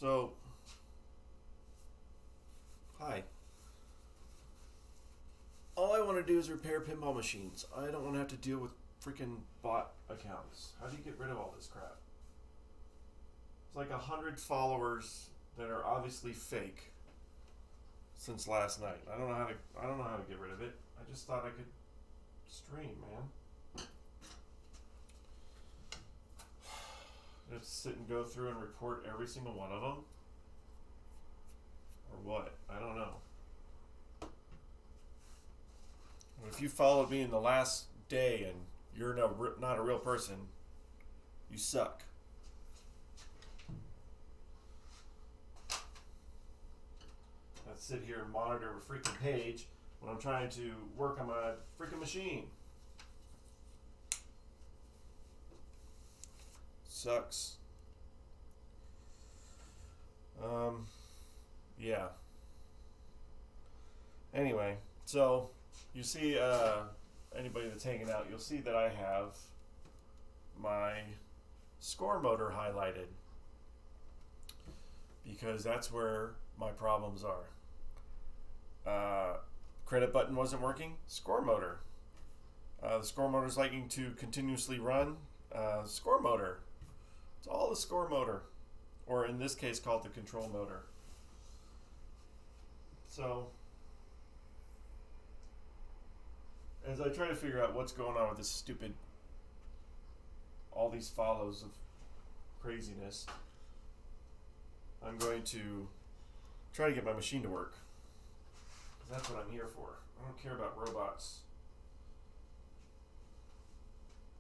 So, hi. All I want to do is repair pinball machines. I don't want to have to deal with freaking bot accounts. How do you get rid of all this crap? It's like 100 followers that are obviously fake since last night. I don't know how to get rid of it. I just thought I could stream, man. Just sit and go through and report every single one of them? Or what? I don't know. If you followed me in the last day and you're not a real person, you suck. I sit here and monitor a freaking page when I'm trying to work on my freaking machine. Sucks. Yeah. Anyway, so you see, anybody that's hanging out, you'll see that I have my score motor highlighted because that's where my problems are. Credit button wasn't working, score motor. The score motor is liking to continuously run. Score motor. It's all the score motor, or in this case called the control motor. So, as I try to figure out what's going on with this stupid, all these follows of craziness, I'm going to try to get my machine to work. 'Cause that's what I'm here for. I don't care about robots.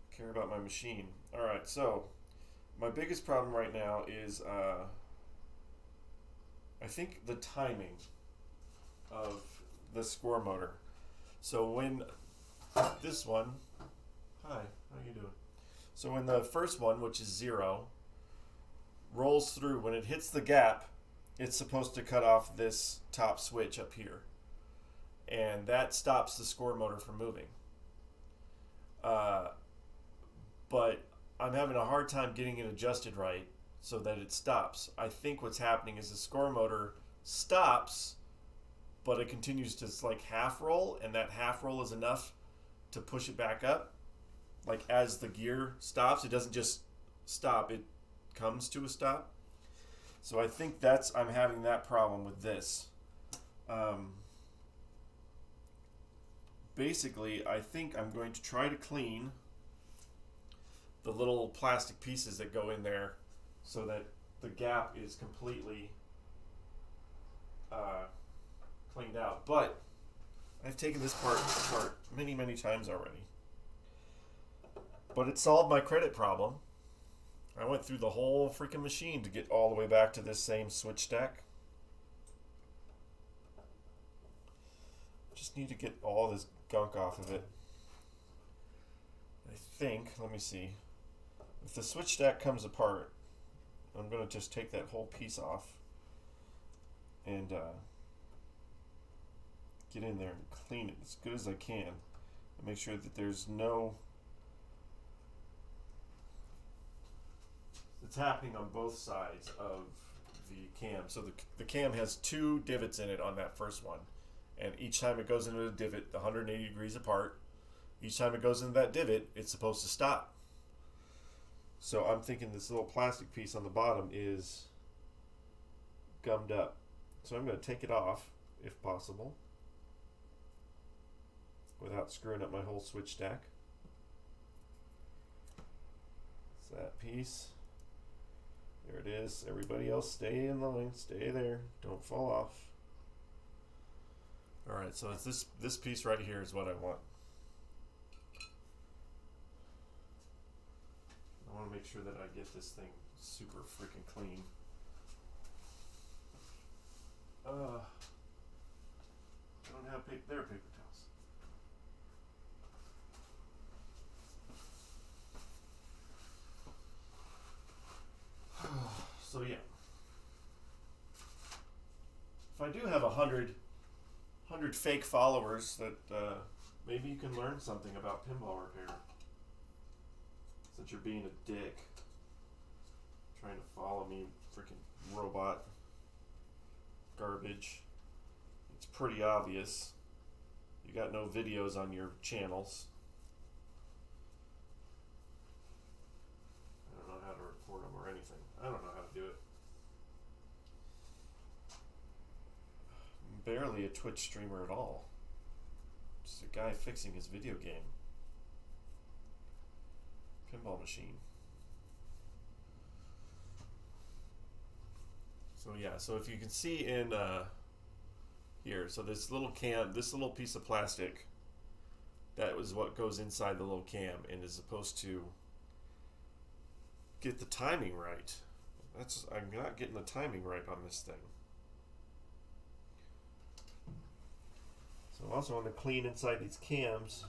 I care about my machine. Alright, so my biggest problem right now is I think the timing of the score motor. So when this one, hi, how you doing? So when the first one, which is 0, rolls through, when it hits the gap, it's supposed to cut off this top switch up here. And that stops the score motor from moving. But I'm having a hard time getting it adjusted right so that it stops. I think what's happening is the score motor stops, but it continues to like half roll, and that half roll is enough to push it back up. Like as the gear stops, it doesn't just stop, it comes to a stop. So I think I'm having that problem with this. Basically, I think I'm going to try to clean the little plastic pieces that go in there so that the gap is completely cleaned out. But I've taken this part apart many, many times already. But it solved my credit problem. I went through the whole freaking machine to get all the way back to this same switch stack. Just need to get all this gunk off of it. I think, let me see. If the switch stack comes apart, I'm going to just take that whole piece off and get in there and clean it as good as I can. And make sure that there's no... It's happening on both sides of the cam. So the cam has 2 divots in it on that first one. And each time it goes into the divot, 180 degrees apart, each time it goes into that divot, it's supposed to stop. So I'm thinking this little plastic piece on the bottom is gummed up. So I'm going to take it off, if possible, without screwing up my whole switch stack. It's that piece. There it is. Everybody else stay in line. Stay there. Don't fall off. Alright, so it's this piece right here is what I want. I want to make sure that I get this thing super freaking clean. I don't have paper towels. So yeah. If I do have 100 fake followers, that maybe you can learn something about pinball repair. Since you're being a dick, trying to follow me freaking robot garbage. It's pretty obvious. You got no videos on your channels. I don't know how to report them or anything. I don't know how to do it. I'm barely a Twitch streamer at all. Just a guy fixing his video game. Pinball machine. So yeah, so if you can see in here, so this little cam, this little piece of plastic, that was what goes inside the little cam and is supposed to get the timing right. I'm not getting the timing right on this thing. So I also want to clean inside these cams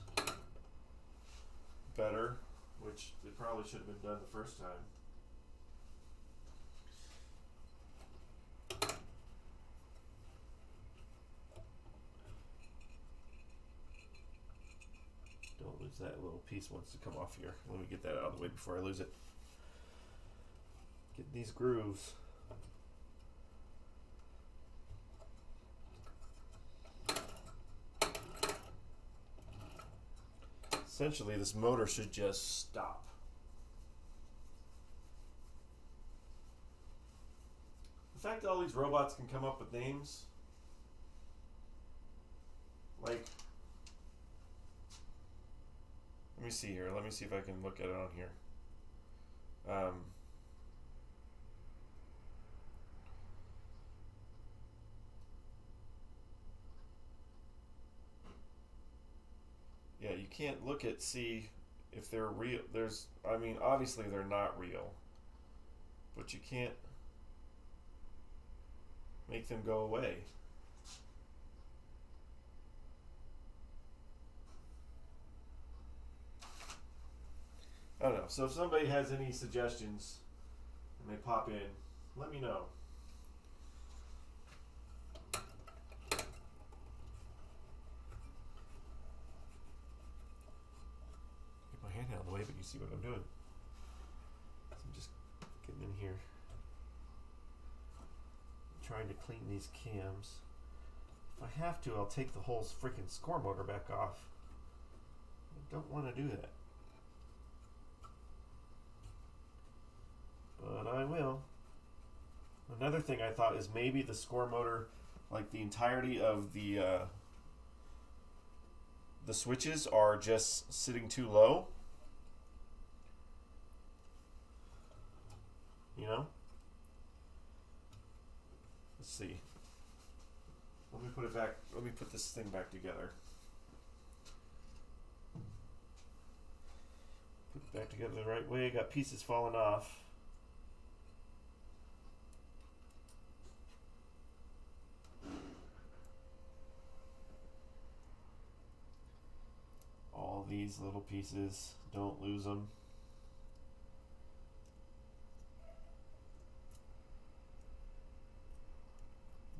better, which they probably should have been done the first time. Don't lose that little piece wants to come off here. Let me get that out of the way before I lose it. Get these grooves. Essentially, this motor should just stop. The fact that all these robots can come up with names, like, let me see here. Let me see if I can look at it on here. Yeah, you can't look at, see if they're real. I mean, obviously they're not real, but you can't make them go away. I don't know. So if somebody has any suggestions and they pop in, let me know. Get my hand out of the way, but you see what I'm doing. So I'm just getting in here, trying to clean these cams. If I have to, I'll take the whole freaking score motor back off. I don't want to do that, but I will. Another thing I thought is maybe the score motor, like the entirety of the switches are just sitting too low. You know? Let's see. Let me put it back. Let me put this thing back together. Put it back together the right way. Got pieces falling off. All these little pieces, don't lose them.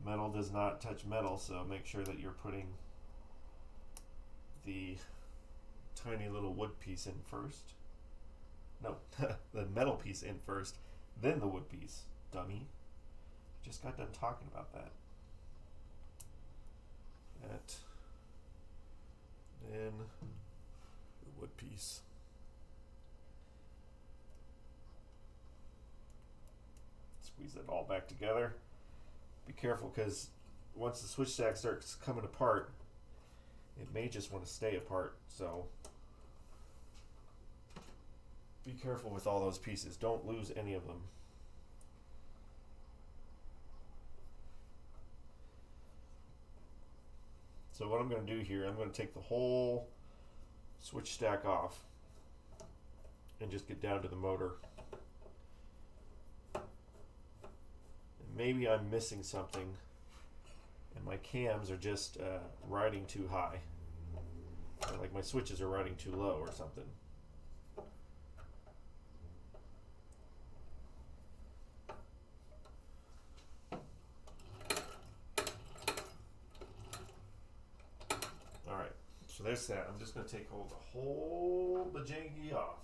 Metal does not touch metal, so make sure that you're putting the tiny little wood piece in first. No, the metal piece in first, then the wood piece, dummy. Just got done talking about that. Then the wood piece. Squeeze it all back together. Be careful, because once the switch stack starts coming apart, it may just want to stay apart, so be careful with all those pieces. Don't lose any of them. So what I'm going to do here, I'm going to take the whole switch stack off and just get down to the motor. Maybe I'm missing something and my cams are just riding too high, or like my switches are riding too low or something. Alright, so there's that. I'm just going to take hold of the whole bajangy off.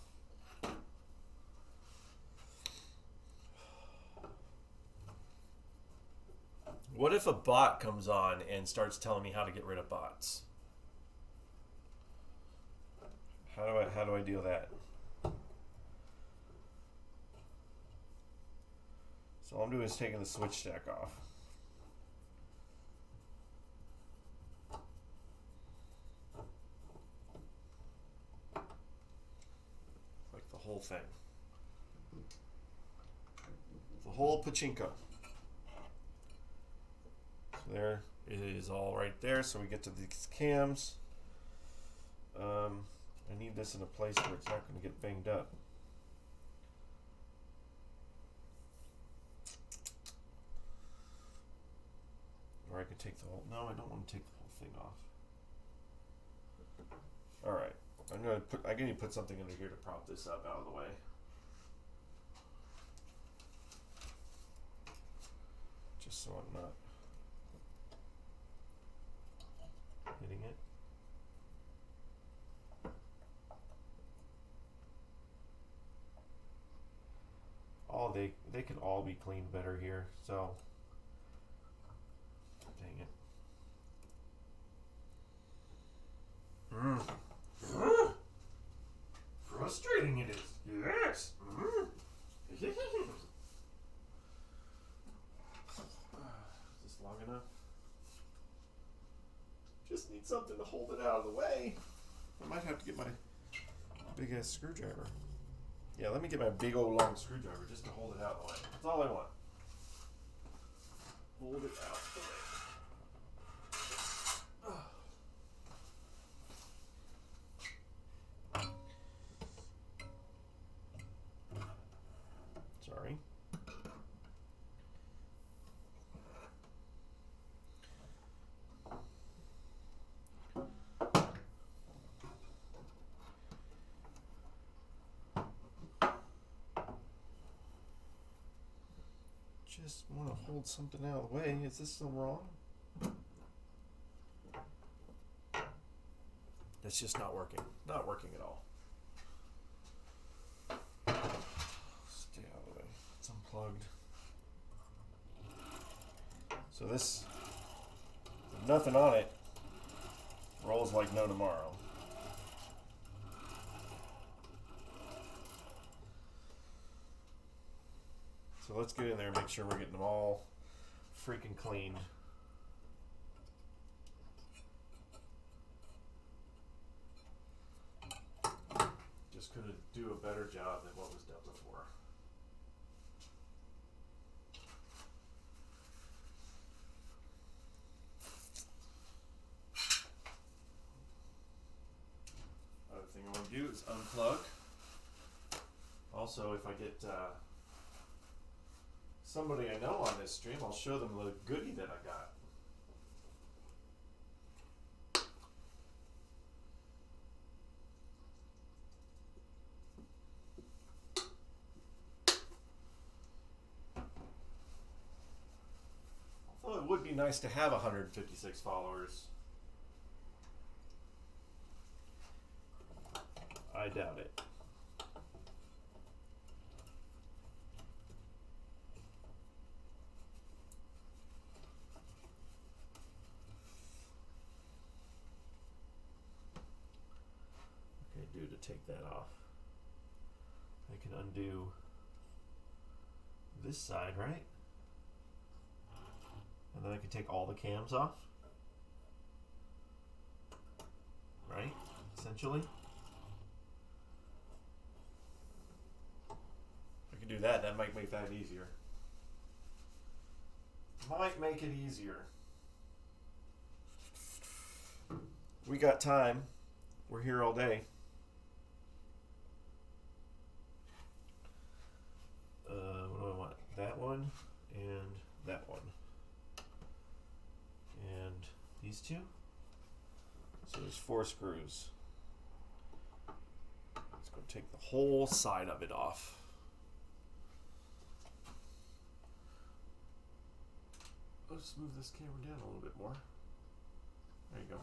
What if a bot comes on and starts telling me how to get rid of bots? How do I deal with that? So all I'm doing is taking the switch stack off. Like the whole thing. The whole pachinko. So there it is, all right there. So we get to these cams. I need this in a place where it's not going to get banged up. Or I could take the whole, no, I don't want to take the whole thing off. Alright, I'm going to put something under here to prop this up out of the way. Just so I'm not hitting it. Oh, they could all be cleaned better here, so dang it. Frustrating it is. Yes. Is this long enough? Just need something to hold it out of the way. I might have to get my big ass screwdriver. Yeah, let me get my big old long screwdriver just to hold it out of the way. That's all I want. Hold it out of the way. Sorry. Just want to hold something out of the way. Is this still wrong? That's just not working. Not working at all. Stay out of the way. It's unplugged. So this, with nothing on it, rolls like no tomorrow. So let's get in there and make sure we're getting them all freaking cleaned. Just couldn't do a better job than what was done before. Other thing I want to do is unplug. Also, if I get somebody I know on this stream, I'll show them the goodie that I got. Although it would be nice to have 156 followers. I doubt it. Do to take that off. I can undo this side, right? And then I can take all the cams off. Right? Essentially. I can do that. That might make that easier. Might make it easier. We got time. We're here all day. What do I want? That one and that one. And these two. So there's 4 screws. Let's go take the whole side of it off. Let's move this camera down a little bit more. There you go.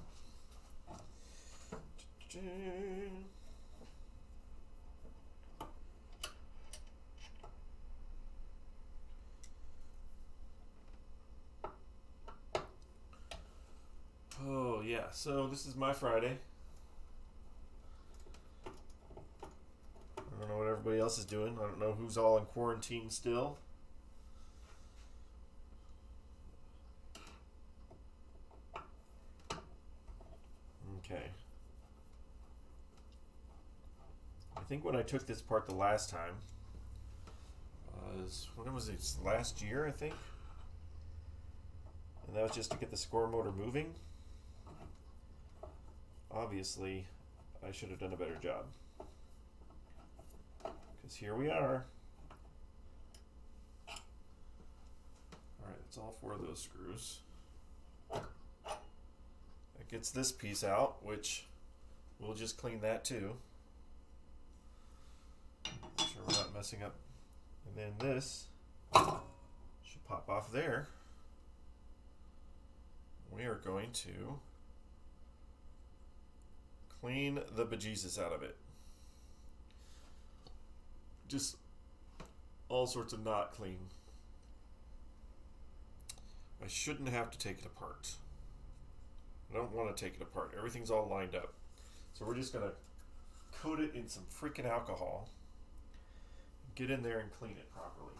yeah, so this is my Friday. I don't know what everybody else is doing. I don't know who's all in quarantine still. Okay. I think when I took this part the last time was, when was it? Last year, I think. And that was just to get the score motor moving. Obviously, I should have done a better job. Because here we are. Alright, that's all 4 of those screws. That gets this piece out, which we'll just clean that too. Make sure we're not messing up. And then this should pop off there. We are going to clean the bejesus out of it. Just all sorts of not clean. I shouldn't have to take it apart. I don't want to take it apart. Everything's all lined up. So we're just going to coat it in some freaking alcohol. Get in there and clean it properly.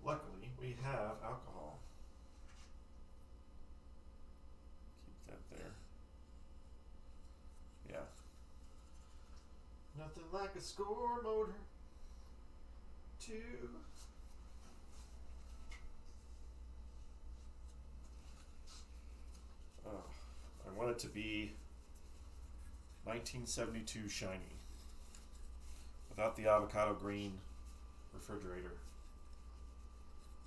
Luckily, we have alcohol. Keep that there. Yeah. Nothing like a score motor to I want it to be 1972 shiny without the avocado green refrigerator.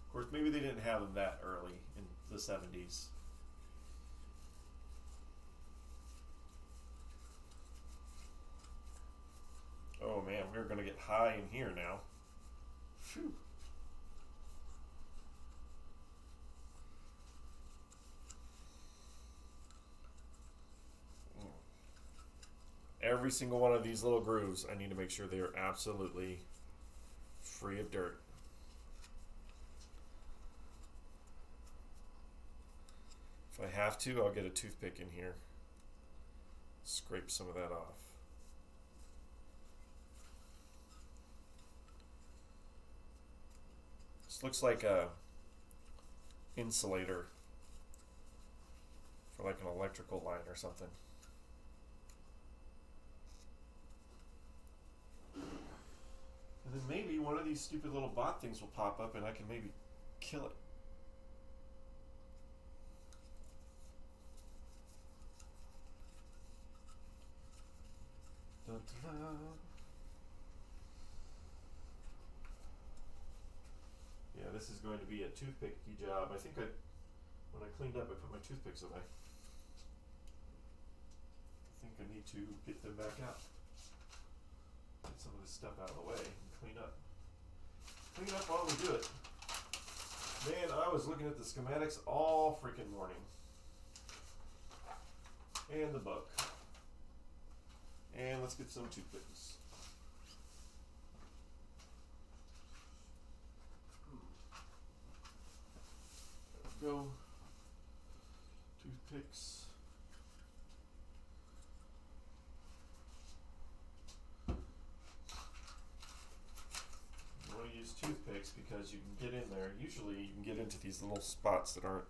Of course, maybe they didn't have them that early in the 70s. Oh man, we're going to get high in here now. Phew. Every single one of these little grooves, I need to make sure they are absolutely free of dirt. If I have to, I'll get a toothpick in here. Scrape some of that off. This looks like a insulator for like an electrical line or something. And then maybe one of these stupid little bot things will pop up and I can maybe kill it. Dun, dun, dun. Yeah, this is going to be a toothpicky job. I think when I cleaned up, I put my toothpicks away. I think I need to get them back out. Get some of this stuff out of the way and clean up. Clean up while we do it. Man, I was looking at the schematics all freaking morning. And the book. And let's get some toothpicks. There we go. Toothpicks. You want to use toothpicks because you can get in there. Usually you can get into these little spots that aren't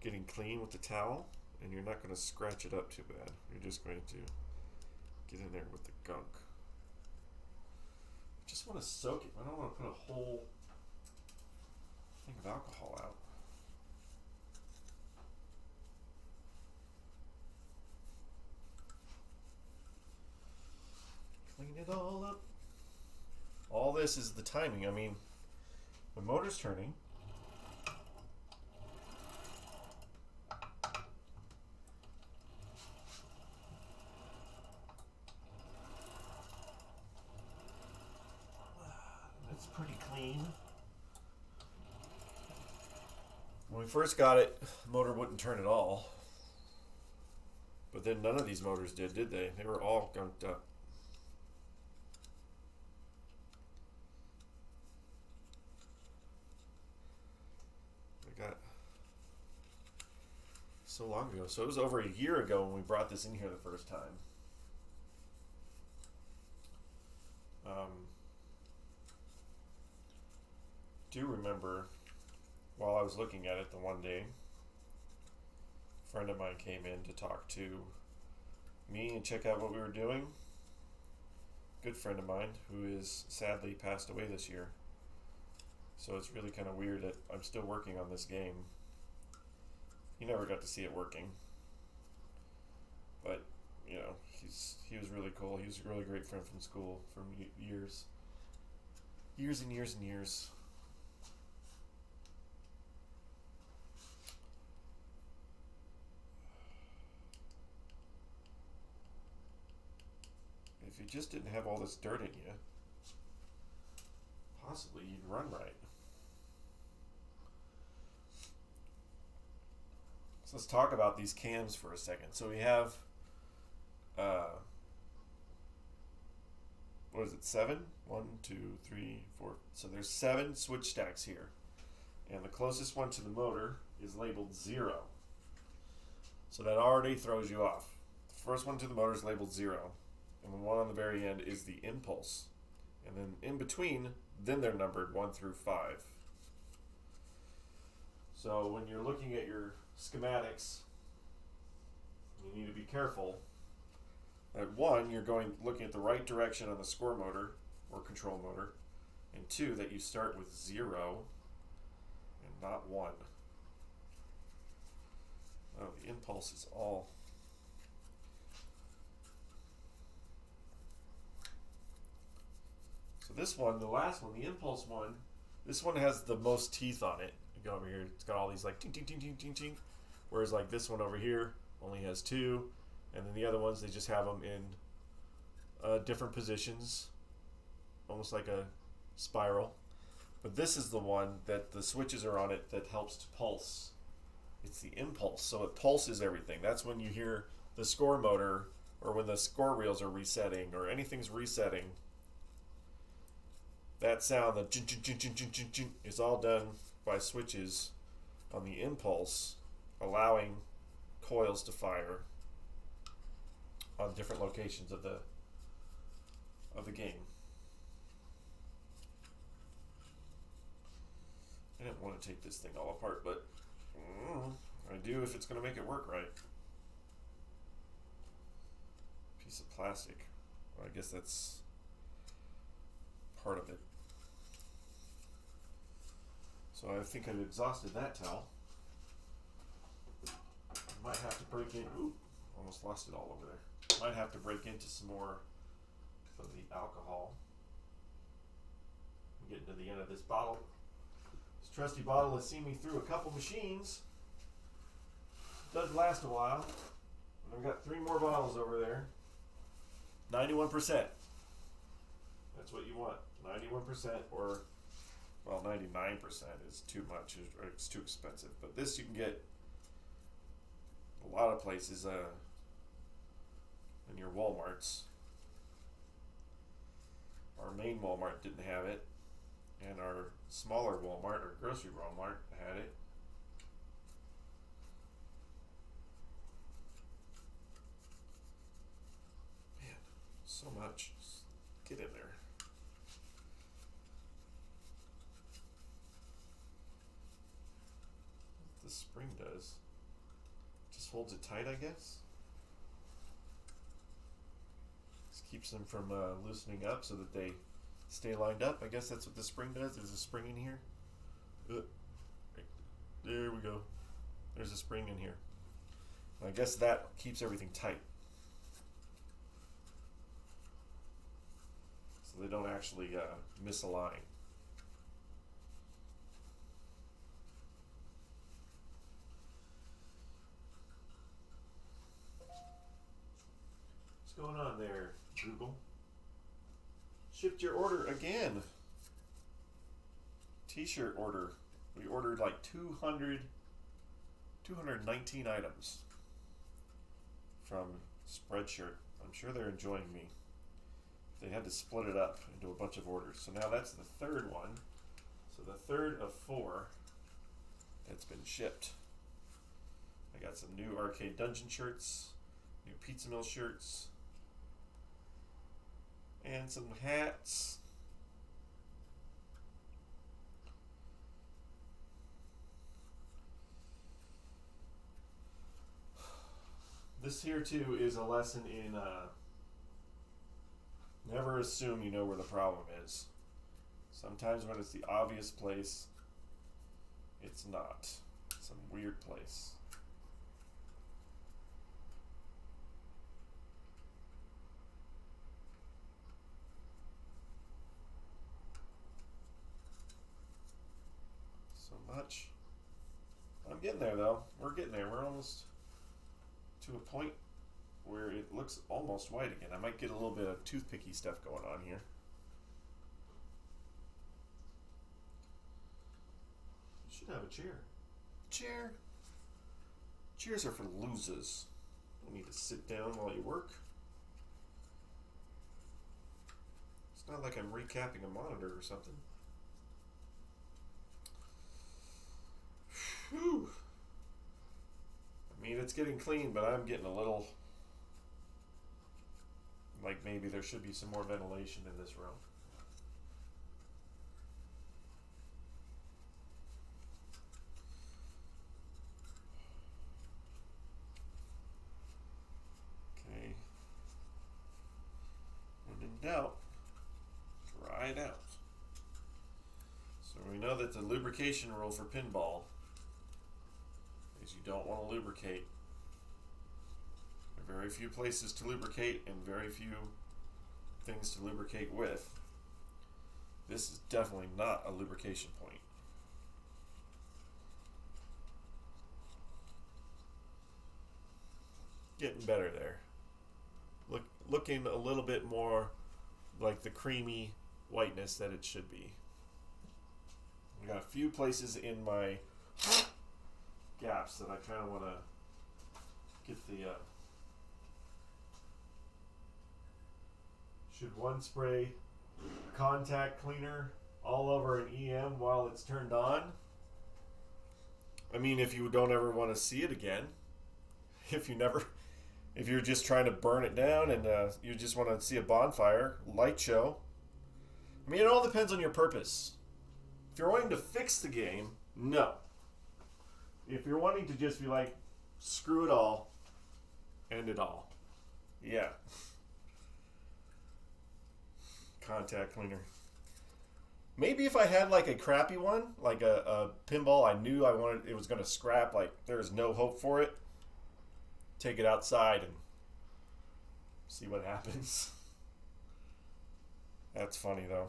getting clean with the towel, and you're not going to scratch it up too bad. You're just going to get in there with the gunk. I just want to soak it. I don't want to put a whole thing of alcohol out. Clean it all up. All this is the timing. I mean, the motor's turning. It's pretty clean. When we first got it, the motor wouldn't turn at all. But then none of these motors did they? They were all gunked up. I got So long ago. So it was over a year ago when we brought this in here the first time. Do remember while I was looking at it the one day, a friend of mine came in to talk to me and check out what we were doing. Good friend of mine who is sadly passed away this year. So it's really kind of weird that I'm still working on this game. He never got to see it working. But, you know, he was really cool. He was a really great friend from school for years. Years and years and years. If you just didn't have all this dirt in you, possibly you'd run right. So let's talk about these cams for a second. So we have, what is it, 7? 1, 2, 3, 4. So there's 7 switch stacks here. And the closest one to the motor is labeled 0. So that already throws you off. The first one to the motor is labeled 0. And the one on the very end is the impulse. And then in between, then they're numbered 1 through 5. So when you're looking at your schematics, you need to be careful. At 1, you're looking at the right direction on the score motor or control motor. And 2, that you start with 0 and not 1. Oh, the impulse is all. So this one, the last one, the impulse one, this one has the most teeth on it. You go over here, it's got all these like ting ting ting ting ting ting. Whereas like this one over here only has 2, and then the other ones they just have them in different positions, almost like a spiral. But this is the one that the switches are on it that helps to pulse. It's the impulse, so it pulses everything. That's when you hear the score motor, or when the score reels are resetting, or anything's resetting. That sound, the jin, jin, jin, jin, jin, jin, jin, is all done by switches on the impulse, allowing coils to fire on different locations of the game. I didn't want to take this thing all apart, but I do if it's going to make it work right. Piece of plastic. Well, I guess that's part of it. So I think I've exhausted that towel. I might have to break in. Ooh, almost lost it all over there. Might have to break into some more of the alcohol. I'm getting to the end of this bottle. This trusty bottle has seen me through a couple machines. It does last a while. And I've got 3 more bottles over there. 91%. That's what you want. 91%, or, well, 99% is too much, or it's too expensive. But this you can get a lot of places in your Walmarts. Our main Walmart didn't have it, and our smaller Walmart, or grocery Walmart, had it. Man, so much. Just get in there. What the spring does, just holds it tight, I guess. Just keeps them from loosening up so that they stay lined up. I guess that's what the spring does. There's a spring in here. There we go. There's a spring in here. I guess that keeps everything tight, so they don't actually misalign. What's going on there, Google? Shipped your order again. T-shirt order. We ordered like 219 items from Spreadshirt. I'm sure they're enjoying me. They had to split it up into a bunch of orders. So now that's the 3rd one. So the 3rd of 4 that's been shipped. I got some new Arcade Dungeon shirts, new Pizza Mill shirts, and some hats. This here too is a lesson in never assume you know where the problem is. Sometimes when it's the obvious place, it's not. It's some weird place. So much. I'm getting there though. We're getting there. We're almost to a point where it looks almost white again. I might get a little bit of toothpicky stuff going on here. You should have a chair. Chair. Chairs are for losers. You need to sit down while you work. It's not like I'm recapping a monitor or something. Whew. I mean, it's getting clean, but I'm getting a little like maybe there should be some more ventilation in this room. Okay. When in doubt, try it out. So we know that the lubrication rule for pinball is you don't want to lubricate. There are very few places to lubricate and very few things to lubricate with. This is definitely not a lubrication point. Getting better there. Looking a little bit more like the creamy whiteness that it should be. I got a few places in my gaps that I kind of want to get the should one spray contact cleaner all over an EM while it's turned on? I mean, if you don't ever want to see it again, if you're just trying to burn it down and you just want to see a bonfire light show, I mean, it all depends on your purpose. If you're wanting to fix the game, no. If you're wanting to just be like, screw it all, end it all, yeah. Contact cleaner. Maybe if I had like a crappy one, like a pinball I knew it was going to scrap, like there's no hope for it, take it outside and see what happens. That's funny though.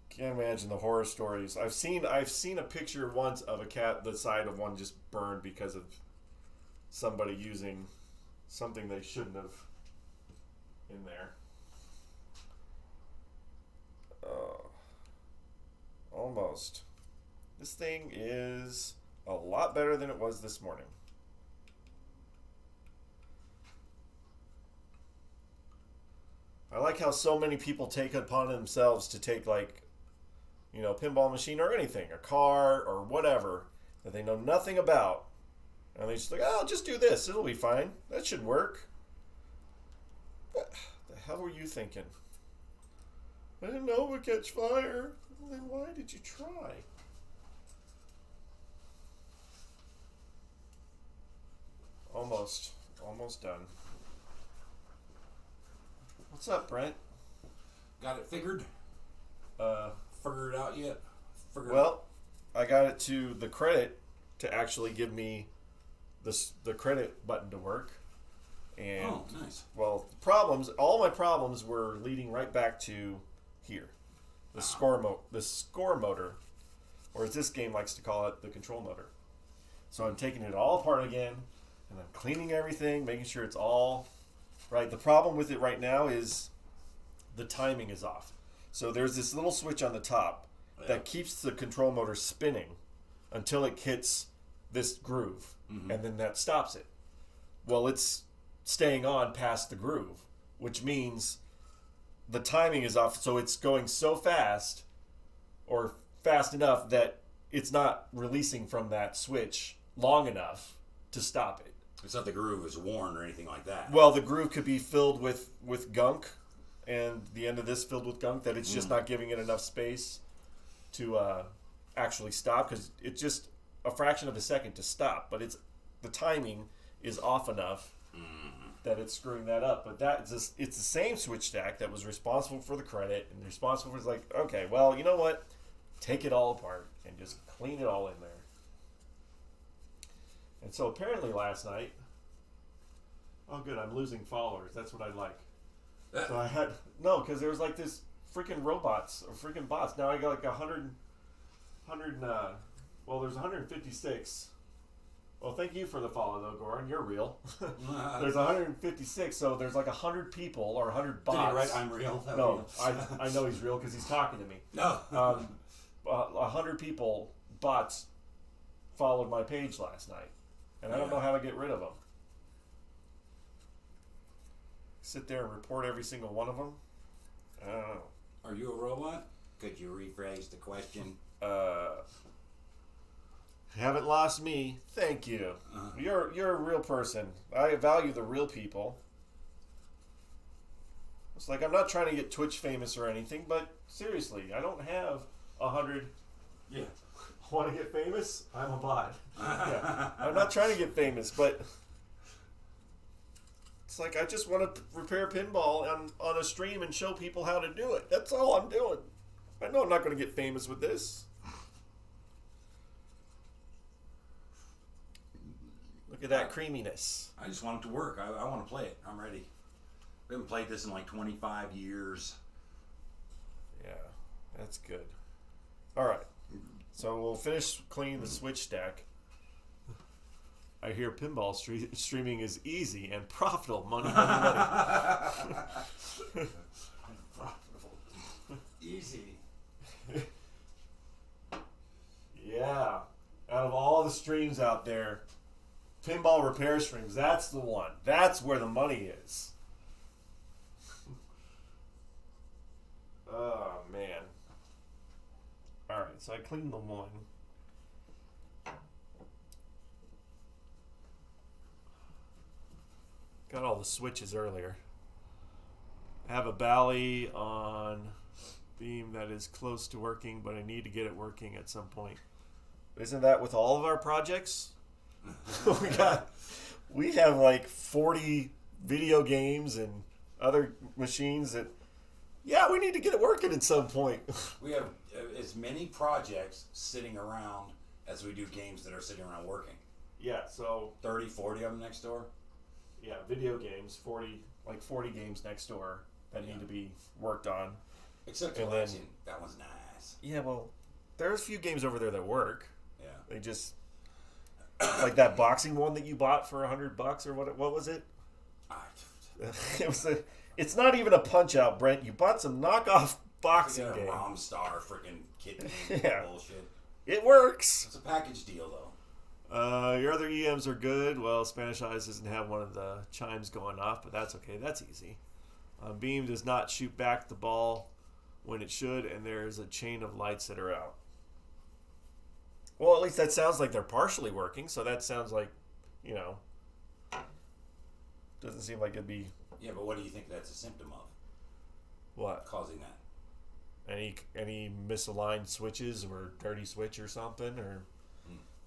Can't imagine the horror stories. I've seen a picture once of a cat, the side of one just burned because of somebody using something they shouldn't have in there. Almost. This thing is a lot better than it was this morning. I like how so many people take it upon themselves to take like, pinball machine or anything, a car or whatever that they know nothing about. And they just like, oh, just do this. It'll be fine. That should work. What the hell were you thinking? I didn't know it would catch fire. Well, then why did you try? Almost done. What's up, Brent? Got it figured? Figured it out yet? I got it to the credit to actually give me the credit button to work. And nice. Well, all my problems were leading right back to here. The score motor, or as this game likes to call it, the control motor. So I'm taking it all apart again, and I'm cleaning everything, making sure it's all right. The problem with it right now is the timing is off. So there's this little switch on the top that keeps the control motor spinning until it hits this groove, and then that stops it. Well, it's staying on past the groove, which means the timing is off, so it's going so fast or fast enough that it's not releasing from that switch long enough to stop it. It's not the groove is worn or anything like that. Well, the groove could be filled with gunk, and the end of this filled with gunk, that it's just not giving it enough space to actually stop, because it's just a fraction of a second to stop, but the timing is off enough that it's screwing that up. But it's the same switch stack that was responsible for the credit and responsible for, like, okay, well, you know what? Take it all apart and just clean it all in there. And so apparently last night, oh good, I'm losing followers. That's what I like. So I had, no, because there was like this freaking robots or freaking bots. Now I got like 100, well, there's 156. Well, thank you for the follow though, Goran. You're real. There's 156, so there's like 100 people or 100 bots. Did he write I'm real? No, I know he's real because he's talking to me. No. 100 people, bots, followed my page last night. And I don't know how to get rid of them. Sit there and report every single one of them? I don't know. Are you a robot? Could you rephrase the question? Haven't lost me. Thank you. You're a real person. I value the real people. It's like, I'm not trying to get Twitch famous or anything, but seriously, I don't have 100. Yeah. Want to get famous? I'm a bot. Yeah. I'm not trying to get famous, but it's like, I just want to repair pinball on a stream and show people how to do it. That's all I'm doing. I know I'm not going to get famous with this. Look at that creaminess. I just want it to work. I want to play it. I'm ready. We haven't played this in like 25 years. Yeah, that's good. All right. So we'll finish cleaning the switch stack. I hear pinball streaming is easy and profitable. Money, money, money. Profitable. Easy. Yeah. Out of all the streams out there, pinball repair streams, that's the one. That's where the money is. Oh, man. Alright, so I cleaned the one. Got all the switches earlier. I have a Bally on beam that is close to working, but I need to get it working at some point. Isn't that with all of our projects? we have like 40 video games and other machines that, yeah, we need to get it working at some point. We have as many projects sitting around as we do games that are sitting around working. Yeah, so 30, 40 of them next door. Yeah, video games, 40 games next door that need to be worked on. Except for that one's nice. Yeah, well, there's a few games over there that work. Yeah. They just, like that boxing one that you bought for $100 or what was it? It's not even a Punch Out, Brent. You bought some knockoff boxing game. Romstar freaking kid game bullshit. It works. It's a package deal though. Your other EMs are good. Well, Spanish Eyes doesn't have one of the chimes going off, but that's okay. That's easy. Beam does not shoot back the ball when it should, and there's a chain of lights that are out. Well, at least that sounds like they're partially working, so that sounds like, doesn't seem like it'd be... Yeah, but what do you think that's a symptom of? What? Causing that? Any misaligned switches or dirty switch or something? Or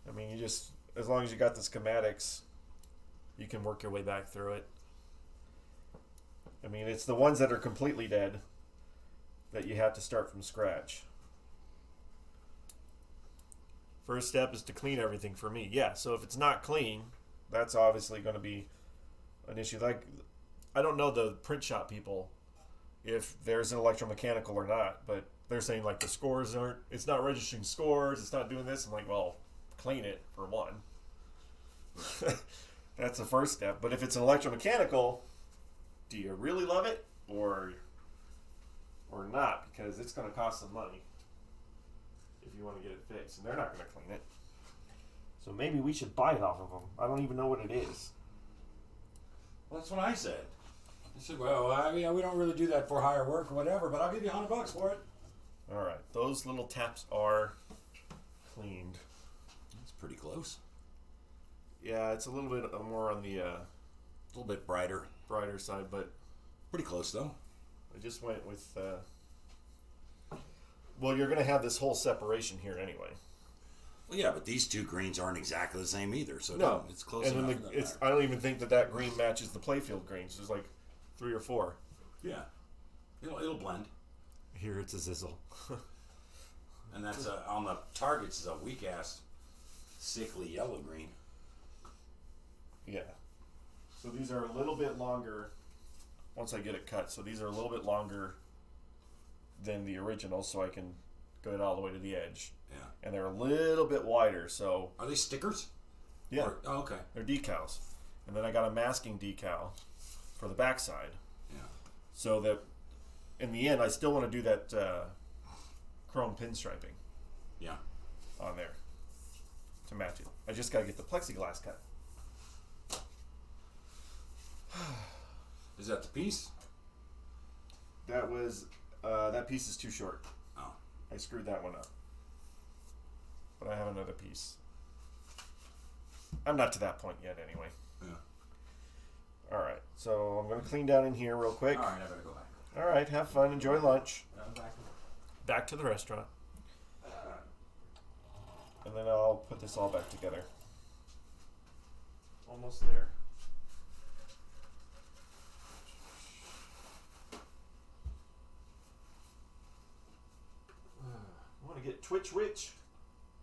I mean, you just, as long as you got the schematics, you can work your way back through it. I mean, it's the ones that are completely dead that you have to start from scratch. First step is to clean everything for me. Yeah, so if it's not clean, that's obviously going to be an issue. Like, I don't know the print shop people if there's an electromechanical or not, but they're saying like the scores aren't, it's not registering scores, it's not doing this. I'm like, well, clean it for one. That's the first step. But if it's an electromechanical, do you really love it or not? Because it's going to cost some money if you want to get it fixed, and they're not going to clean it. So maybe we should buy it off of them. I don't even know what it is. Well, that's what I said. I said, well, we don't really do that for hire work or whatever, but I'll give you $100 for it. All right, those little taps are cleaned. That's pretty close. Yeah, it's a little bit more on the A little bit brighter. brighter side, but Pretty close though. I just went with. Well, you're going to have this whole separation here anyway. Well, yeah, but these two greens aren't exactly the same either, so No, it's close and enough. then It doesn't matter. I don't even think that green matches the playfield greens. There's like 3 or 4. Yeah, it'll blend. Here it's a zizzle. And that's on the targets is a weak ass, sickly yellow green. Yeah. So these are a little bit longer once I get it cut. So these are a little bit longer than the original, so I can go it all the way to the edge. Yeah. And they're a little bit wider, so Are they stickers? yeah, Oh, okay. they're decals. And then I got a masking decal for the backside, Yeah. so that in the end I still want to do that chrome pinstriping Yeah. on there to match it. I just got to get the plexiglass cut. Is that the piece? That was that piece is too short. Oh. I screwed that one up. But I have another piece. I'm not to that point yet anyway. Yeah. Alright, so I'm going to clean down in here real quick. All right, I better go back. Alright, have fun. Enjoy lunch. I'm back. Back to the restaurant. And then I'll put this all back together. Almost there. I want to get Twitch Rich.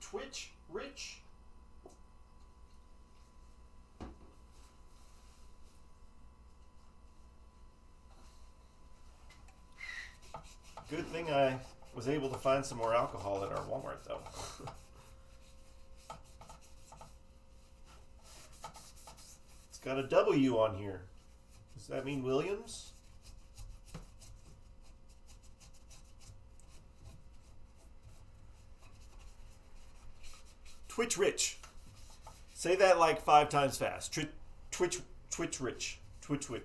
Twitch Rich? Good thing I was able to find some more alcohol at our Walmart, though. It's got a W on here. Does that mean Williams? Twitch Rich. Say that like 5 times fast. Twitch Rich. Twitch Rich.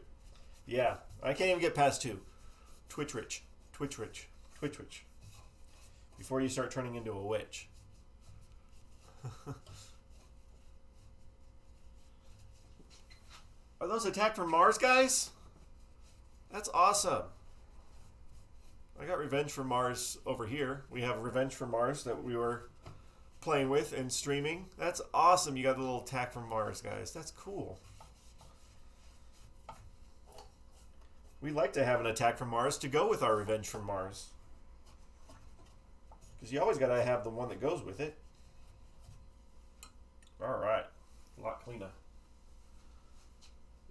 Yeah, I can't even get past 2. Twitch Rich. Twitch Rich. Twitch Rich. Before you start turning into a witch. Are those Attack from Mars guys? That's awesome. I got Revenge from Mars over here. We have Revenge from Mars that we were playing with and streaming. That's awesome. You got the little Attack from Mars guys. That's cool. We'd like to have an Attack from Mars to go with our Revenge from Mars. Because you always got to have the one that goes with it. Alright. A lot cleaner.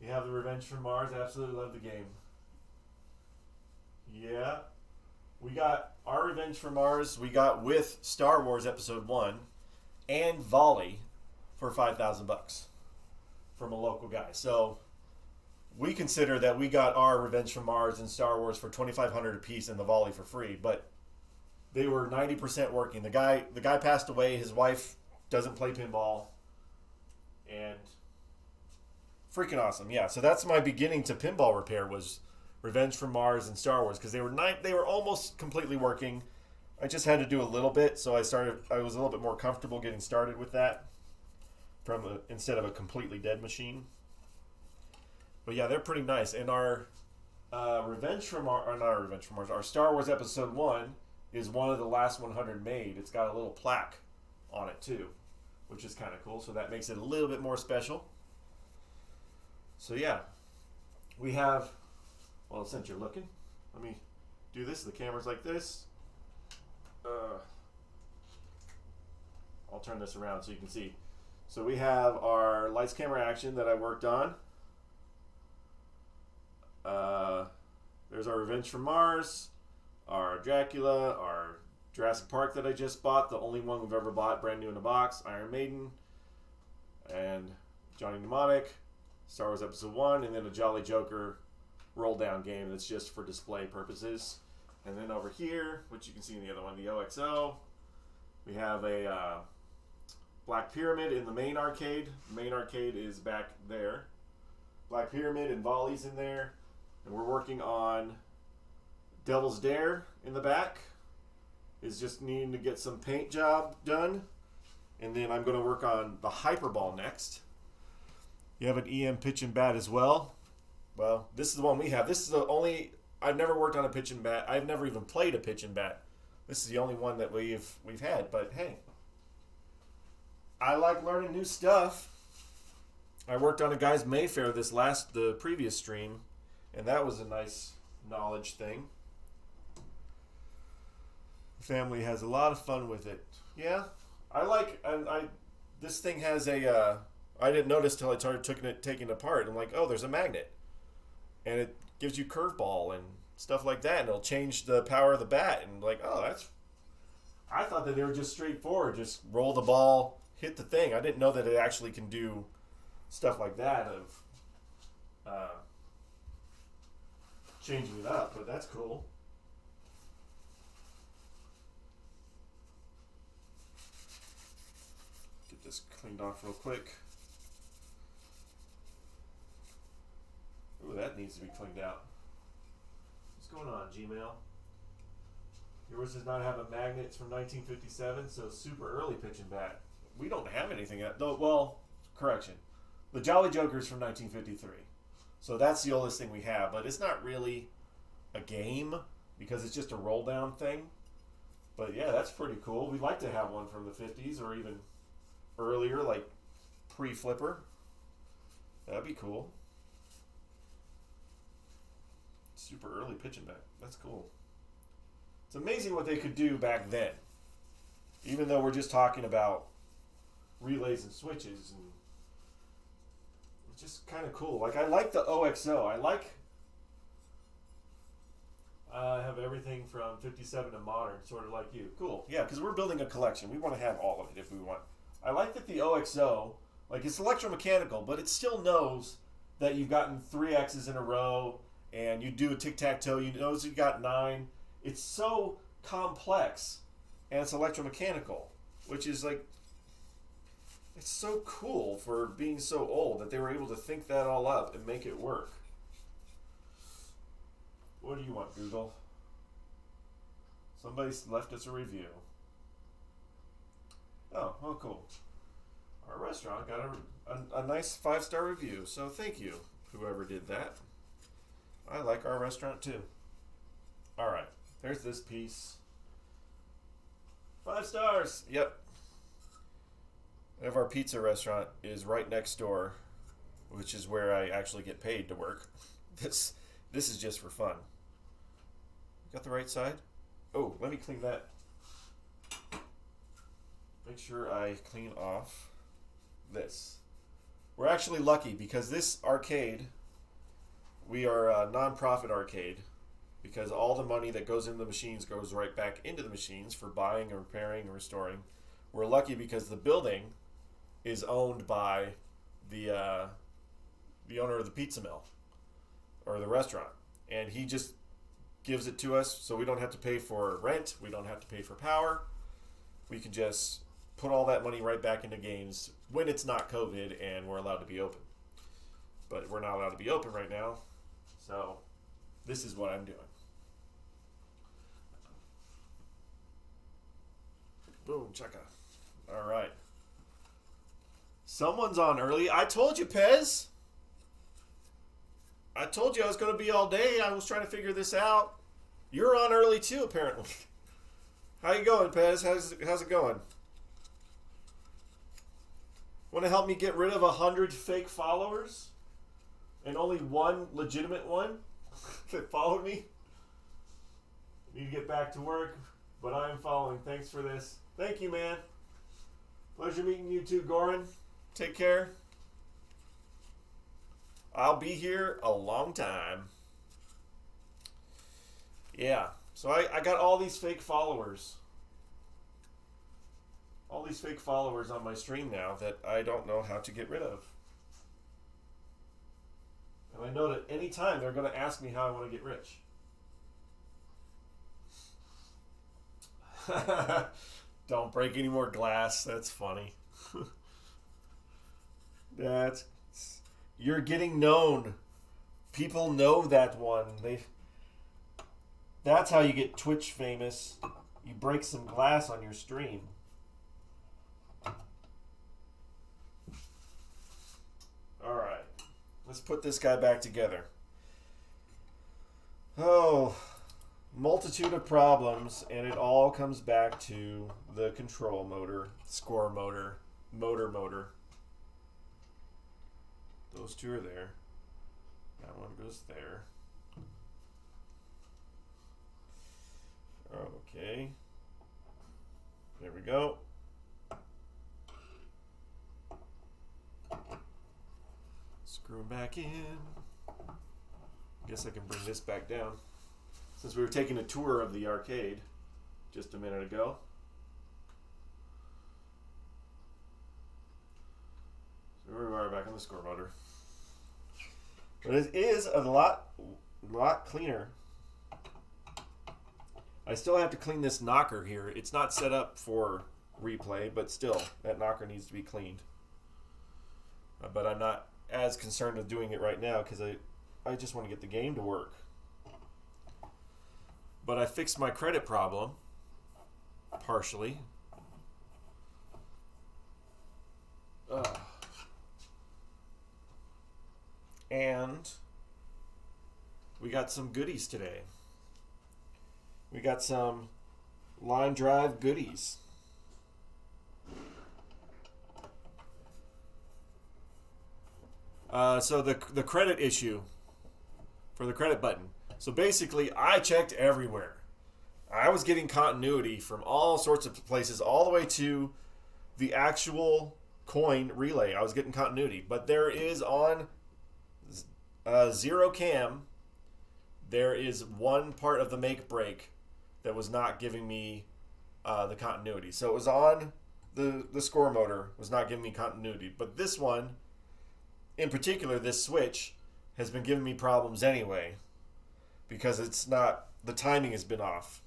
You have the Revenge from Mars. Absolutely love the game. Yeah. We got our Revenge from Mars. We got with Star Wars Episode 1 and Volley for $5,000 from a local guy. So we consider that we got our Revenge from Mars and Star Wars for $2,500 a piece and the Volley for free. But they were 90% working. The guy passed away. His wife doesn't play pinball. And freaking awesome. Yeah, so that's my beginning to pinball repair was Revenge from Mars and Star Wars because they were almost completely working. I just had to do a little bit, so I was a little bit more comfortable getting started with that instead of a completely dead machine. But yeah, they're pretty nice. And our Revenge from Mars, or not our Revenge from Mars, our Star Wars Episode 1 is one of the last 100 made. It's got a little plaque on it too, which is kind of cool. So that makes it a little bit more special. So yeah, we have, well, since you're looking, let me do this. The camera's like this. I'll turn this around so you can see. So we have our lights, camera, action that I worked on. There's our Revenge from Mars, our Dracula, our Jurassic Park that I just bought, the only one we've ever bought, brand new in a box, Iron Maiden, and Johnny Mnemonic, Star Wars Episode 1, and then a Jolly Joker roll down game that's just for display purposes. And then over here, which you can see in the other one, the OXO, we have a Black Pyramid in the main arcade. The main arcade is back there. Black Pyramid and Volley's in there. And we're working on Devil's Dare in the back. Is just needing to get some paint job done. And then I'm going to work on the Hyperball next. You have an EM pitch and bat as well. Well, this is the one we have. This is the only. I've never worked on a pitch and bat. I've never even played a pitch and bat. This is the only one that we've had. But hey, I like learning new stuff. I worked on a guy's Mayfair the previous stream, and that was a nice knowledge thing. The family has a lot of fun with it. Yeah, this thing has a. I didn't notice till I started taking it apart. I'm like, oh, there's a magnet, and it gives you curveball and stuff like that, and it'll change the power of the bat. And like, oh, that's. I thought that they were just straightforward, just roll the ball, hit the thing. I didn't know that it actually can do stuff like that of changing it up, but that's cool. Get this cleaned off real quick. Ooh, that needs to be cleaned out. What's going on, Gmail? Yours does not have a magnet. It's from 1957, so super early pitch and bat. We don't have anything yet. Though, well, correction. The Jolly Joker's from 1953. So that's the oldest thing we have, but it's not really a game because it's just a roll down thing. But yeah, that's pretty cool. We'd like to have one from the 50s or even earlier, like pre-flipper. That'd be cool. Super early pitching bat. That's cool. It's amazing what they could do back then. Even though we're just talking about relays and switches, and it's just kind of cool. Like, I like the OXO. I have everything from 57 to modern, sort of like you. Cool. Yeah, because we're building a collection. We want to have all of it if we want. I like that the OXO, like, it's electromechanical, but it still knows that you've gotten 3 X's in a row, and you do a tic-tac-toe, you know you got 9. It's so complex, and it's electromechanical, which is like, it's so cool for being so old that they were able to think that all up and make it work. What do you want, Google? Somebody's left us a review. Oh, cool. Our restaurant got a nice 5-star review, so thank you, whoever did that. I like our restaurant too. All right. There's this piece. 5 stars. Yep. Our pizza restaurant is right next door, which is where I actually get paid to work. This is just for fun. Got the right side? Oh, let me clean that. Make sure I clean off this. We're actually lucky because this arcade, we are a non-profit arcade. Because all the money that goes into the machines goes right back into the machines for buying or repairing or restoring. We're lucky because the building is owned by the owner of the pizza mill or the restaurant, and he just gives it to us, so we don't have to pay for rent, we don't have to pay for power. We can just put all that money right back into games when it's not COVID and we're allowed to be open. But we're not allowed to be open right now, so this is what I'm doing. Boom, checka. All right. Someone's on early. I told you, Pez. I told you I was going to be all day. I was trying to figure this out. You're on early too, apparently. How you going, Pez? How's it going? Want to help me get rid of 100 fake followers and only one legitimate one that followed me? Need to get back to work, but I am following. Thanks for this. Thank you, man. Pleasure meeting you too, Goran. Take care. I'll be here a long time. Yeah, so I got all these fake followers. All these fake followers on my stream now that I don't know how to get rid of. And I know that any time they're going to ask me how I want to get rich. Don't break any more glass. That's funny. You're getting known. People know that one. That's how you get Twitch famous. You break some glass on your stream. All right. Let's put this guy back together. Oh, multitude of problems, and it all comes back to the control motor, score motor, motor. Those two are there. That one goes there. Okay. There we go. Screw them back in. Guess I can bring this back down. Since we were taking a tour of the arcade just a minute ago. So we are back on the score motor. But it is a lot cleaner. I still have to clean this knocker here. It's not set up for replay, but still, that knocker needs to be cleaned. But I'm not as concerned with doing it right now because I just want to get the game to work. But I fixed my credit problem, partially. And we got some goodies today. We got some line drive goodies. So the credit issue for the credit button. So basically, I checked everywhere. I was getting continuity from all sorts of places, all the way to the actual coin relay. I was getting continuity. But there is on Zero Cam, there is one part of the make break that was not giving me the continuity. So it was on the score motor, was not giving me continuity. But this one, in particular, this switch, has been giving me problems anyway. Because it's not, the timing has been off.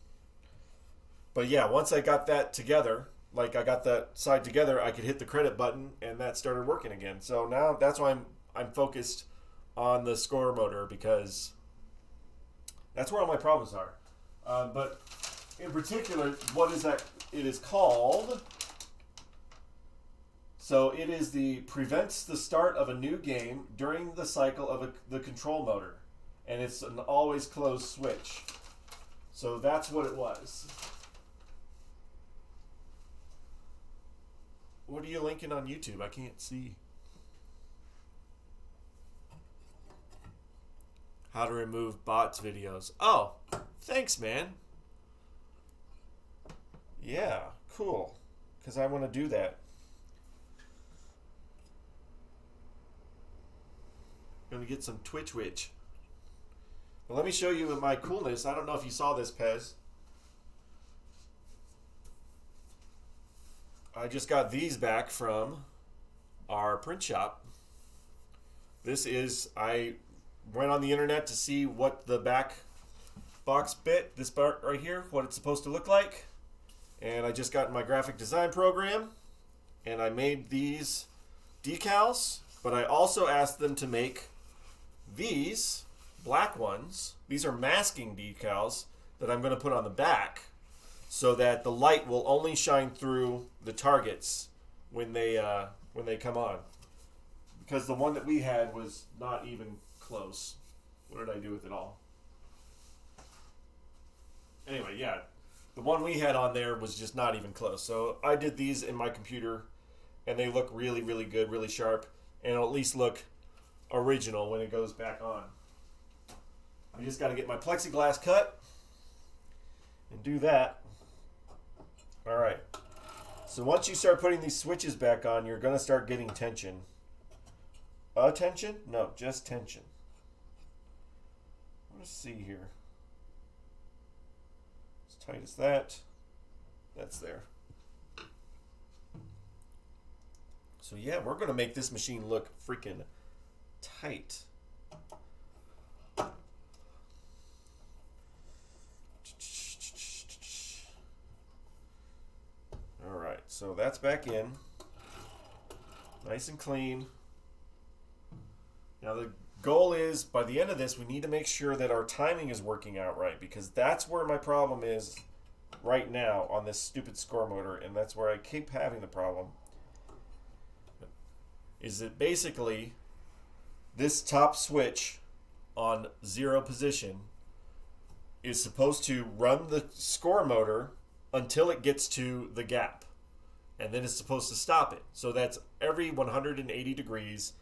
But yeah, once I got that together, like I got that side together, I could hit the credit button and that started working again. So now that's why I'm focused on the score motor, because that's where all my problems are. But in particular, what is that? It is called, so it is the prevents the start of a new game during the cycle of the control motor. And it's an always closed switch. So that's what it was. What are you linking on YouTube? I can't see. How to remove bots videos. Oh, thanks, man. Yeah, cool. Because I want to do that. Gonna get some Twitch witch. Well, let me show you my coolness. I don't know if you saw this, Pez. I just got these back from our print shop. This is, I went on the internet to see what the back box bit, this part right here, what it's supposed to look like. And I just got in my graphic design program and I made these decals, but I also asked them to make these black ones. These are masking decals that I'm going to put on the back so that the light will only shine through the targets when they come on. Because the one that we had was not even close. What did I do with it all? Anyway, yeah. The one we had on there was just not even close. So I did these in my computer and they look really, really good, really sharp, and it'll at least look original when it goes back on. I just got to get my plexiglass cut and do that. All right. So once you start putting these switches back on, you're going to start getting tension. Tension? No, just tension. Let's see here. As tight as that. That's there. So yeah, we're going to make this machine look freaking tight. All right, so that's back in. Nice and clean. Now the goal is, by the end of this, we need to make sure that our timing is working out right, because that's where my problem is right now on this stupid score motor, and that's where I keep having the problem. Is that basically this top switch on 0 position is supposed to run the score motor until it gets to the gap. And then it's supposed to stop it. So that's every 180 degrees,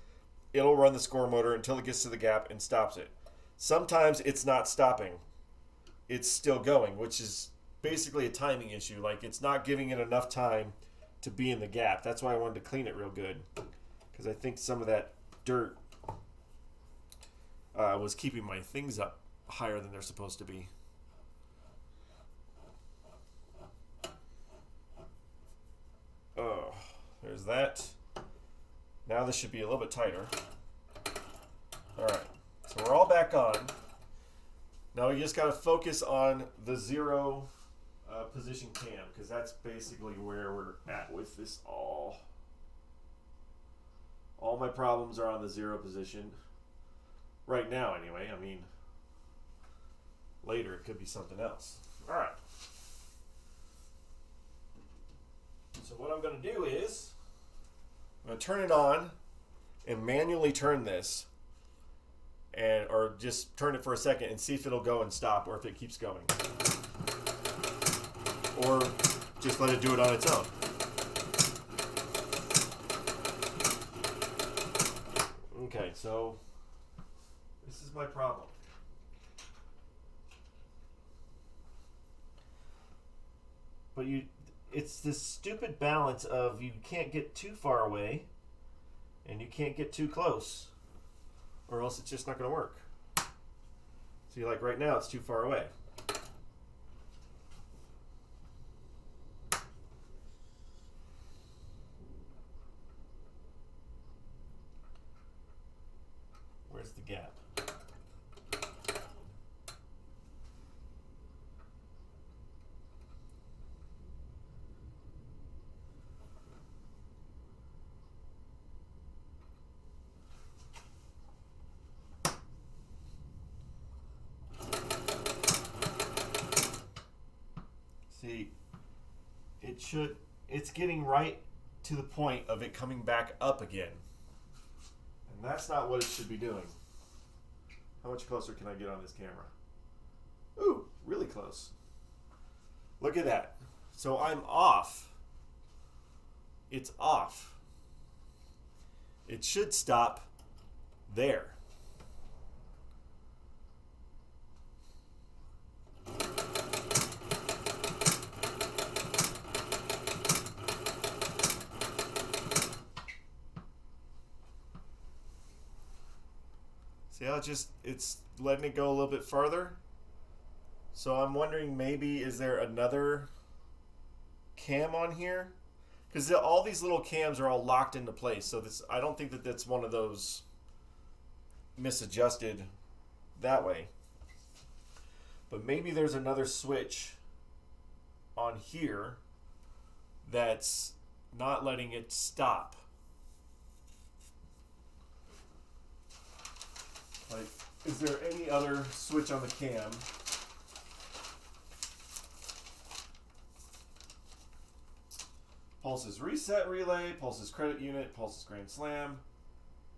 it'll run the score motor until it gets to the gap and stops it. Sometimes it's not stopping. It's still going, which is basically a timing issue. Like, it's not giving it enough time to be in the gap. That's why I wanted to clean it real good, because I think some of that dirt was keeping my things up higher than they're supposed to be. Oh, there's that. Now this should be a little bit tighter. Alright, so we're all back on. Now we just got to focus on the 0 position cam, because that's basically where we're at with this all. All my problems are on the 0 position. Right now, anyway. I mean, later it could be something else. Alright. So what I'm going to do is, I'm going to turn it on and manually turn this, or just turn it for a second and see if it'll go and stop, or if it keeps going. Or just let it do it on its own. Okay, so this is my problem. But it's this stupid balance of you can't get too far away and you can't get too close, or else it's just not going to work. See, like right now it's too far away. Where's the gap? See, it's getting right to the point of it coming back up again. And that's not what it should be doing. How much closer can I get on this camera? Ooh, really close. Look at that. So I'm off. It's off. It should stop there. See how it's letting it go a little bit further? So I'm wondering, maybe is there another cam on here? Because all these little cams are all locked into place. So I don't think that that's one of those misadjusted that way. But maybe there's another switch on here that's not letting it stop. Like, is there any other switch on the cam Pulse's reset relay, Pulse's credit unit, Pulse's grand slam,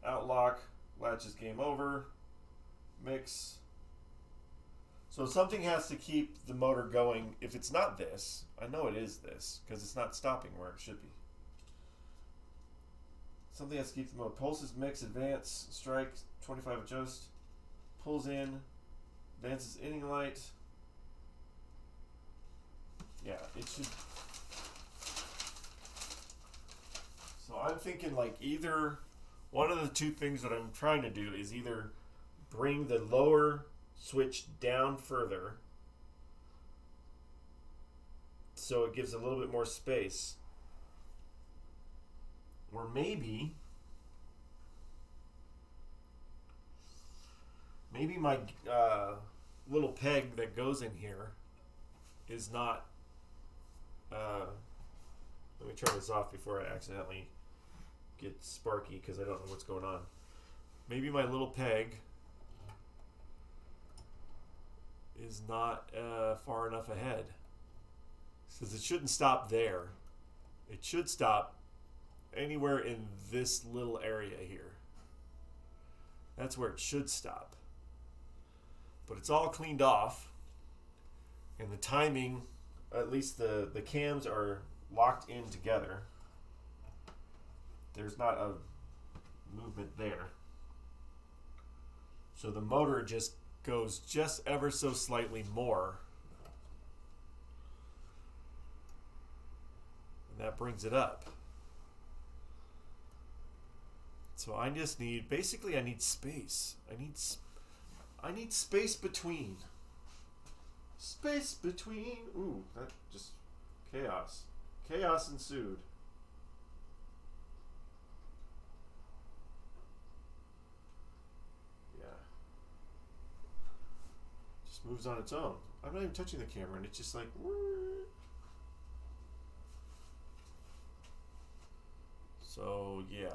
outlock, latches game over, mix. So something has to keep the motor going. If it's not this, I know it is this, because it's not stopping where it should be. Something has to keep the motor. Pulse's mix, advance, strike, 25 adjust, pulls in, advances inning light. Yeah, it should. So I'm thinking like either one of the two things that I'm trying to do is either bring the lower switch down further so it gives a little bit more space, or maybe my little peg that goes in here is not let me turn this off before I accidentally get sparky, because I don't know what's going on. Maybe my little peg is not far enough ahead, because it shouldn't stop there. It should stop anywhere in this little area here. That's where it should stop. But it's all cleaned off, and the timing, at least the cams are locked in together. There's not a movement there. So the motor just goes just ever so slightly more. And that brings it up. So I just need, basically I need space. I need space between. Space between. Ooh, that just chaos. Chaos ensued. Yeah. Just moves on its own. I'm not even touching the camera and it's just like. So, yeah.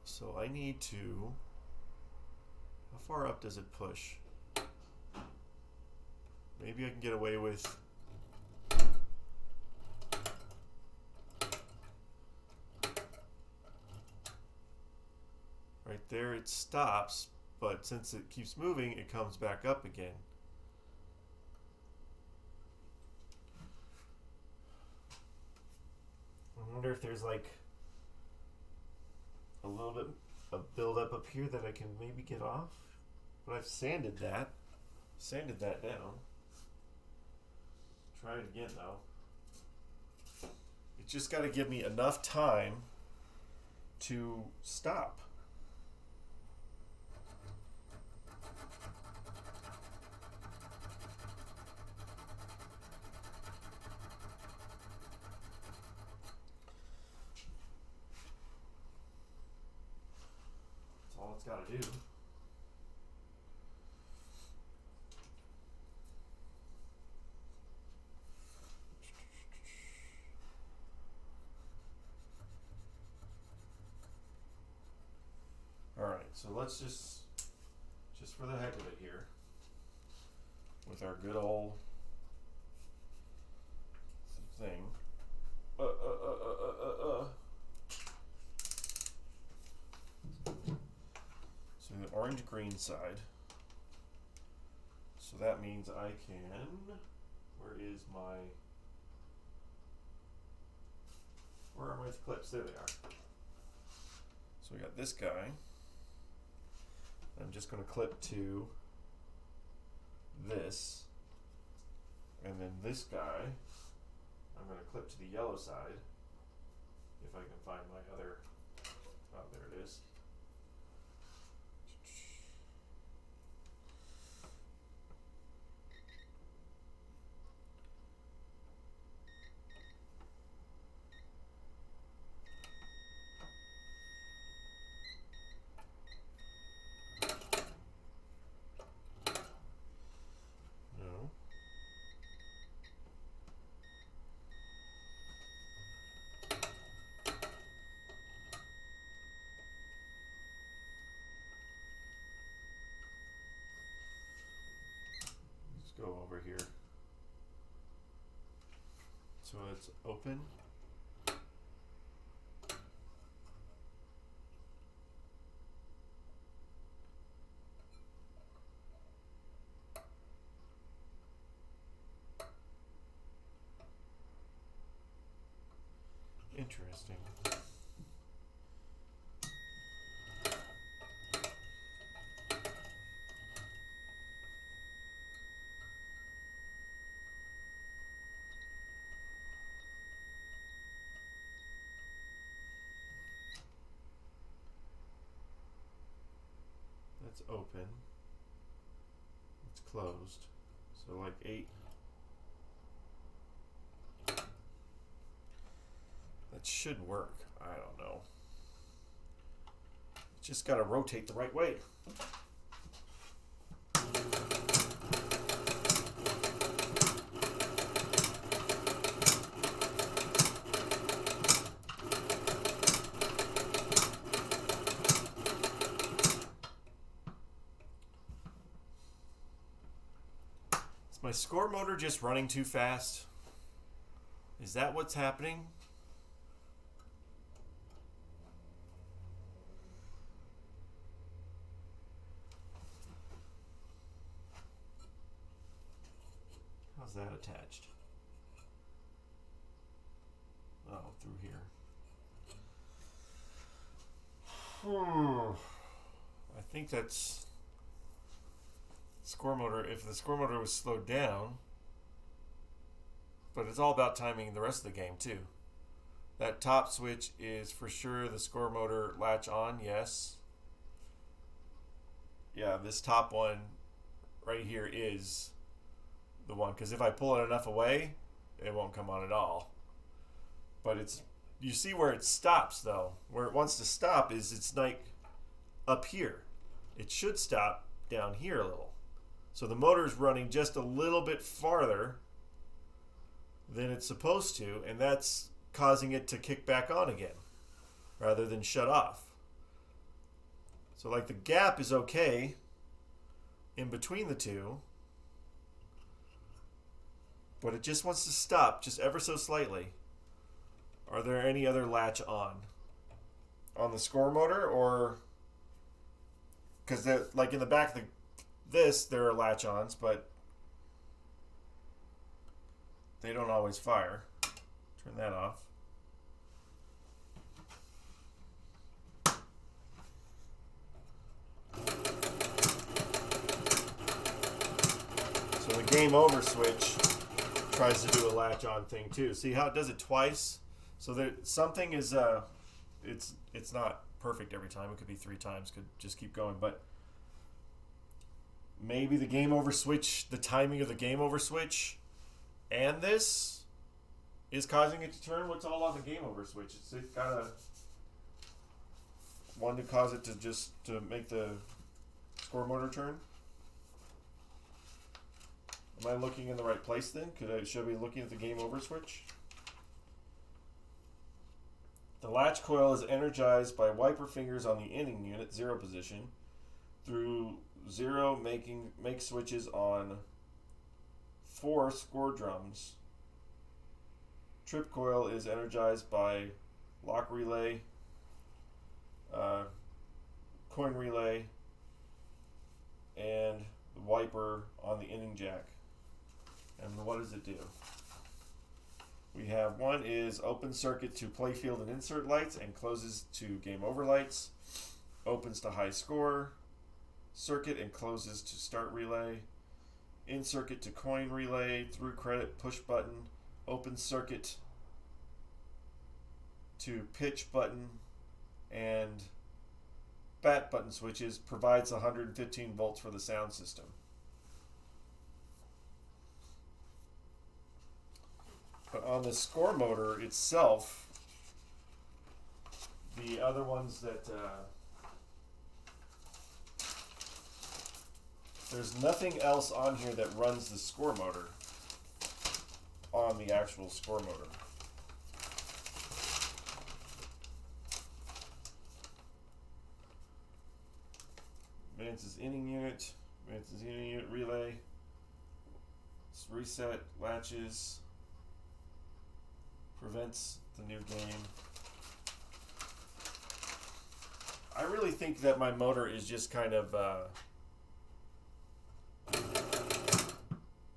So I need to. How far up does it push? Maybe I can get away with. Right there it stops, but since it keeps moving, it comes back up again. I wonder if there's like a little bit of buildup up here that I can maybe get off. But I've sanded that. Sanded that down. Try it again though. It's just got to give me enough time to stop. That's all it's got to do. Alright, so let's just for the heck of it here, with our good old thing. So the orange-green side. So that means I can, where are my clips? There they are. So we got this guy. I'm just going to clip to this, and then this guy I'm going to clip to the yellow side, if I can find my other, oh there it is. No. Let's go over here. So it's open. Interesting. That's open. It's closed. So like 8. That should work. I don't know. Just gotta rotate the right way. Is my score motor just running too fast? Is that what's happening? How's that attached? Oh, through here. I think that's score motor. If the score motor was slowed down, but it's all about timing the rest of the game too. That top switch is for sure the score motor latch on, yes. Yeah, this top one right here is the one, because if I pull it enough away, it won't come on at all. But it's, you see where it stops though. Where it wants to stop is it's like up here. It should stop down here a little. So the motor's running just a little bit farther than it's supposed to, and that's causing it to kick back on again rather than shut off. So like the gap is okay in between the two, but it just wants to stop just ever so slightly. Are there any other latch on the score motor, or because like in the back of this there are latch ons, but they don't always fire. Turn that off. So the game over switch tries to do a latch on thing too. See how it does it twice? So there something is it's not perfect every time. It could be 3 times, could just keep going, but maybe the game over switch, the timing of the game over switch and this is causing it to turn. What's all on the game over switch? It's got a one to cause it to make the score motor turn. Am I looking in the right place then? Should I be looking at the game over switch? The latch coil is energized by wiper fingers on the inning unit, 0 position, through 0 make switches on 4 score drums. Trip coil is energized by lock relay, coin relay, and the wiper on the inning jack. And what does it do? We have one is open circuit to playfield and insert lights and closes to game over lights. Opens to high score. Circuit and closes to start relay. In circuit to coin relay, through credit push button. Open circuit to pitch button and bat button switches. Provides 115 volts for the sound system. But on the score motor itself, the other ones that there's nothing else on here that runs the score motor on the actual score motor. Vance's inning unit, Vance's inning unit relay, reset latches. Prevents the new game. I really think that my motor is just kind of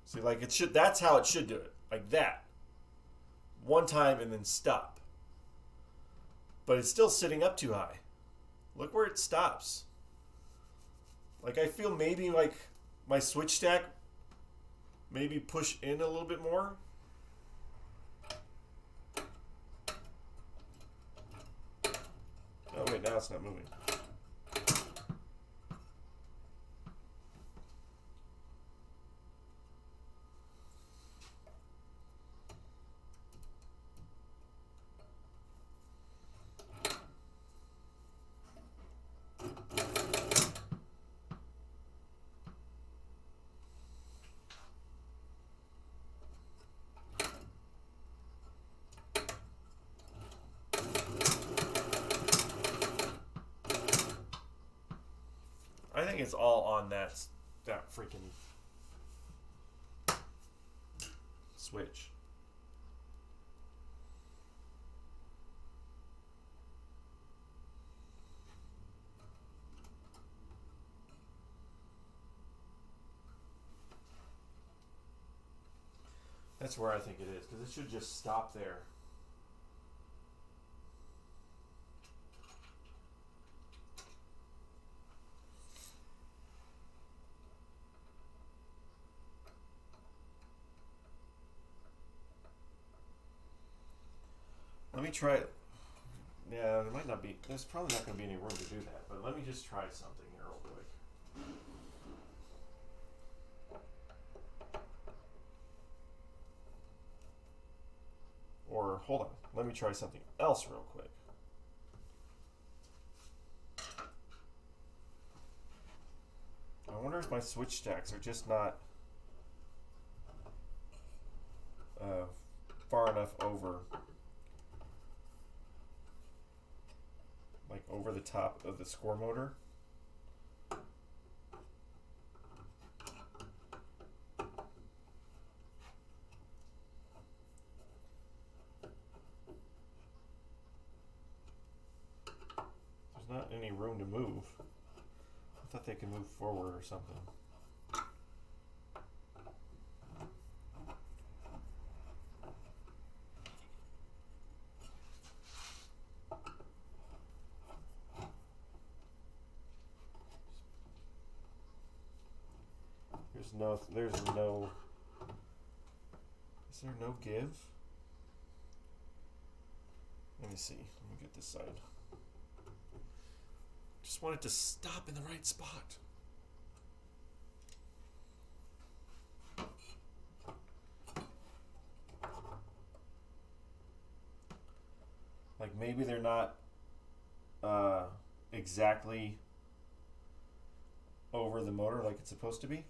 see, like it should, that's how it should do it, like that, one time and then stop. But it's still sitting up too high. Look where it stops. Like I feel maybe like my switch stack maybe push in a little bit more. Oh wait, now it's not moving. I think it's all on that freaking switch. That's where I think it is, because it should just stop there. Let me try it. Yeah, there might not be. There's probably not going to be any room to do that, but let me just try something here real quick. Or, hold on. Let me try something else real quick. I wonder if my switch stacks are just not far enough over, like over the top of the score motor. There's not any room to move. I thought they could move forward or something. There's no, is there no give? Let me see, let me get this side. Just want it to stop in the right spot. Like maybe they're not exactly over the motor like it's supposed to be.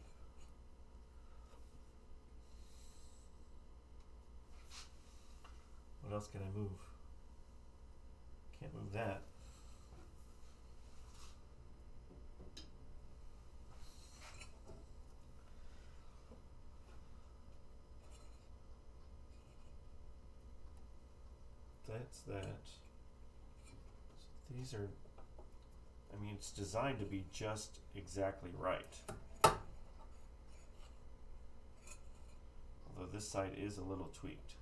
What else can I move? Can't move that. That's that. So these are, I mean, it's designed to be just exactly right. Although this side is a little tweaked.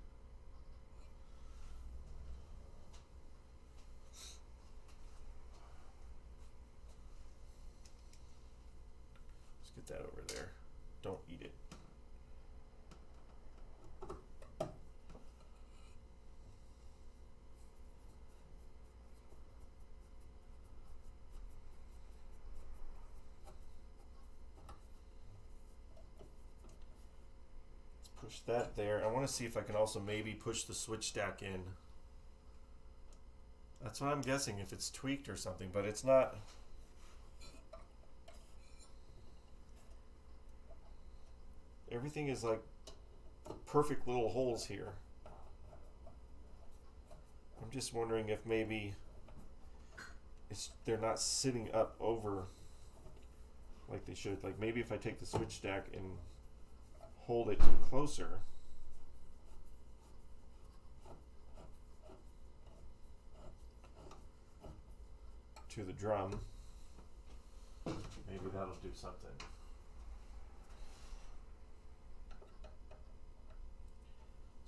Let's get that over there. Don't eat it. Push that there. I want to see if I can also maybe push the switch stack in. That's what I'm guessing, if it's tweaked or something, but it's not. Everything is like perfect little holes here. I'm just wondering if maybe they're not sitting up over like they should. Like maybe if I take the switch stack and hold it closer, to the drum, maybe that'll do something.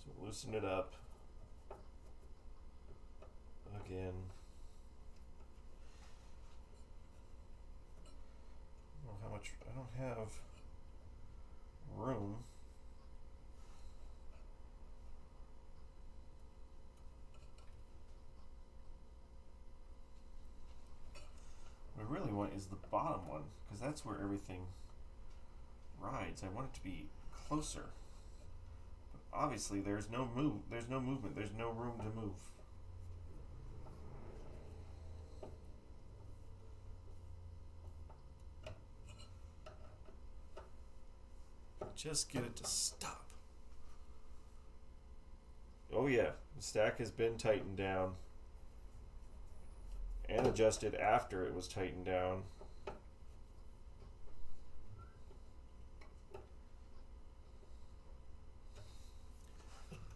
So loosen it up again. I don't know how much, I don't have room. What I really want is the bottom one, because that's where everything rides. I want it to be closer. But obviously there's no movement, there's no room to move. Just get it to stop. Oh yeah, the stack has been tightened down and adjusted after it was tightened down.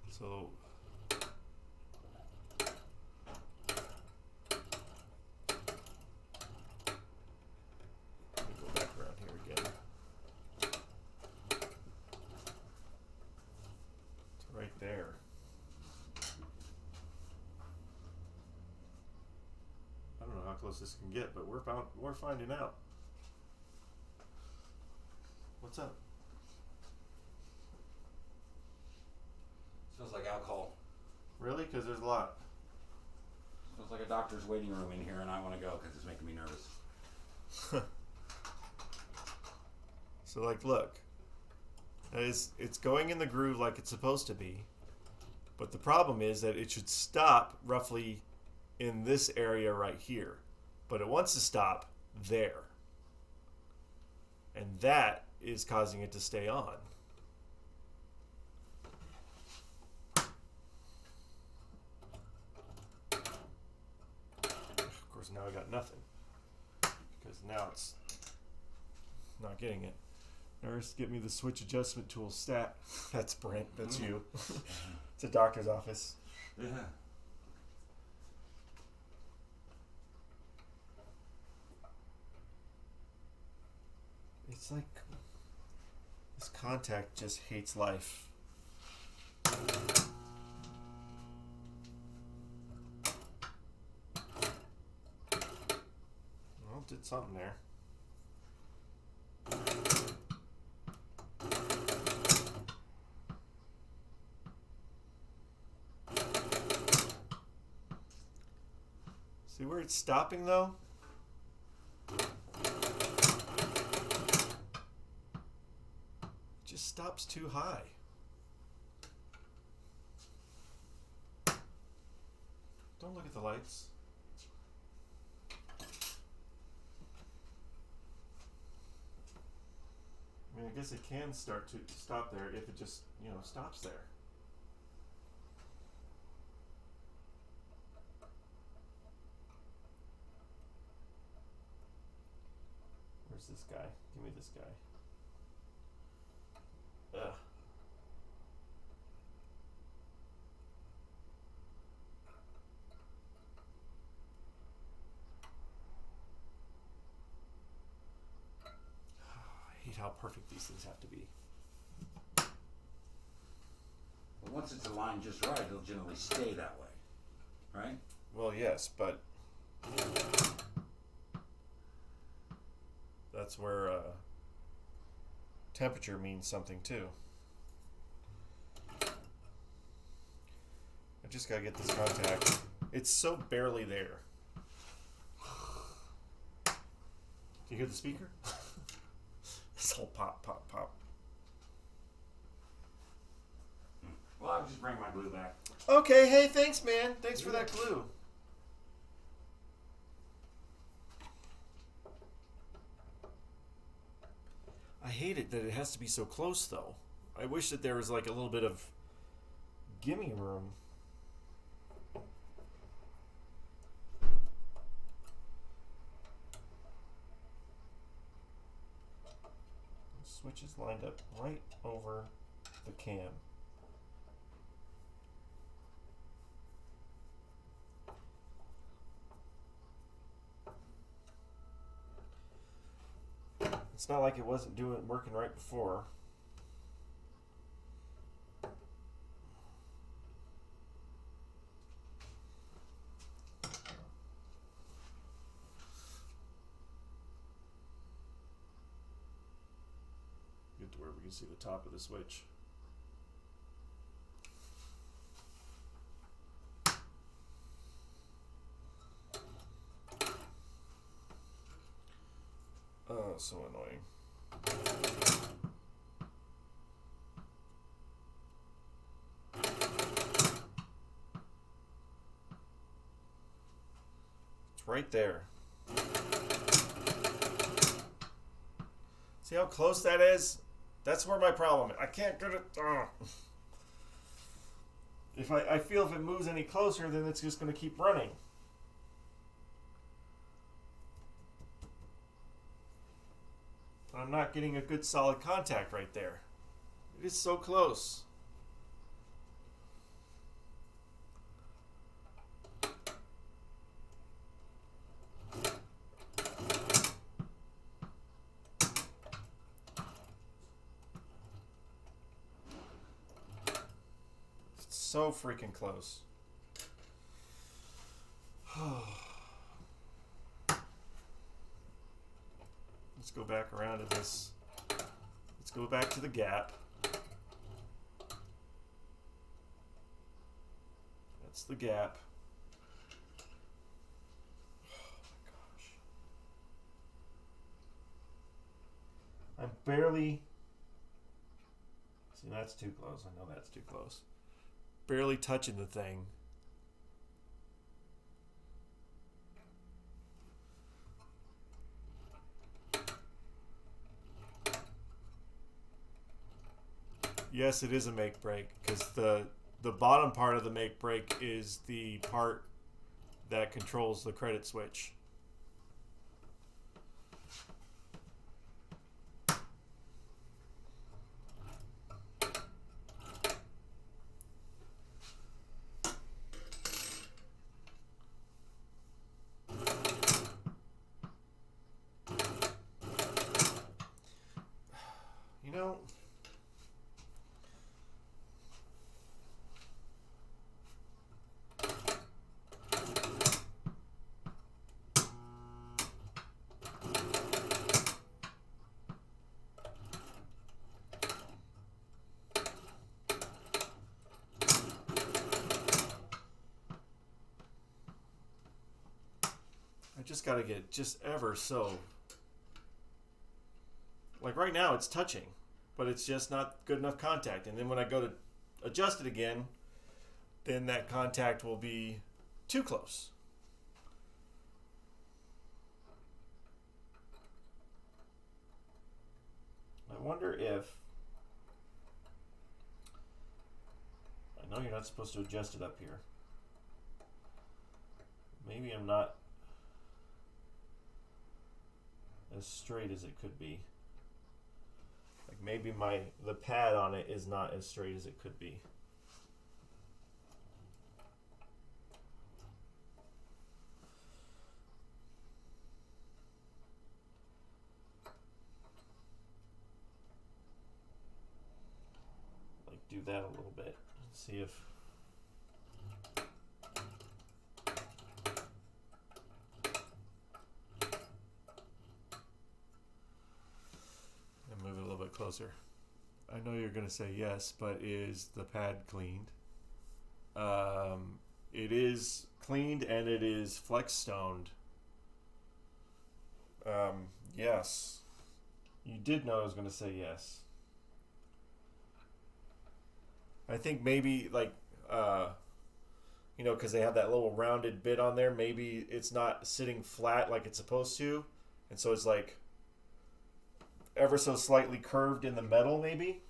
So let me go back around here again. close this can get, but we're finding out. What's up? Smells like alcohol. Really? Because there's a lot. Smells like a doctor's waiting room in here, and I want to go because it's making me nervous. So, like, look. It's going in the groove like it's supposed to be. But the problem is that it should stop roughly in this area right here. But it wants to stop there. And that is causing it to stay on. Of course, now I got nothing. Because now it's not getting it. Nurse, get me the switch adjustment tool stat. That's Brent. That's you. It's a doctor's office. Yeah. It's like this contact just hates life. Well, did something there. See where it's stopping though? It just stops too high. Don't look at the lights. I mean, I guess it can start to stop there if it just, stops there. Where's this guy? Give me this guy. Ugh. I hate how perfect these things have to be. Well, once it's aligned just right, it'll generally stay that way, right? Well, yes, but that's where temperature means something too. I just gotta get this contact. It's so barely there. Do you hear the speaker? This whole pop, pop, pop. Well, I'll just bring my glue back. Okay, hey, thanks, man. Thanks for that glue. I hate it that it has to be so close, though. I wish that there was like a little bit of gimme room. The switch is lined up right over the cam. It's not like it wasn't working right before. Get to where we can see the top of the switch. Oh, so annoying. It's right there. See how close that is? That's where my problem is. I can't get it. If I feel if it moves any closer, then it's just going to keep running. I'm not getting a good solid contact right there. It is so close. It's so freaking close. go back around to this. Let's go back to the gap. That's the gap. I'm barely... See, that's too close. I know that's too close. Barely touching the thing. Yes, it is a make break because the bottom part of the make break is the part that controls the credit switch. You know, I just gotta get just ever so. Like right now it's touching, but it's just not good enough contact. And then when I go to adjust it again, then that contact will be too close. I wonder if... I know you're not supposed to adjust it up here. Maybe I'm not as straight as it could be. Like maybe the pad on it is not as straight as it could be. Like do that a little bit. See if move it a little bit closer. I know you're going to say yes, but is the pad cleaned? It is cleaned and it is flex stoned. Yes. You did know I was going to say yes. I think maybe like, you know, because they have that little rounded bit on there, maybe it's not sitting flat like it's supposed to. And so it's like ever so slightly curved in the metal, maybe.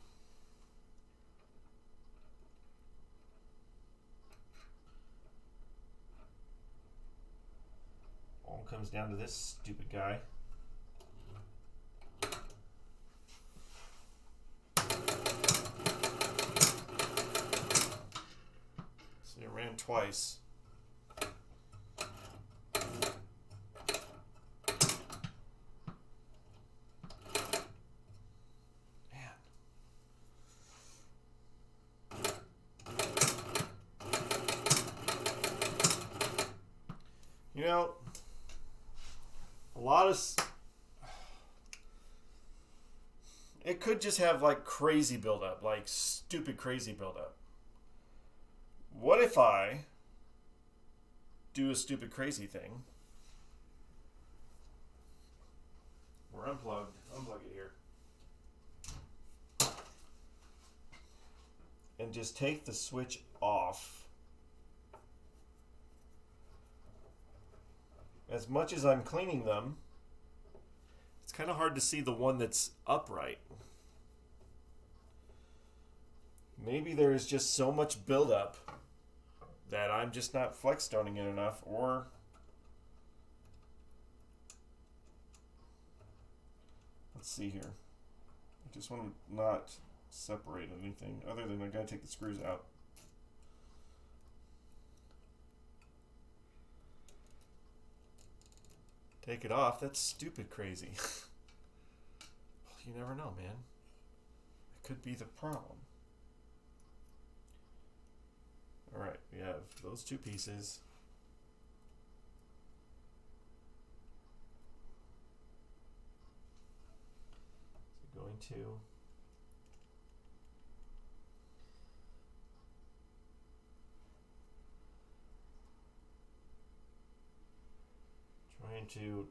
All comes down to this stupid guy. So it ran twice. You know, a lot of... It could just have like crazy buildup, like stupid crazy buildup. What if I do a stupid crazy thing? We're unplugged. Unplug it here. And just take the switch off. As much as I'm cleaning them, it's kind of hard to see the one that's upright. Maybe there is just so much buildup that I'm just not flex stoning it enough, or let's see here. I just want to not separate anything other than I gotta take the screws out. Take it off. That's stupid crazy. You never know, man. It could be the problem. Alright, we have those two pieces. going to trying to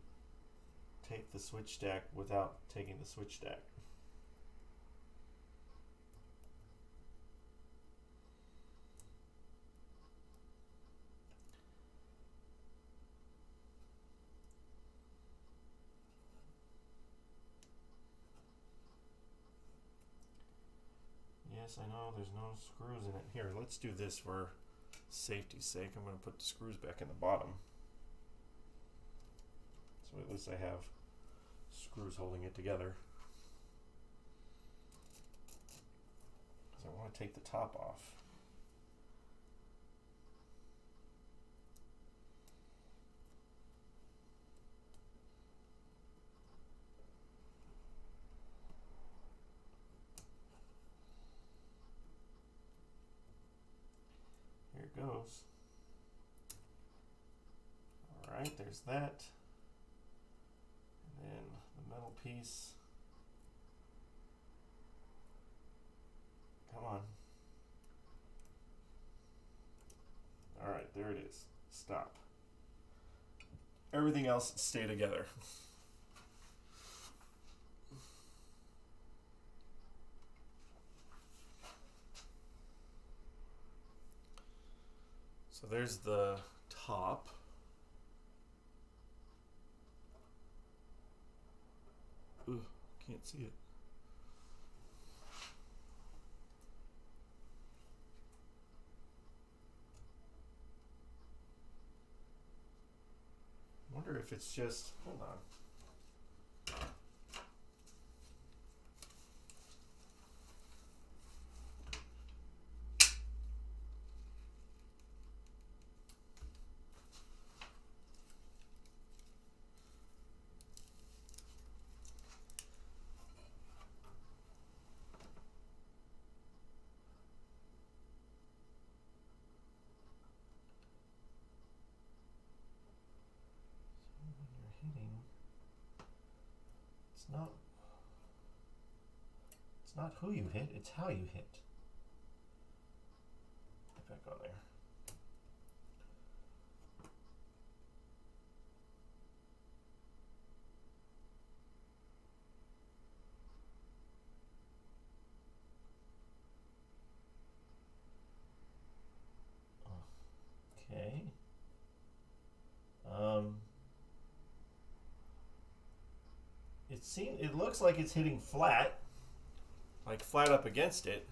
take the switch stack without taking the switch stack. Yes, I know there's no screws in it. Here, let's do this for safety's sake. I'm going to put the screws back in the bottom. So at least I have screws holding it together. Because I want to take the top off. Here it goes. Alright, there's that. And then the metal piece. Come on. Alright, there it is. Stop. Everything else stay together. So there's the top. Ugh, can't see it. Wonder if it's just, hold on. It's not who you hit, it's how you hit. Get back on there. Okay. It looks like it's hitting flat. Like flat up against it.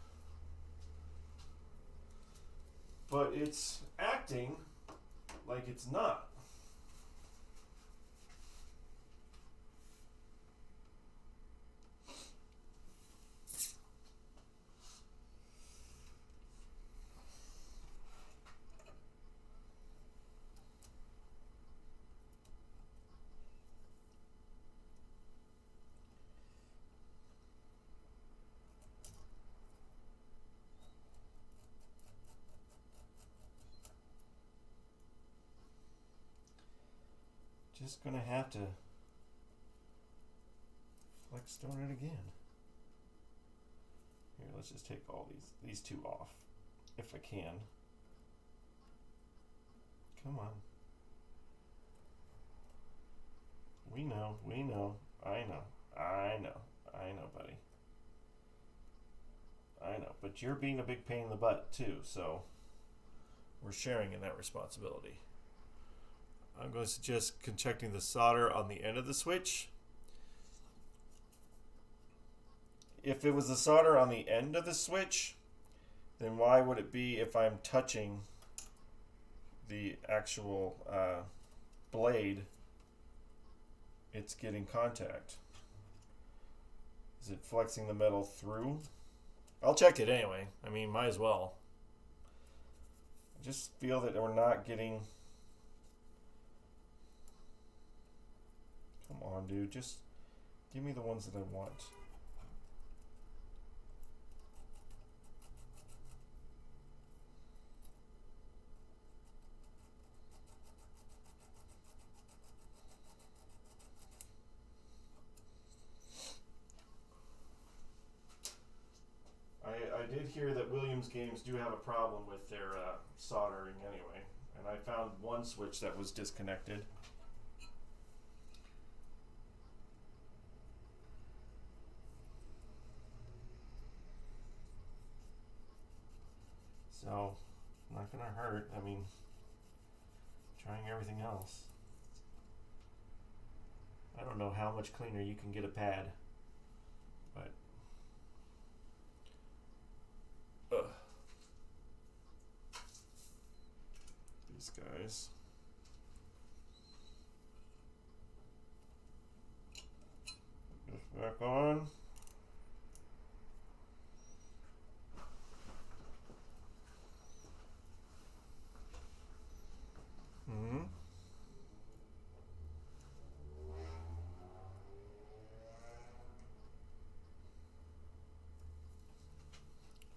But it's acting like it's not. Just gonna have to flex stone it again. Here, let's just take all these two off, if I can. Come on. We know, I know, buddy. I know, but you're being a big pain in the butt too, so we're sharing in that responsibility. I'm going to suggest checking the solder on the end of the switch. If it was the solder on the end of the switch, then why would it be if I'm touching the actual blade, it's getting contact? Is it flexing the metal through? I'll check it anyway. I mean, might as well. I just feel that we're not getting... Come on, dude. Just give me the ones that I want. did hear that Williams Games do have a problem with their soldering anyway, and I found one switch that was disconnected. So, not gonna hurt. I mean, trying everything else. I don't know how much cleaner you can get a pad, but these guys. This back on.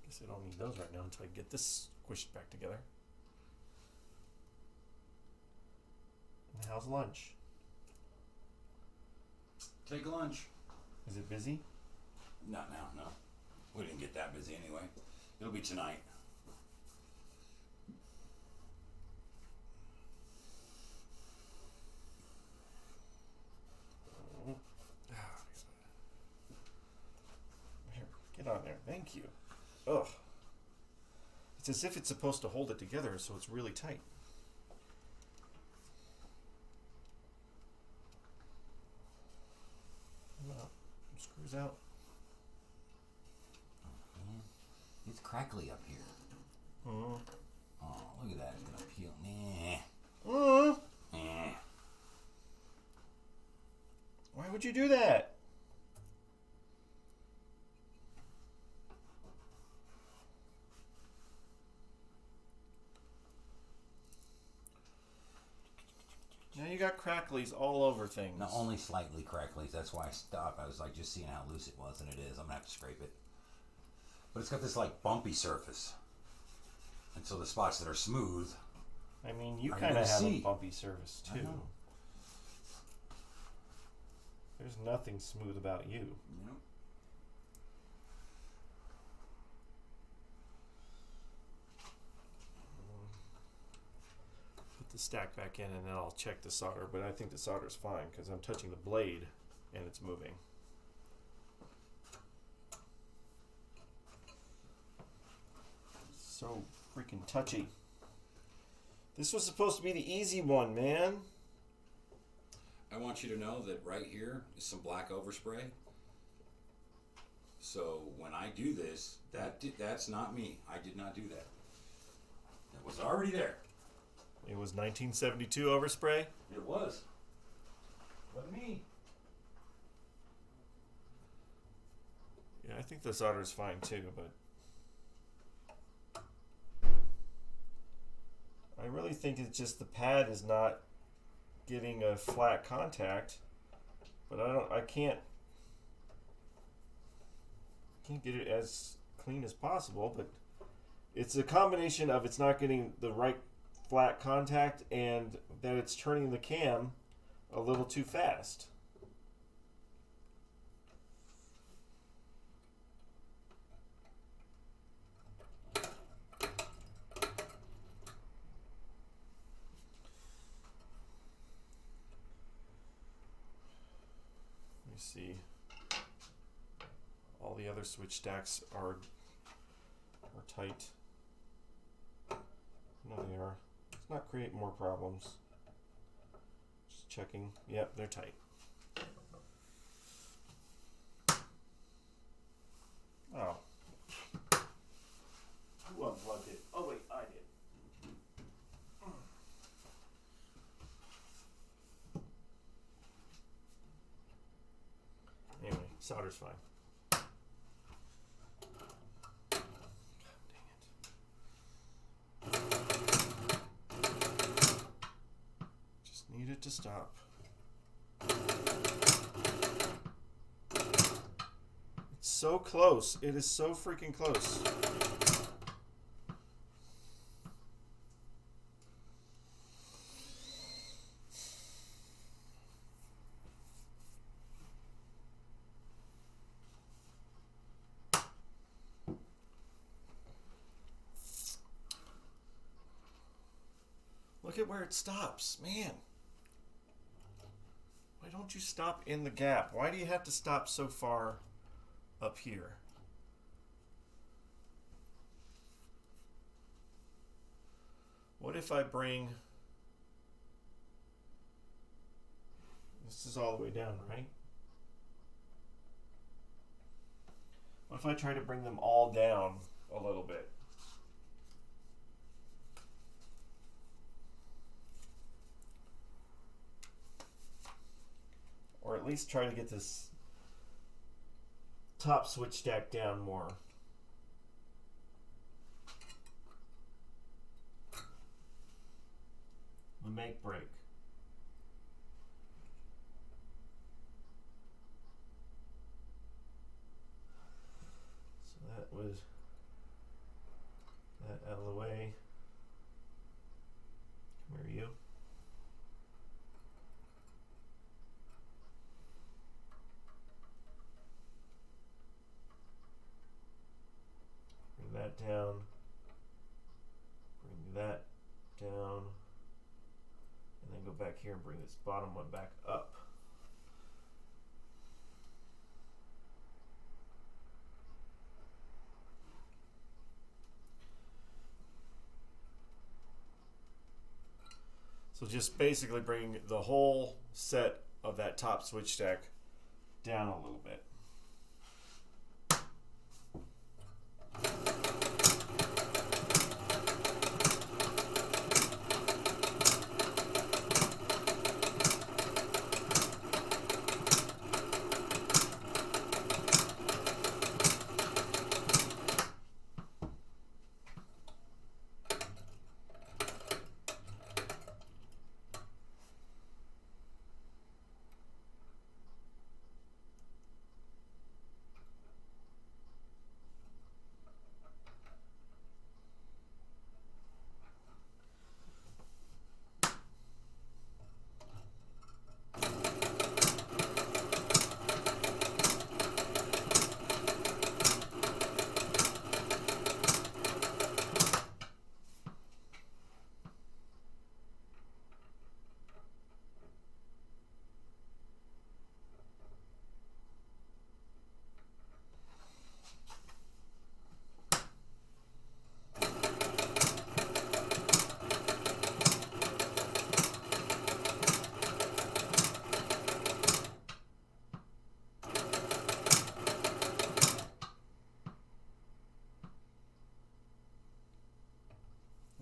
Guess I don't need those right now until I get this squished back together. And how's lunch? Take lunch. Is it busy? Not now, no. We didn't get that busy anyway. It'll be tonight. Here, get on there. Thank you. Ugh. It's as if it's supposed to hold it together, so it's really tight. Well, screws out. It's crackly up here. Oh, look at that. It's gonna peel. Why would you do that? Now you got cracklies all over things. No, only slightly crackly. That's why I stopped. I was like just seeing how loose it was, and it is. I'm gonna have to scrape it. But it's got this like bumpy surface, and so the spots that are smooth. I mean, you kind of have a bumpy surface too. There's nothing smooth about you. Yep. Put the stack back in, and then I'll check the solder. But I think the solder's fine because I'm touching the blade, and it's moving. So freaking touchy. This was supposed to be the easy one, man. I want you to know that right here is some black overspray. So when I do this, that's not me. I did not do that. It was already there. It was 1972 overspray? It was. Wasn't me. Yeah, I think the solder's fine too, but I really think it's just the pad is not getting a flat contact, but I can't get it as clean as possible, but it's a combination of it's not getting the right flat contact and that it's turning the cam a little too fast. See, all the other switch stacks are tight. No, they are. Let's not create more problems. Just checking. Yep, they're tight. Oh. Who unplugged it? Oh wait, I did. Anyway, solder's fine. God dang it. Just need it to stop. It's so close. It is so freaking close. Look at where it stops, man. Why don't you stop in the gap? Why do you have to stop so far up here? What if I bring... This is all the way down, right? What if I try to bring them all down a little bit? Or at least try to get this top switch stack down more. The make break. So that was that out of the way. Come here, you. Bring that down. Bring that down. And then go back here and bring this bottom one back up. So just basically bring the whole set of that top switch stack down a little bit.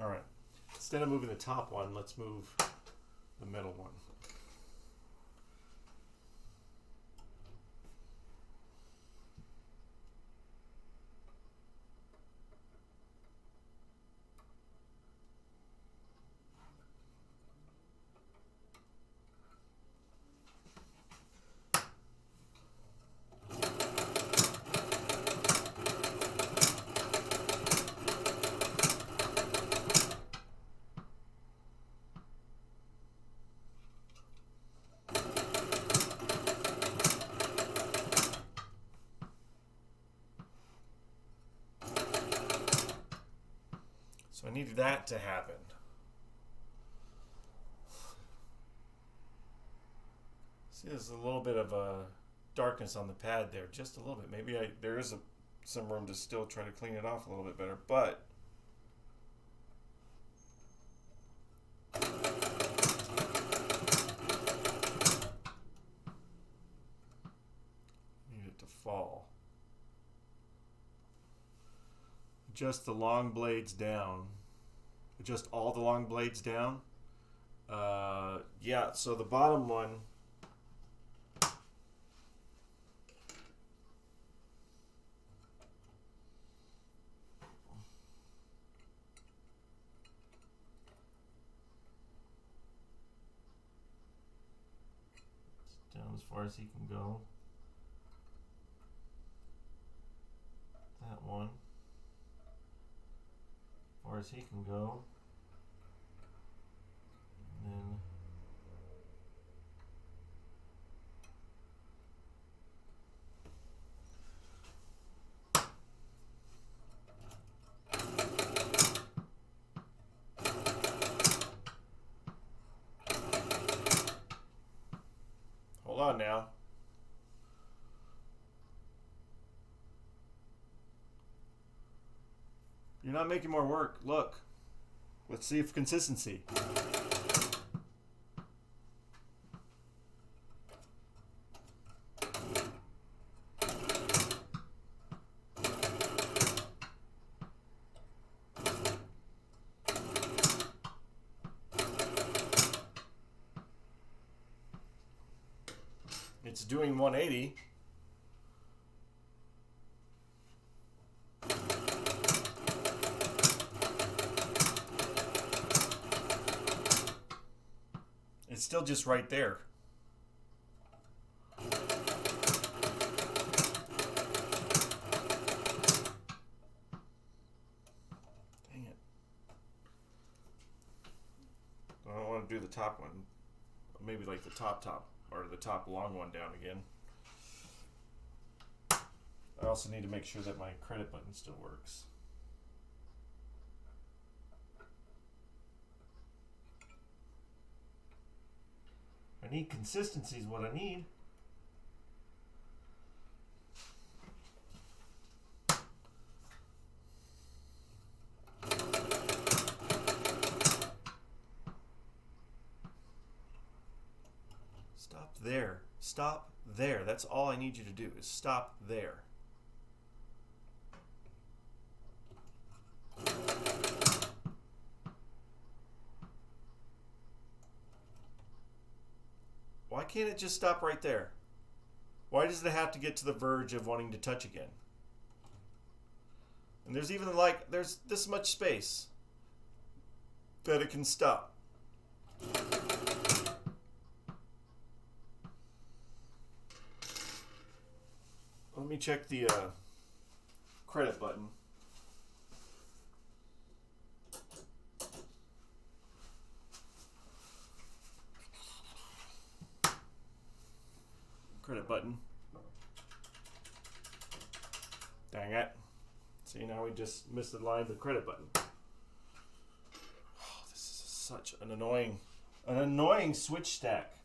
All right. Instead of moving the top one, let's move the middle one. So I needed that to happen. See, there's a little bit of a darkness on the pad there, just a little bit. Maybe there is some room to still try to clean it off a little bit better, but need it to fall. Adjust the long blades down. Adjust all the long blades down. Yeah, so the bottom one, it's down as far as he can go. That one. Far as he can go, and then You're not making more work. Look. Let's see if consistency. It's doing 180. It's still just right there. Dang it. I don't want to do the top one. Maybe like the top, or the top long one down again. I also need to make sure that my credit button still works. I need consistency is what I need. Stop there. Stop there. That's all I need you to do is stop there. Why can't it just stop right there? Why does it have to get to the verge of wanting to touch again? And there's even like, there's this much space that it can stop. Let me check the credit button. Credit button. Dang it. See, now we just misaligned the credit button. Oh, this is such an annoying switch stack.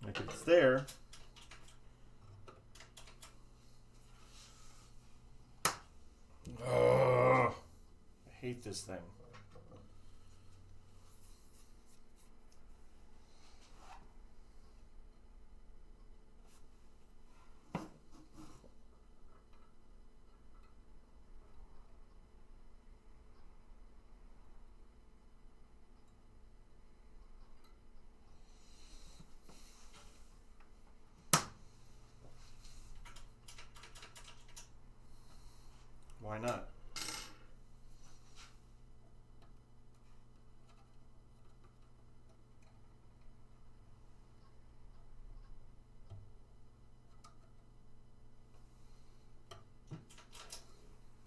Like it's there. Ugh. I hate this thing. Why not?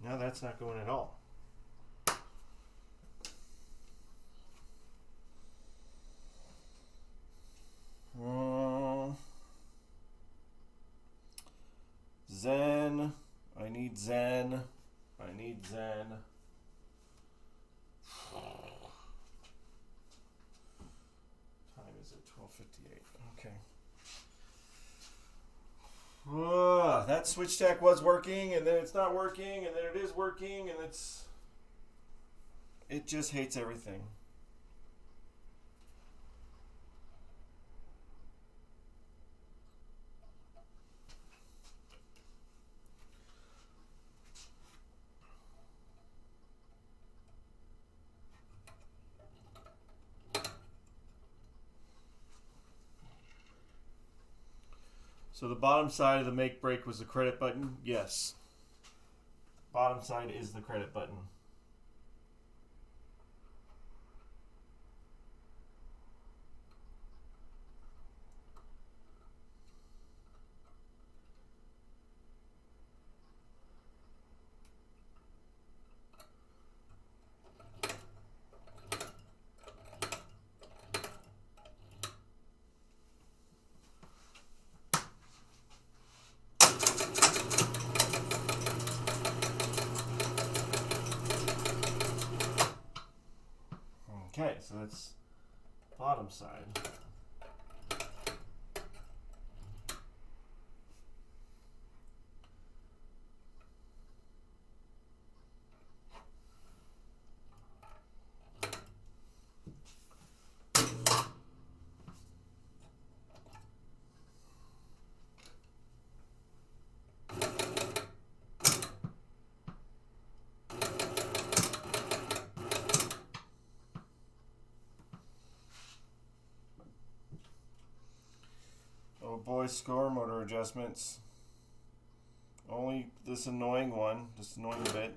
Now that's not going at all. Zen. I need Zen. I need Zen. Time is at 12:58. Okay. That switch stack was working, and then it's not working, and then it is working, and it just hates everything. So the bottom side of the make brake was the credit button? Yes. Bottom side is the credit button. Okay, so that's bottom side. Oh boy, score motor adjustments. Only this annoying one, this annoying bit.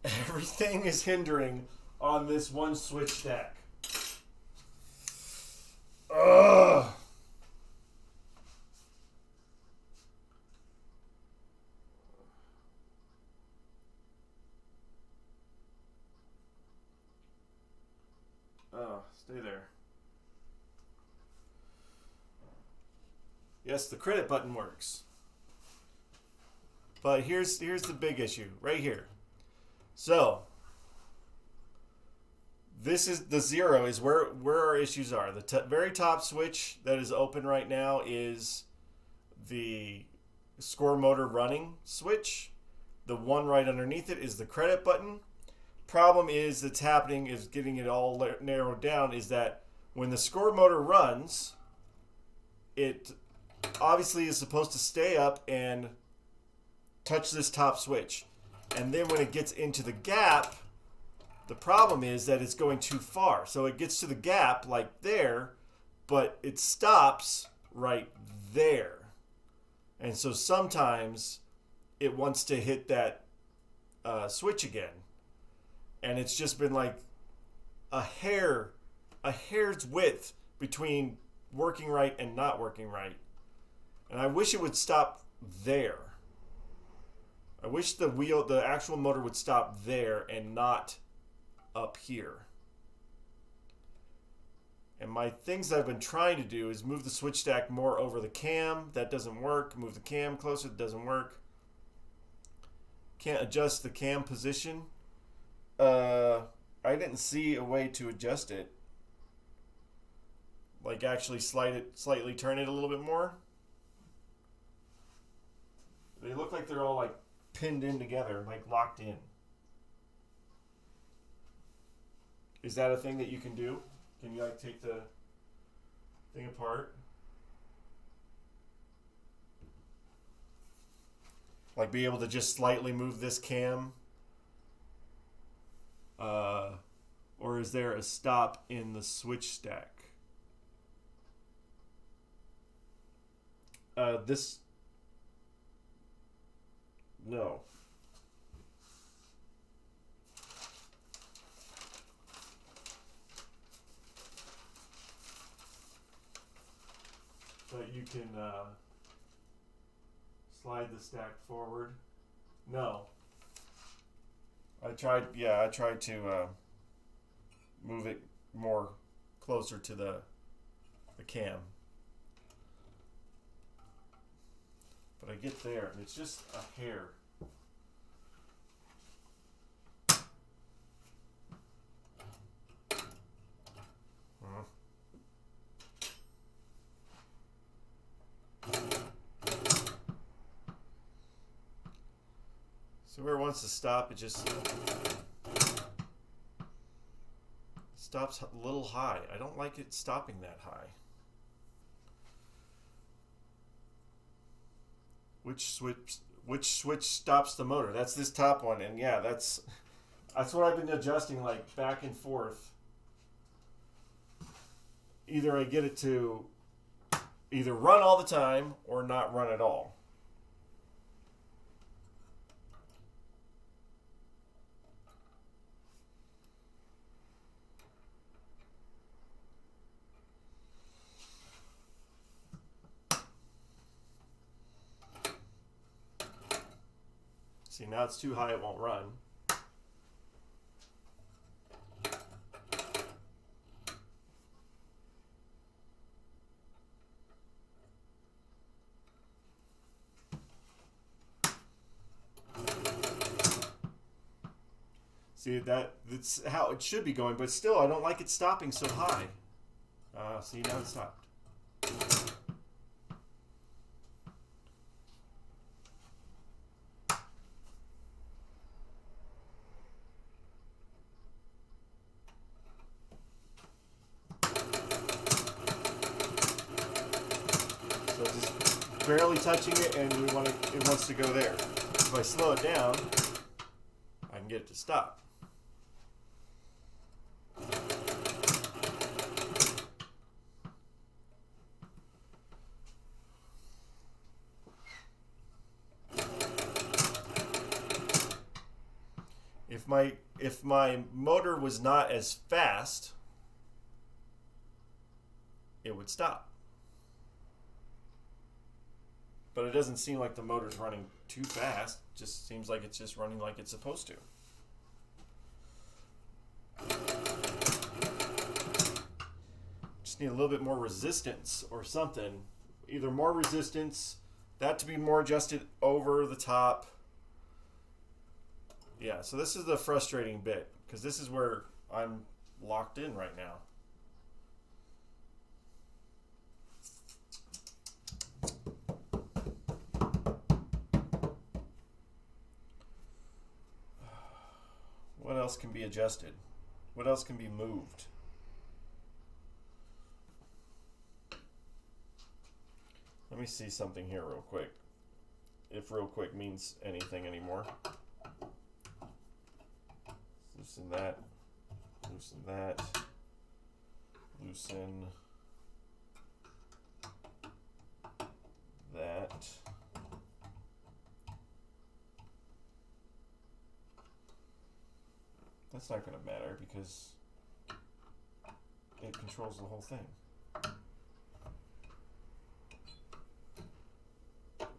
Everything is hindering on this one switch stack. Ugh. Oh, stay there. Yes, the credit button works. But here's the big issue right here. So this is the 0 is where our issues are. The very top switch that is open right now is the score motor running switch. The one right underneath it is the credit button. Problem is that's happening is getting it all narrowed down is that when the score motor runs, it obviously is supposed to stay up and touch this top switch. And then when it gets into the gap, the problem is that it's going too far. So it gets to the gap like there, but it stops right there. And so sometimes it wants to hit that switch again. And it's just been like a hair's width between working right and not working right. And I wish it would stop there. I wish the actual motor would stop there and not up here. And my things I've been trying to do is move the switch stack more over the cam. That doesn't work. Move the cam closer. It doesn't work. Can't adjust the cam position. I didn't see a way to adjust it. Like actually slightly turn it a little bit more. They look like they're all like pinned in together, like locked in. Is that a thing that you can do? Can you like take the thing apart? Like be able to just slightly move this cam? Or is there a stop in the switch stack? No. But you can slide the stack forward. No. I tried to move it more closer to the cam. But I get there and it's just a hair. So where it wants to stop, it just stops a little high. I don't like it stopping that high. Which switch stops the motor? That's this top one, and yeah, that's what I've been adjusting like back and forth. Either I get it to either run all the time or not run at all. See, now it's too high, it won't run. See, that's how it should be going, but still, I don't like it stopping so high. See, now it stopped. So just barely touching it, and it wants to go there. If I slow it down, I can get it to stop. If my motor was not as fast, it would stop. But it doesn't seem like the motor's running too fast. It just seems like it's just running like it's supposed to. Just need a little bit more resistance or something. Either more resistance, that to be more adjusted over the top. Yeah, so this is the frustrating bit, because this is where I'm locked in right now. What else can be adjusted? What else can be moved? Let me see something here real quick. If real quick means anything anymore. Loosen that. Loosen that. Loosen that. That's not going to matter because it controls the whole thing.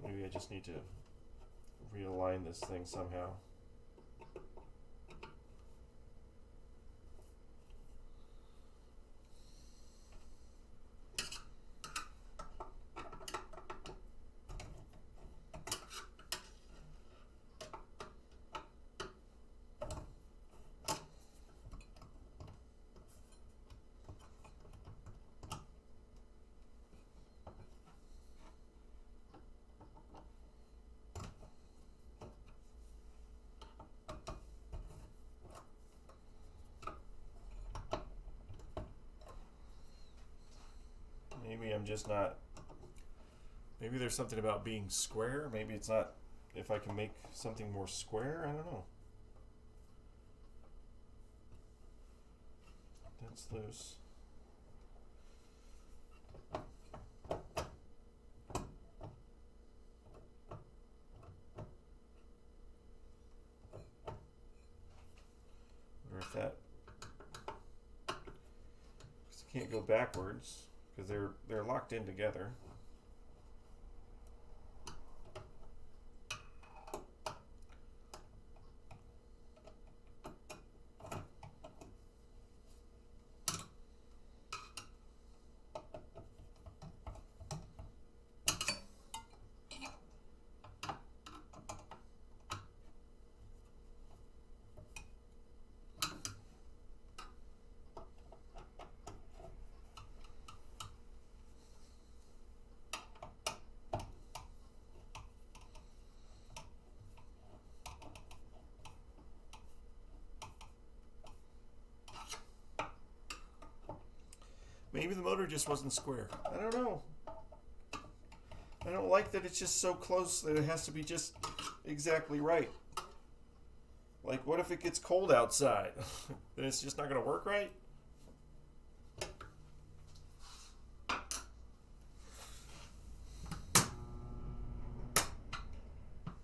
Maybe I just need to realign this thing somehow. Maybe I'm just not. Maybe there's something about being square. Maybe it's not. If I can make something more square, I don't know. That's loose. Wonder if that. Because I can't go backwards. Because they're locked in together. Maybe the motor just wasn't square. I don't know. I don't like that it's just so close that it has to be just exactly right. Like, what if it gets cold outside? Then it's just not going to work right?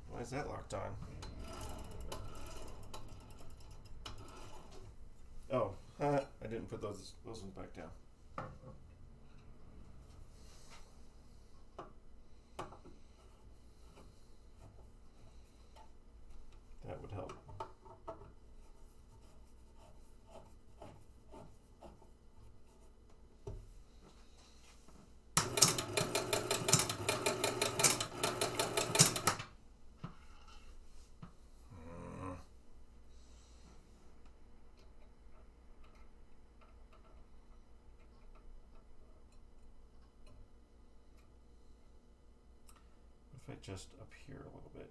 Why is that locked on? Oh, I didn't put those ones back down. That would help. If I just up here a little bit.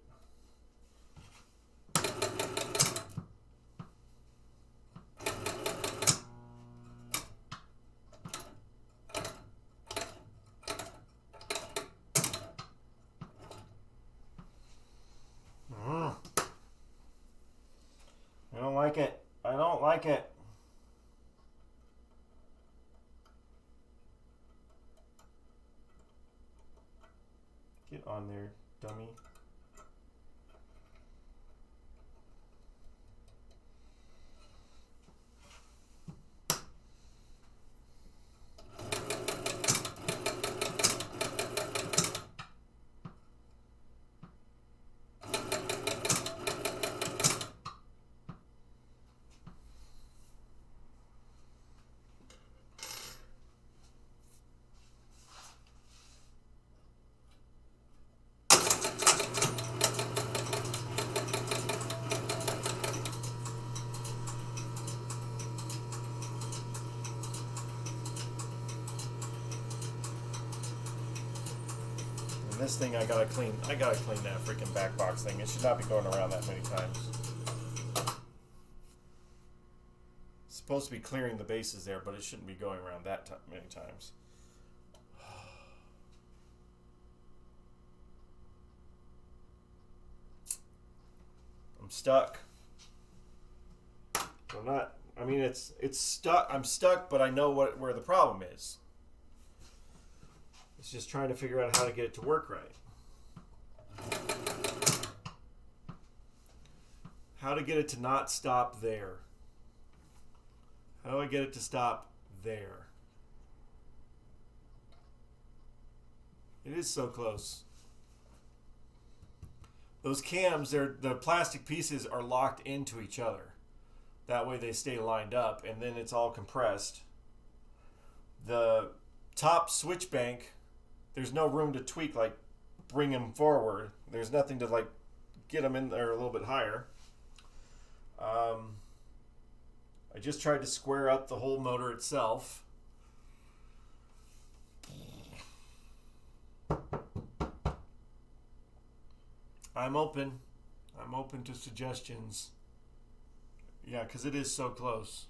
I don't like it. I don't like it. Get on there, dummy. This thing I gotta clean that freaking back box thing. It should not be going around that many times. It's supposed to be clearing the bases there, but it shouldn't be going around that many times. I'm stuck. I'm not, I mean it's stuck. I'm stuck, but I know where the problem is. It's just trying to figure out how to get it to work right. How to get it to not stop there. How do I get it to stop there? It is so close. Those cams, the plastic pieces are locked into each other. That way they stay lined up, and then it's all compressed. The top switch bank, there's no room to tweak, like bring them forward. There's nothing to like get them in there a little bit higher. I just tried to square up the whole motor itself. I'm open to suggestions. Yeah, because it is so close.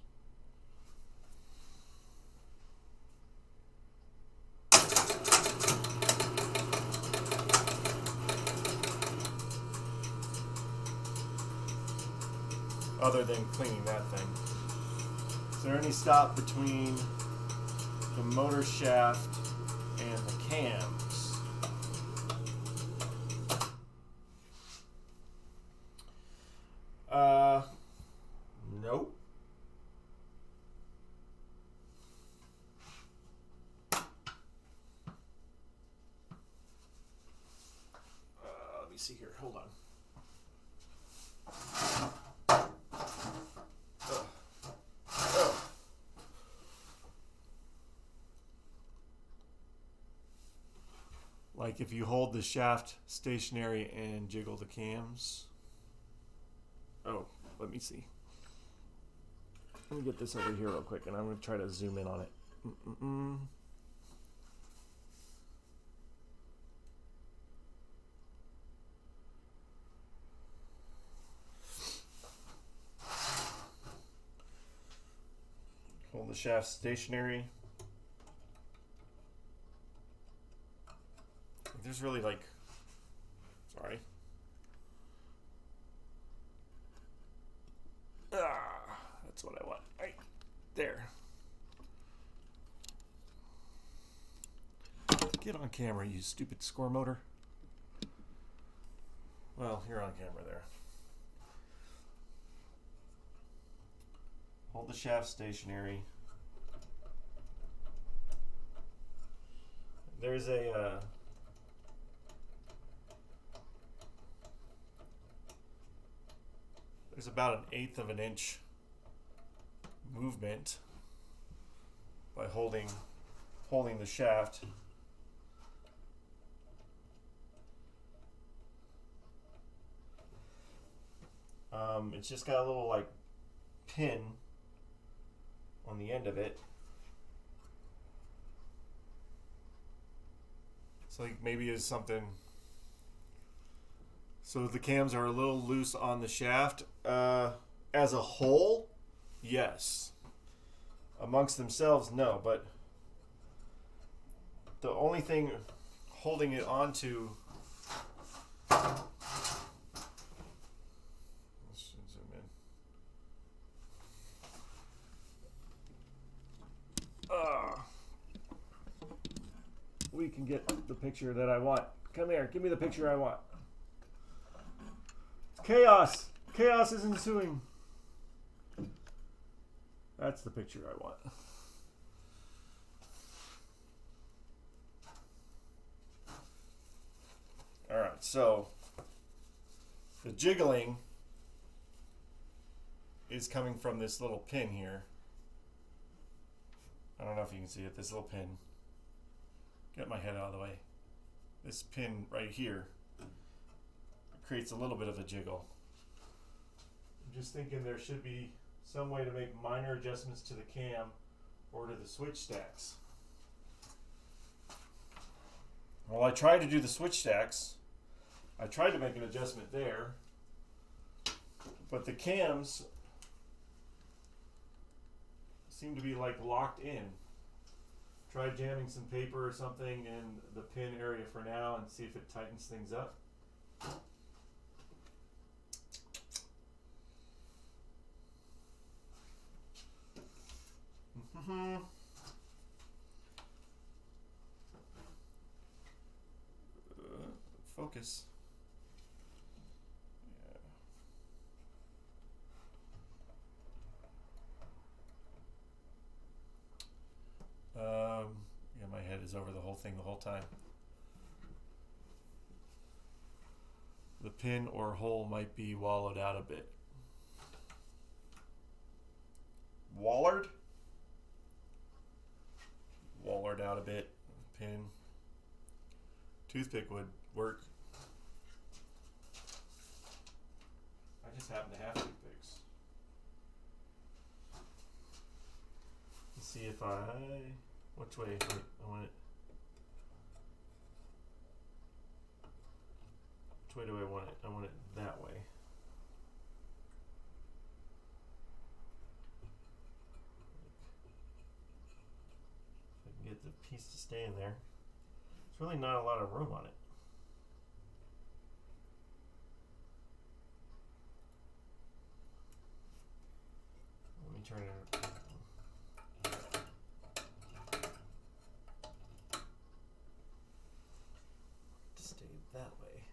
Other than cleaning that thing. Is there any stop between the motor shaft and the cams? Nope. Let me see here. Hold on. Like if you hold the shaft stationary and jiggle the cams. Oh, let me see. Let me get this over here real quick, and I'm going to try to zoom in on it. Hold the shaft stationary. there's really like, sorry. That's what I want. Right there. Get on camera, you stupid score motor. Well, you're on camera there. Hold the shaft stationary. There's a there's about 1/8 of an inch movement by holding the shaft. It's just got a little like pin on the end of it. So like maybe it's something. So the cams are a little loose on the shaft. As a whole, yes. Amongst themselves, no. But the only thing holding it onto. Let's zoom in. We can get the picture that I want. Come here, give me the picture I want. It's chaos. Chaos is ensuing. That's the picture I want. All right, so the jiggling is coming from this little pin here. I don't know if you can see it, this little pin. Get my head out of the way. This pin right here creates a little bit of a jiggle. I'm just thinking there should be some way to make minor adjustments to the cam or to the switch stacks. Well, I tried to do the switch stacks. I tried to make an adjustment there, but the cams seem to be like locked in. Try jamming some paper or something in the pin area for now and see if it tightens things up. Focus. Yeah, my head is over the whole thing the whole time. The pin or hole might be wallowed out a bit. Wallard? Wallard out a bit. Pin. Toothpick would work. I just happen to have toothpicks. Let's see if which way? Wait, I want it. Which way do I want it? I want it that way. If I can get the piece to stay in there. There's really not a lot of room on it. Let me turn it. To stay that way.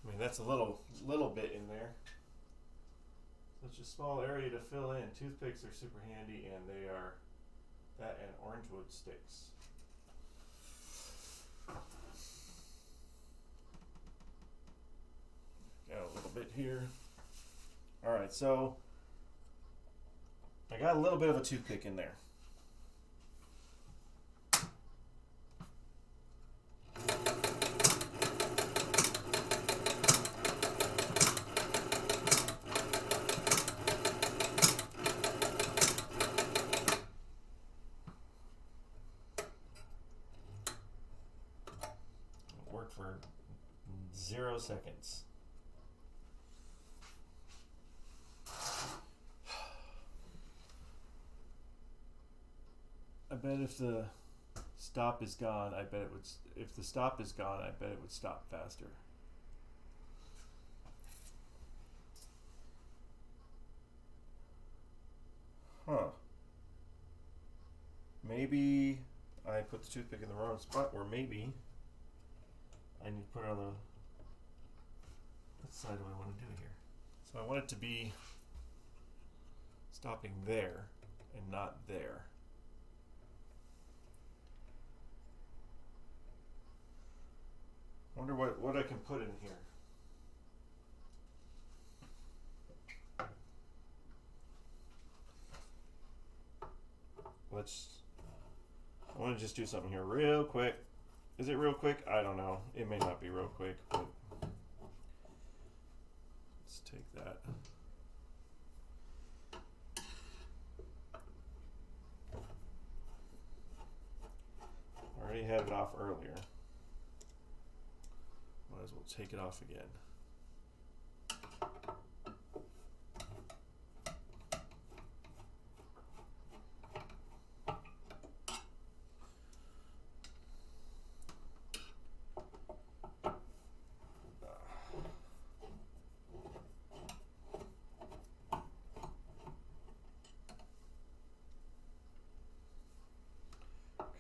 I mean, that's a little bit in there. Such a small area to fill in. Toothpicks are super handy, and they are that and orange wood sticks. Got a little bit here. All right, so I got a little bit of a toothpick in there. seconds. I bet if the stop is gone, I bet it would. If the stop is gone, I bet it would stop faster. Huh. Maybe I put the toothpick in the wrong spot, or maybe I need to put it on the. What side do I want to do here? So I want it to be stopping there and not there. I wonder what I can put in here. I want to just do something here real quick. Is it real quick? I don't know. It may not be real quick, but let's take that. I already had it off earlier. Might as well take it off again.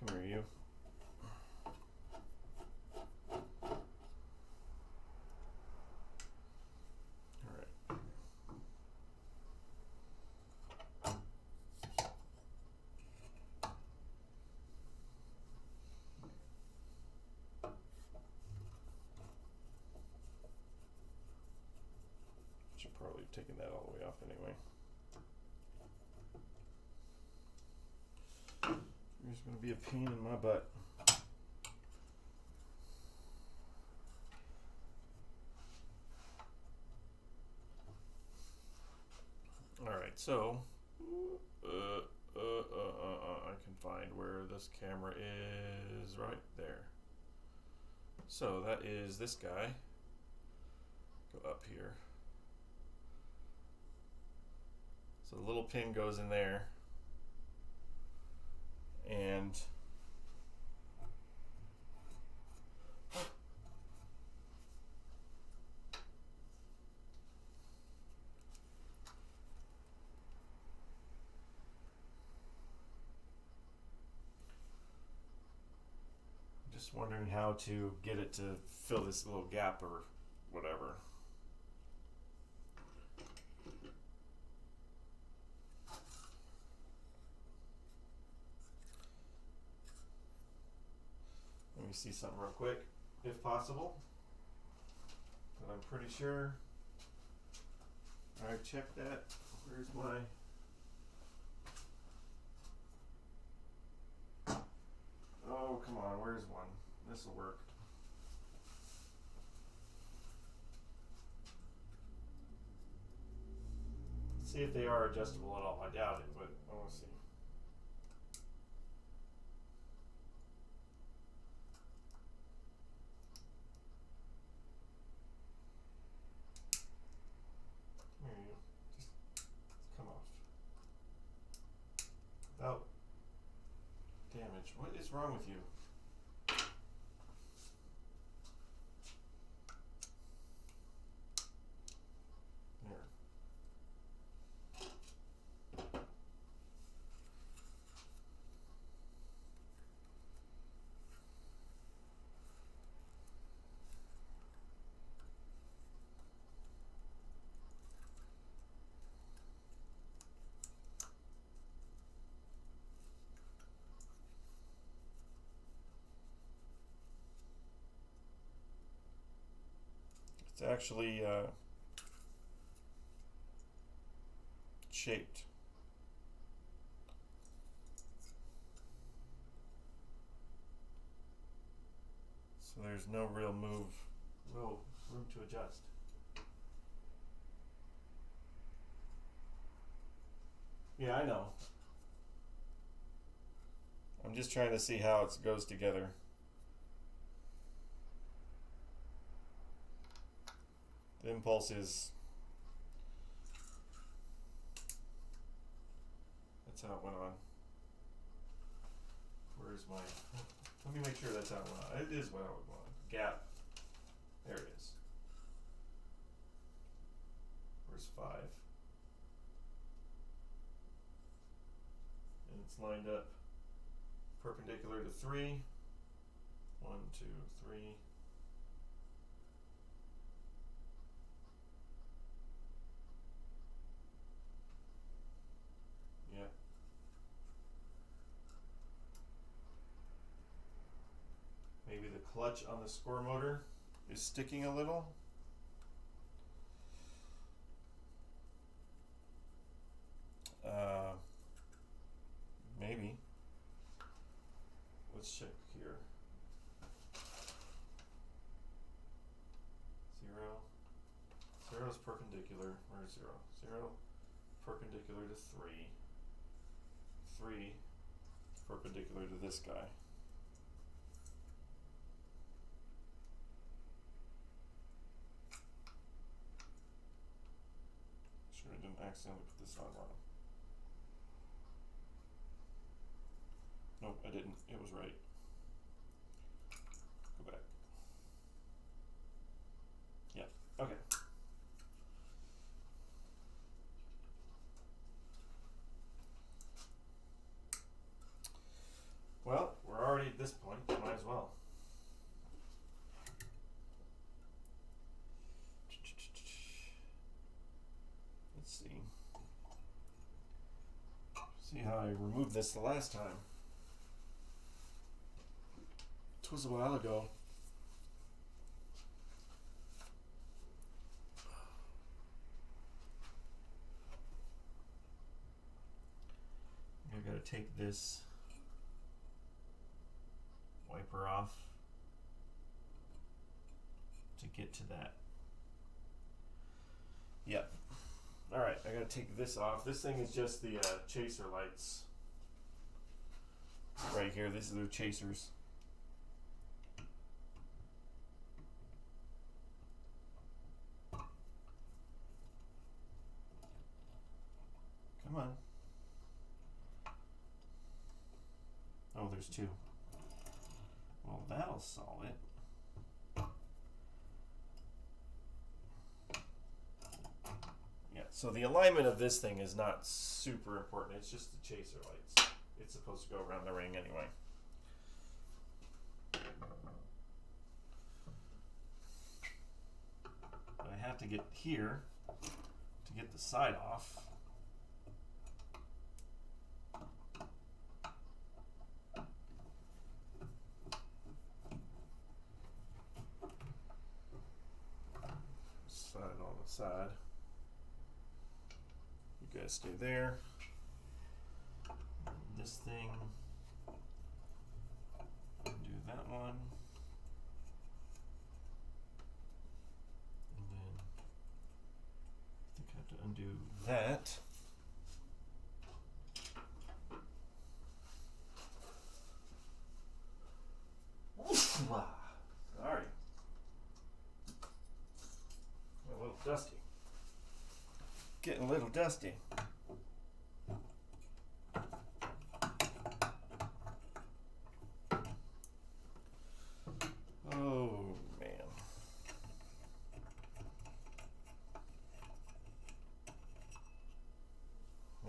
Come here, you. Should probably have taken that all the way off anyway. There's going to be a pain in my butt. Alright, so I can find where this camera is right there. So that is this guy. Go up here. So the little pin goes in there, and just wondering how to get it to fill this little gap or whatever. Let me see something real quick, if possible. But I'm pretty sure. Alright, check that. Where's my... Oh, come on, where's one? This'll work. See if they are adjustable at all. I doubt it, but I want to see. There you go. Just come off. Without damage. What is wrong with you? There. It's actually shaped. So there's no real room to adjust. Yeah, I know. I'm just trying to see how it goes together. The impulse is. That's how it went on. Where's my. Let me make sure that's how it went on. It is how it went on. Gap. There it is. Where's 5? And it's lined up perpendicular to 3. 1, 2, 3. Yeah. Maybe the clutch on the score motor is sticking a little. Maybe. Let's check here. 0. 0 is perpendicular. Where's 0? 0 perpendicular to 3. 3 perpendicular to this guy. Sure I didn't accidentally put this on wrong. Nope, I didn't. It was right. Go back. Yeah, okay. Well, we're already at this point. Might as well. Let's see. See how I removed this the last time. It was a while ago. I've got to take this wiper off to get to that. Yep. Alright, I gotta take this off. This thing is just the chaser lights. Right here, these are the chasers. Come on. Oh, there's 2. Well, that'll solve it. Yeah, so the alignment of this thing is not super important. It's just the chaser lights. It's supposed to go around the ring anyway. But I have to get here to get the side off. Slide it on the side. You guys stay there. This thing. Do that one. And then I think I have to undo that. Sorry. A little dusty. Getting a little dusty. Oh, man.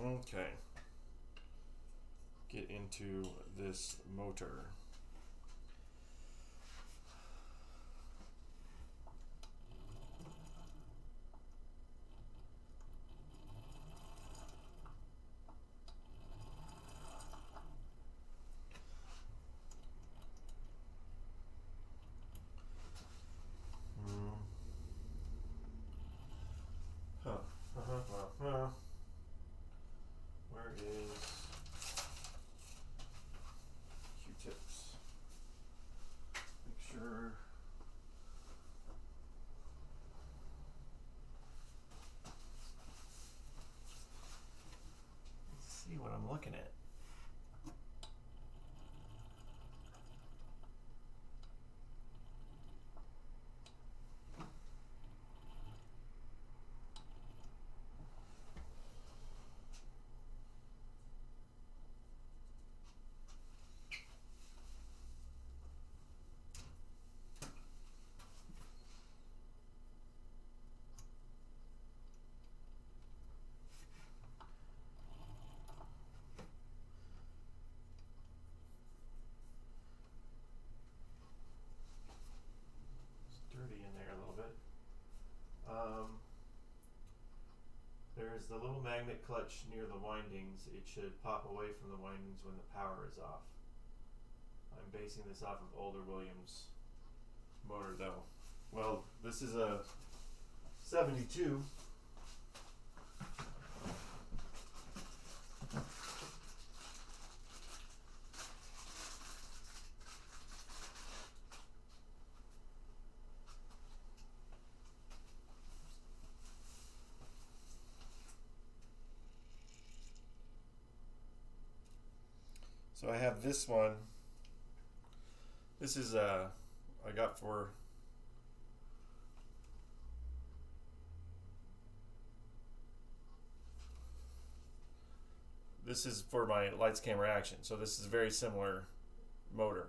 Okay. Get into this motor. Where is Q-tips? Make sure. Let's see what I'm looking at. magnet clutch near the windings. It should pop away from the windings when the power is off. I'm basing this off of older Williams motor though. Well, this is a 72. So I have this one. This is I got for this is for my lights camera action. So this is a very similar motor.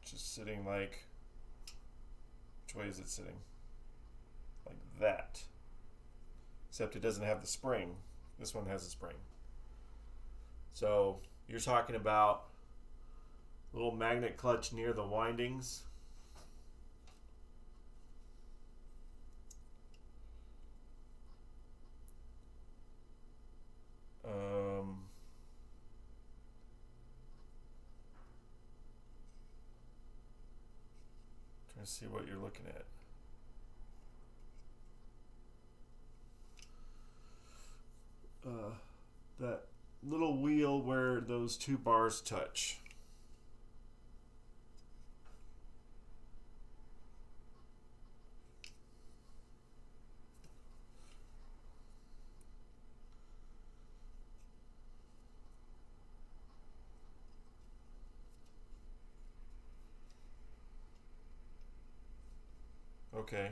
Just sitting like, which way is it sitting? Like that. Except it doesn't have the spring. This one has a spring. So you're talking about a little magnet clutch near the windings. Trying to see what you're looking at. That little wheel where those two bars touch. Okay.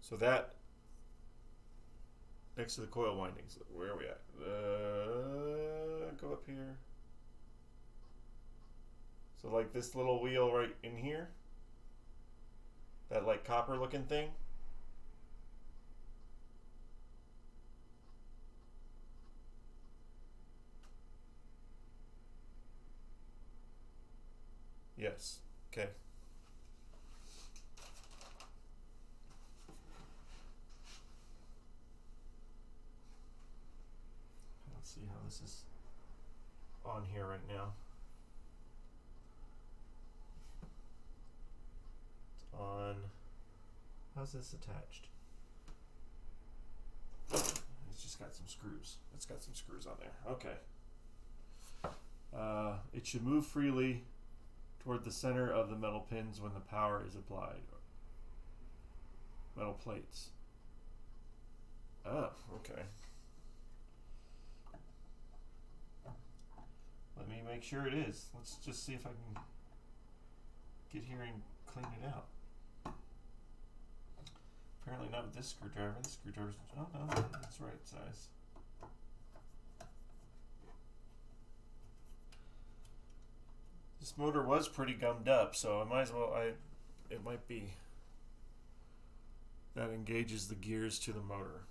So that next to the coil windings. Where are we at? Go up here. So like this little wheel right in here. That like copper looking thing. Yes. Okay. Let's see how this is on here right now. It's on. How's this attached? It's just got some screws. It's got some screws on there. Okay. It should move freely toward the center of the metal pins when the power is applied. Metal plates. Oh, okay. Let me make sure it is. Let's just see if I can get here and clean it out. Apparently not with this screwdriver. This screwdriver's, oh no, that's the right size. This motor was pretty gummed up, so I might as well, it might be that engages the gears to the motor.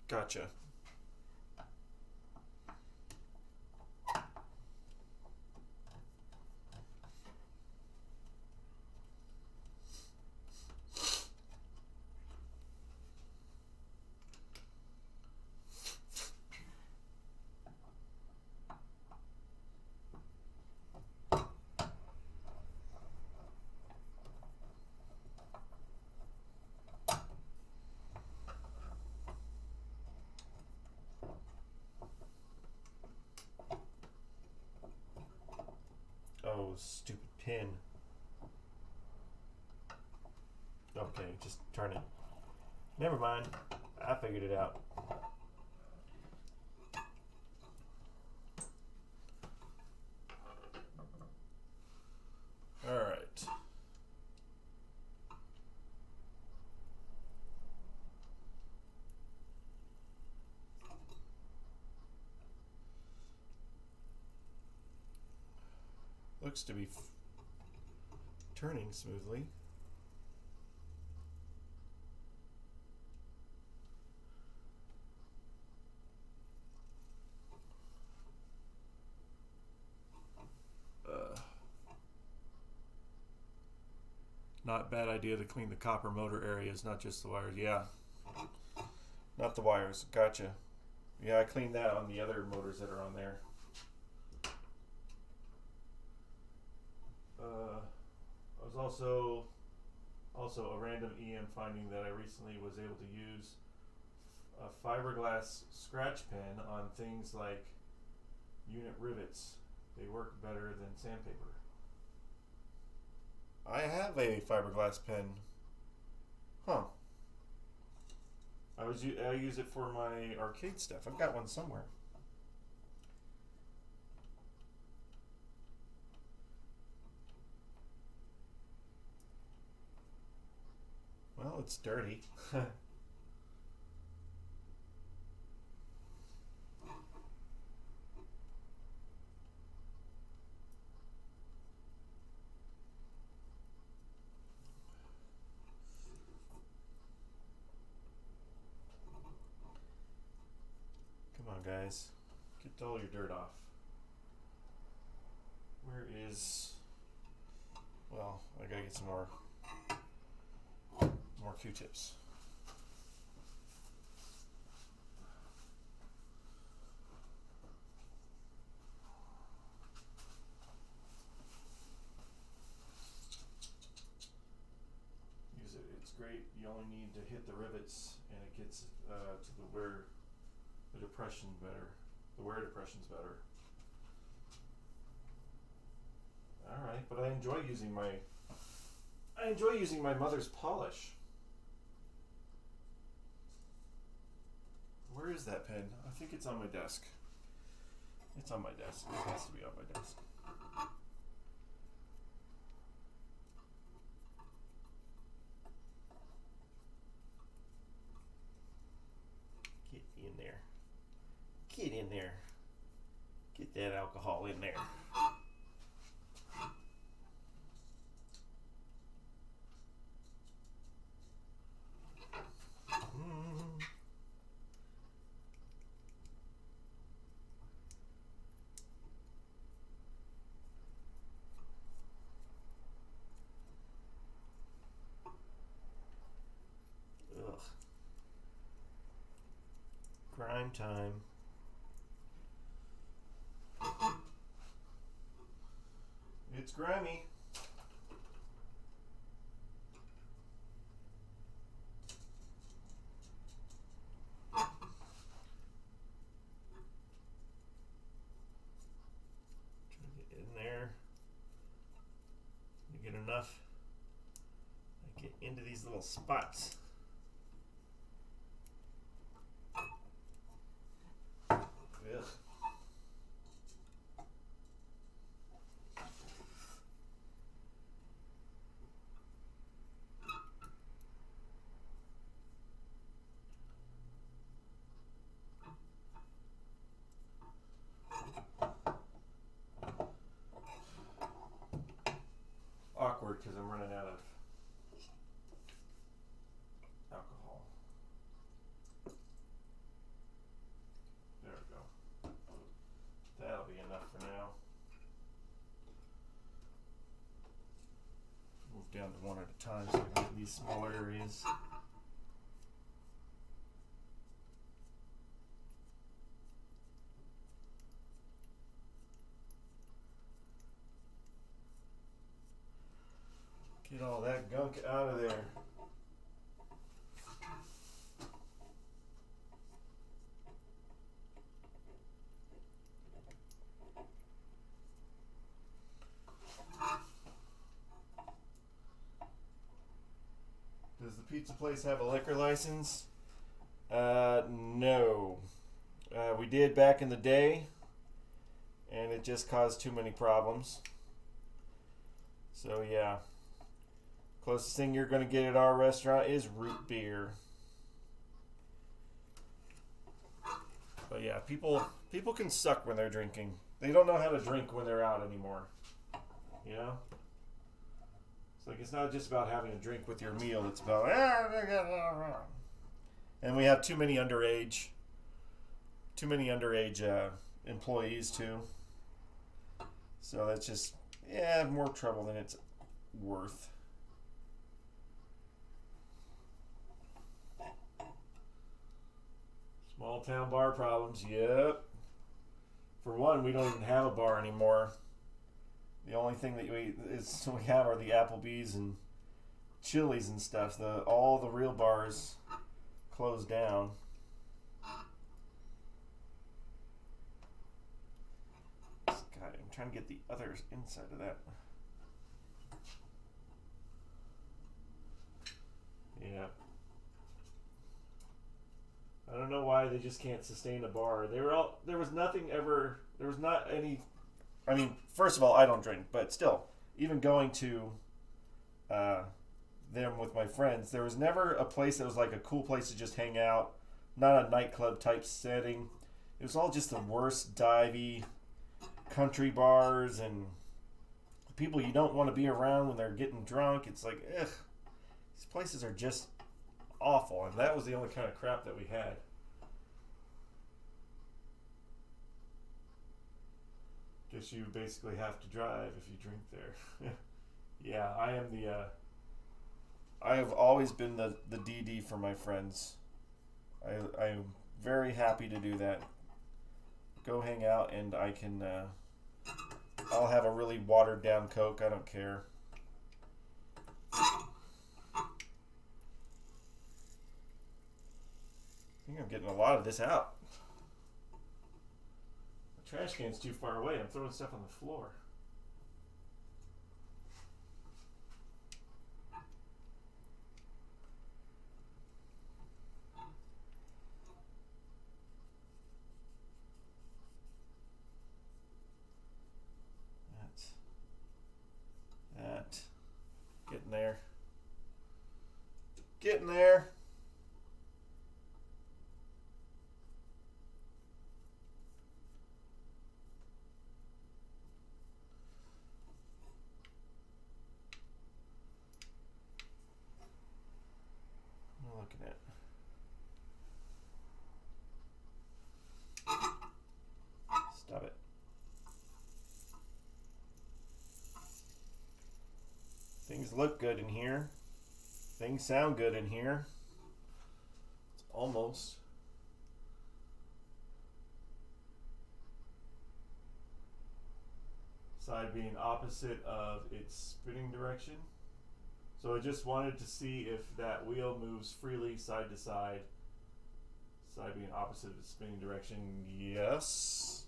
Gotcha. Oh, stupid pin. Okay, just turn it. Never mind. I figured it out. All right. Looks to be turning smoothly. Not bad idea to clean the copper motor areas, not just the wires. Yeah. Not the wires. Gotcha. Yeah, I cleaned that on the other motors that are on there. I was also a random EM finding that I recently was able to use a fiberglass scratch pen on things like unit rivets. They work better than sandpaper. I have a fiberglass pen. Huh. I use it for my arcade stuff. I've got one somewhere. Well, it's dirty. Come on, guys. Get all your dirt off. Where is... Well, I gotta get some more Q-tips. Use it. It's great. You only need to hit the rivets, and it gets to the wear depression better. The wear depression's better. All right, but I enjoy using my mother's polish. Where is that pen? I think it's on my desk. It's on my desk. It has to be on my desk. Get in there. Get in there. Get that alcohol in there. Ugh. Grime time. It's grimy. Get in there. You get enough. I get into these little spots. Ugh. Awkward because I'm running out of alcohol. There we go. That'll be enough for now. Move down to one at a time so I can get these smaller areas. Get all that gunk out of there. Does the pizza place have a liquor license? No. We did back in the day, and it just caused too many problems. So yeah. Closest thing you're going to get at our restaurant is root beer. But yeah, people can suck when they're drinking. They don't know how to drink when they're out anymore. You know? It's like it's not just about having a drink with your meal. It's about... And we have too many underage employees too. So that's just, more trouble than it's worth. Small town bar problems. Yep. For one, we don't even have a bar anymore. The only thing that we have are the Applebee's and Chili's and stuff. All the real bars closed down. God, I'm trying to get the other inside of that. Yeah. I don't know why they just can't sustain a bar. There was nothing ever. There was not any. I mean, first of all, I don't drink, but still, even going to them with my friends, there was never a place that was like a cool place to just hang out, not a nightclub type setting. It was all just the worst divey country bars and people you don't want to be around when they're getting drunk. It's like, ugh, these places are just awful, and that was the only kind of crap that we had. Guess you basically have to drive if you drink there. Yeah, I am I have always been the DD for my friends. I am very happy to do that. Go hang out, and I can. I'll have a really watered down Coke. I don't care. I think I'm getting a lot of this out. The trash can's too far away. I'm throwing stuff on the floor. That. Getting there. Getting there. Looking at. Stop it. Things look good in here. Things sound good in here. It's almost. Side being opposite of its spinning direction. So I just wanted to see if that wheel moves freely side to side. Side being opposite of its spinning direction. Yes.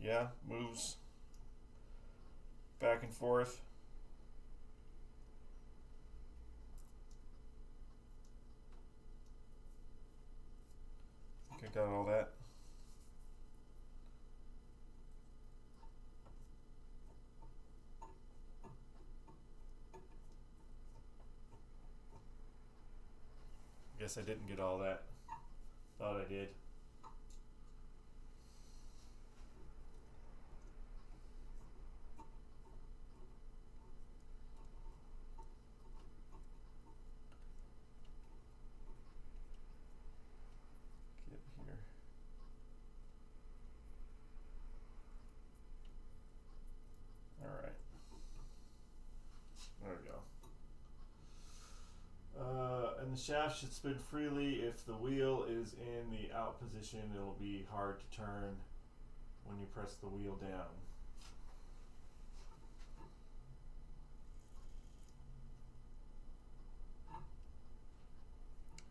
Yeah, moves back and forth. I think I got all that. Guess I didn't get all that. Thought I did. Get here. All right. There we go. And the shaft should spin freely. If the wheel is in the out position, it'll be hard to turn when you press the wheel down.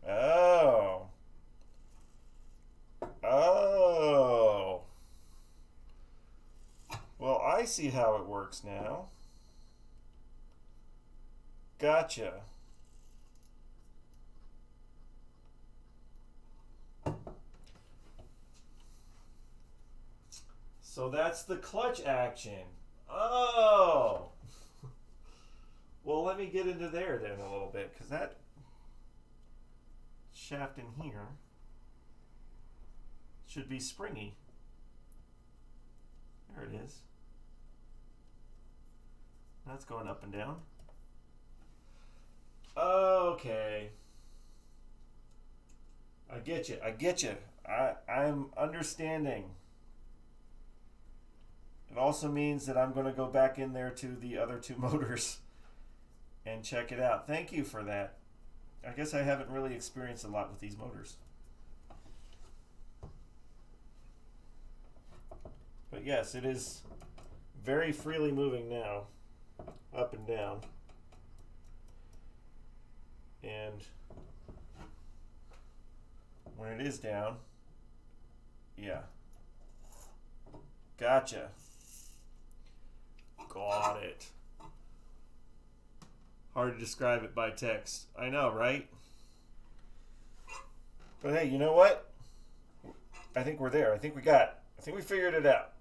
Oh. Oh. Well, I see how it works now. Gotcha. So that's the clutch action. Oh! Well, let me get into there then a little bit, because that shaft in here should be springy. There it is. That's going up and down. Okay. I get you. I get you. I'm understanding. It also means that I'm going to go back in there to the other two motors and check it out. Thank you for that. I guess I haven't really experienced a lot with these motors. But yes, it is very freely moving now, up and down. And when it is down, yeah. Gotcha. Got it. Hard to describe it by text. I know, right? But hey, you know what? I think we're there. I think we figured it out.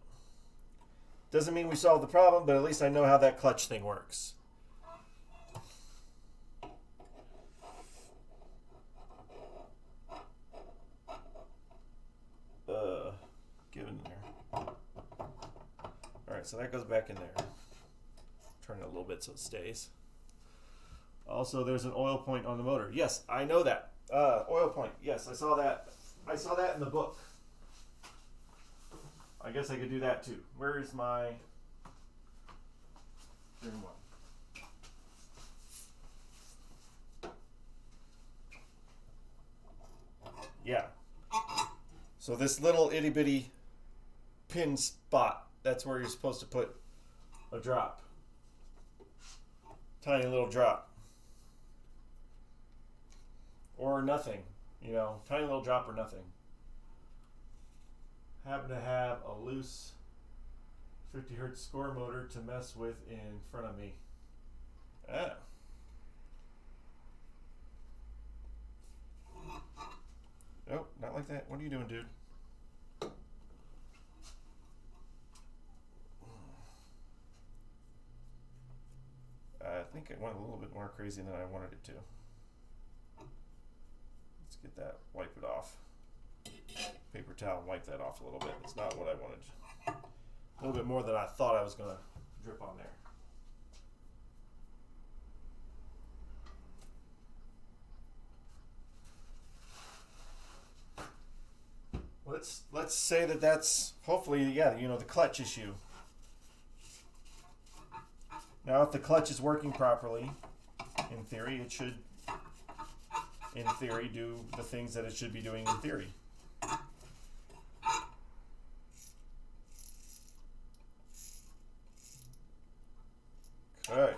Doesn't mean we solved the problem, but at least I know how that clutch thing works. Get in there. Alright, so that goes back in there. Turn it a little bit so it stays. Also, there's an oil point on the motor. Yes, I know that. Oil point. Yes, I saw that. I saw that in the book. I guess I could do that too. Where is my steering wheel? Yeah. So this little itty bitty pin spot, that's where you're supposed to put a drop. Tiny little drop. Or nothing. You know, tiny little drop or nothing. Happen to have a loose 50 hertz score motor to mess with in front of me. Ah. Oh, not like that. What are you doing, dude? I think it went a little bit more crazy than I wanted it to. Let's get that, wipe it off. Paper towel and wipe that off a little bit. It's not what I wanted. A little bit more than I thought I was going to drip on there. Let's say that that's hopefully, yeah, you know, the clutch issue. Now, if the clutch is working properly, in theory, it should, in theory, do the things that it should be doing in theory. Okay.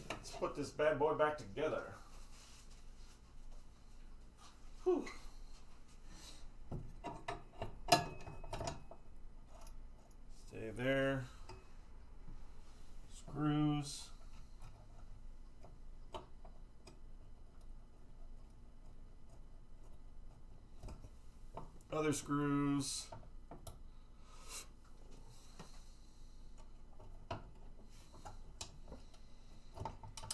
Let's put this bad boy back together. Whew. Stay there. Screws. Other screws.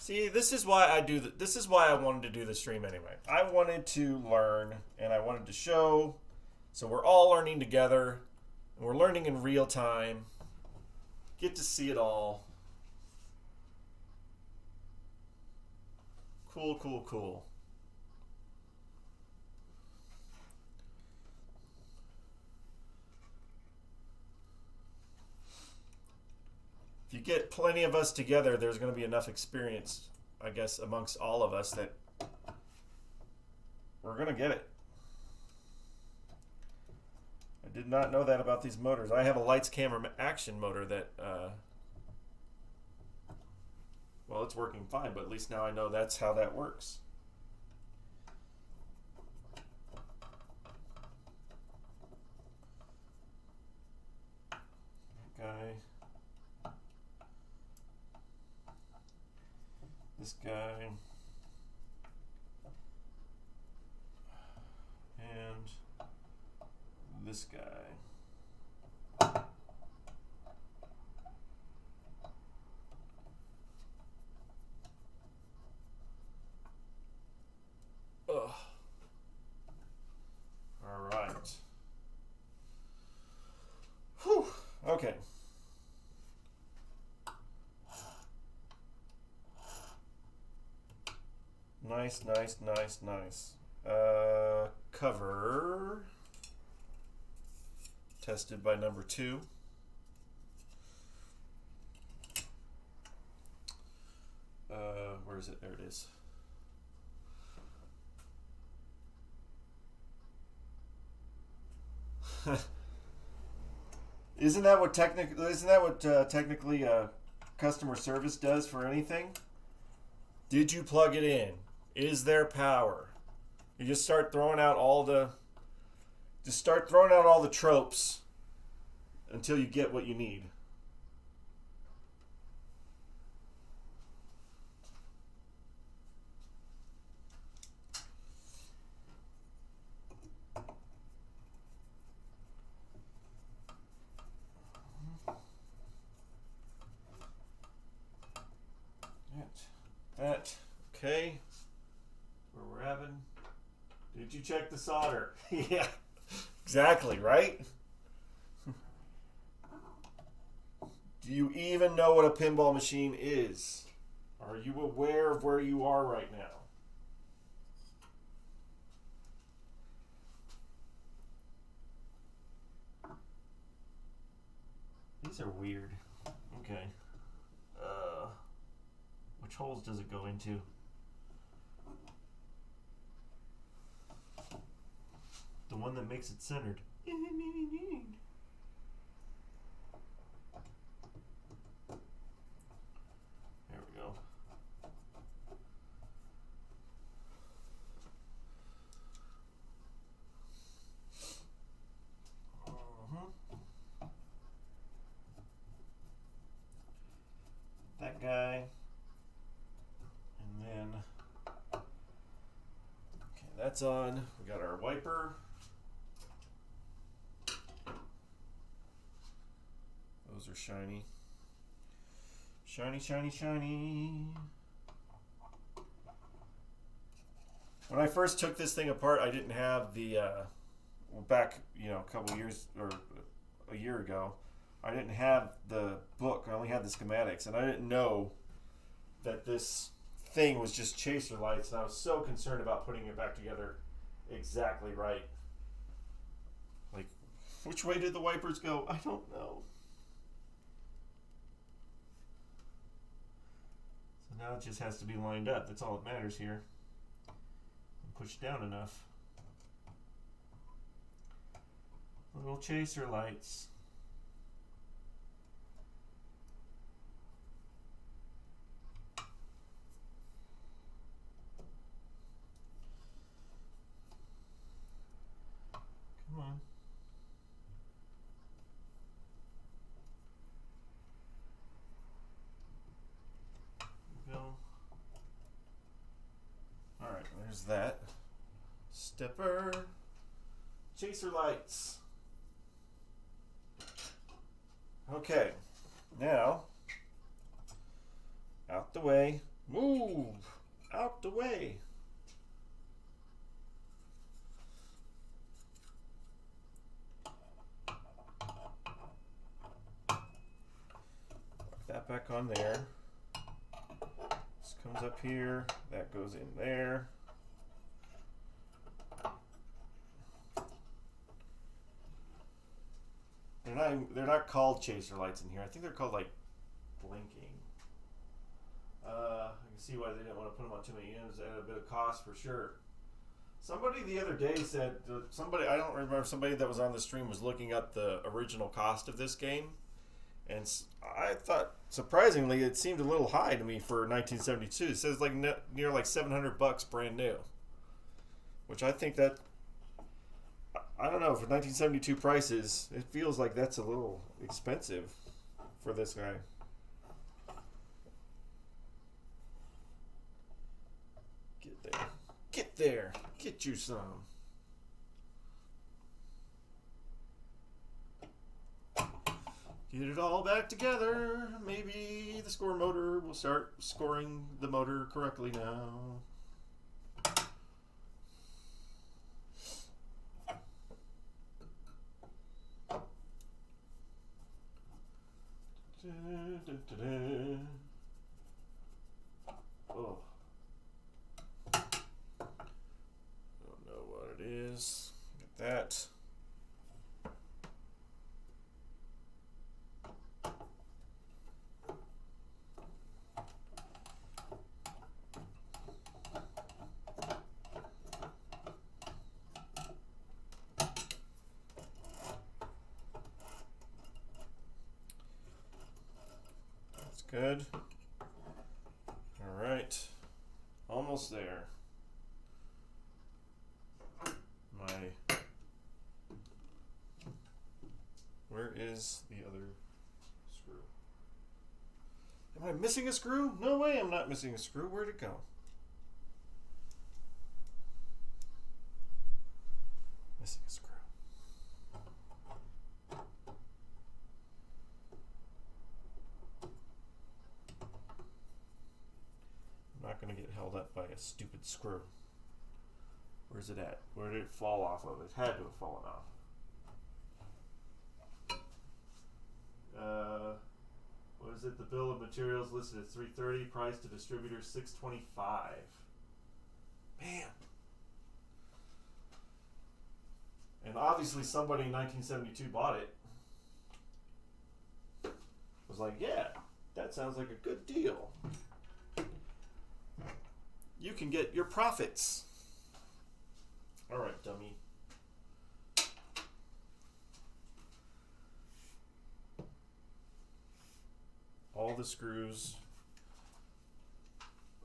See, this is why I do this is why I wanted to do the stream anyway. I wanted to learn and I wanted to show, so we're all learning together and we're learning in real time. Get to see it all. Cool, cool, cool. If you get plenty of us together, there's going to be enough experience, I guess, amongst all of us that we're going to get it. I did not know that about these motors. I have a lights, camera, action motor that, well, it's working fine, but at least now I know that's how that works. Okay. This guy, and this guy. Ugh. All right. Whew. Okay. Nice, nice, nice, nice. Cover. Tested by number 2. Where is it? There it is. Isn't that what technically customer service does for anything? Did you plug it in? Is there power? You just start throwing out all the tropes until you get what you need. That okay. Where we're having. Did you check the solder? Yeah, exactly, right? Do you even know what a pinball machine is? Are you aware of where you are right now? These are weird. Okay. Which holes does it go into? The one that makes it centered. There we go. That guy. And then, okay, that's on. We got our wiper. Those are shiny. Shiny, shiny, shiny. When I first took this thing apart, I didn't have the, back, a couple years, or a year ago, I didn't have the book. I only had the schematics, and I didn't know that this thing was just chaser lights, and I was so concerned about putting it back together exactly right. Like, which way did the wipers go? I don't know. So now it just has to be lined up. That's all that matters here. And pushed down enough. Little chaser lights. Come on. Go. Alright, there's that. Stepper. Chaser lights. Okay. Now, out the way. Move! Out the way. That back on there. This comes up here. That goes in there. They're not called chaser lights in here. I think they're called like blinking. I can see why they didn't want to put them on too many units. At a bit of cost for sure. Somebody the other day said, I don't remember, somebody that was on the stream was looking up the original cost of this game. And I thought, surprisingly, it seemed a little high to me for 1972. It says like near like $700 brand new. Which I think that, I don't know, for 1972 prices, it feels like that's a little expensive for this guy. Get there. Get there. Get you some. Get it all back together. Maybe the score motor will start scoring the motor correctly now. Oh. Don't know what it is. Get that. Good. All right. Almost there. Where is the other screw? Am I missing a screw? No way I'm not missing a screw. Where'd it go? Missing a screw. I'm not going to get held up by a stupid screw. Where's it at? Where did it fall off of? It had to have fallen off. What is it? The bill of materials listed at $330, price to distributor $625. Man. And obviously somebody in 1972 bought it. Was like, yeah, that sounds like a good deal. You can get your profits. All right, dummy. All the screws.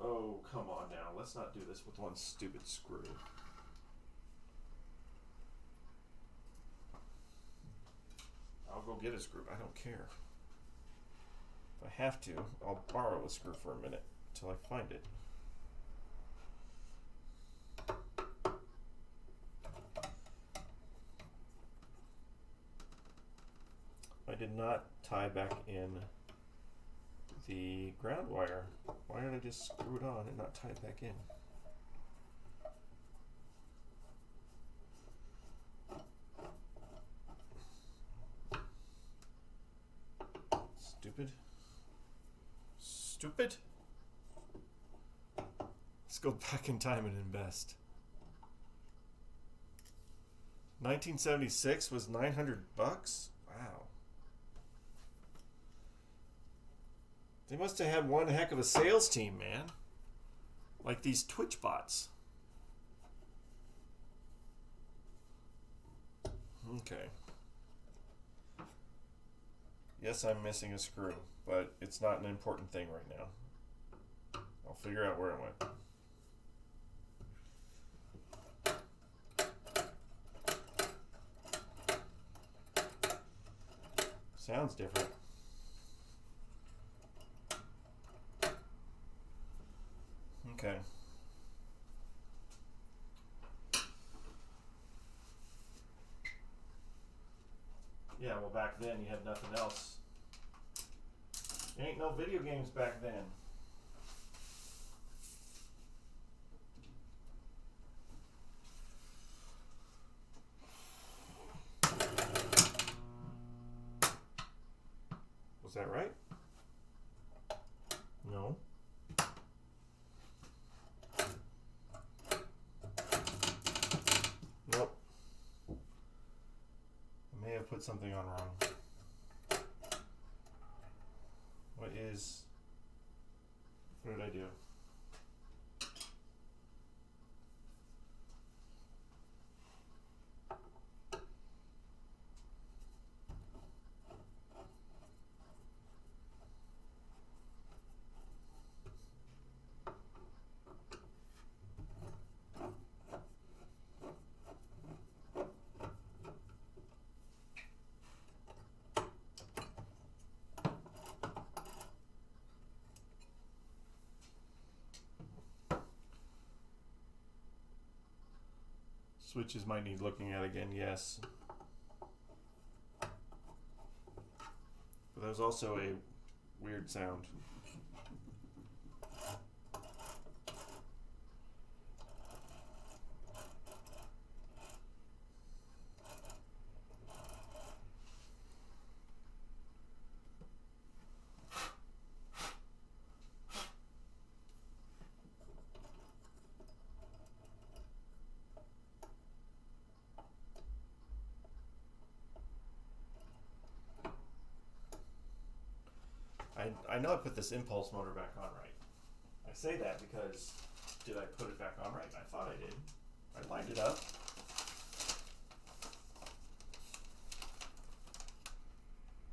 Oh, come on now. Let's not do this with one stupid screw. I'll go get a screw. I don't care. If I have to, I'll borrow a screw for a minute until I find it. I did not tie back in the ground wire. Why did I just screw it on and not tie it back in? Stupid. Stupid. Let's go back in time and invest. 1976 was $900. Wow. They must have had one heck of a sales team, man. Like these Twitch bots. Okay. Yes, I'm missing a screw, but it's not an important thing right now. I'll figure out where it went. Sounds different. Okay. Yeah, well, back then you had nothing else. There ain't no video games back then. Was that right? No. Nope. I may have put something on wrong. What did I do? Switches might need looking at again, yes. But there's also a weird sound. I know I put this impulse motor back on right. I say that because, did I put it back on right? I thought I did. I lined it up.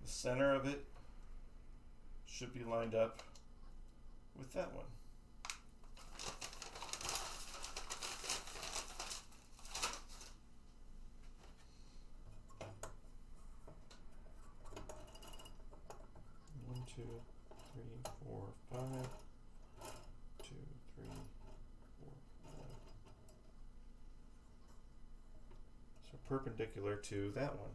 The center of it should be lined up with that one. One, two, three, four, five. 2, 3, 4, 5. So perpendicular to that one.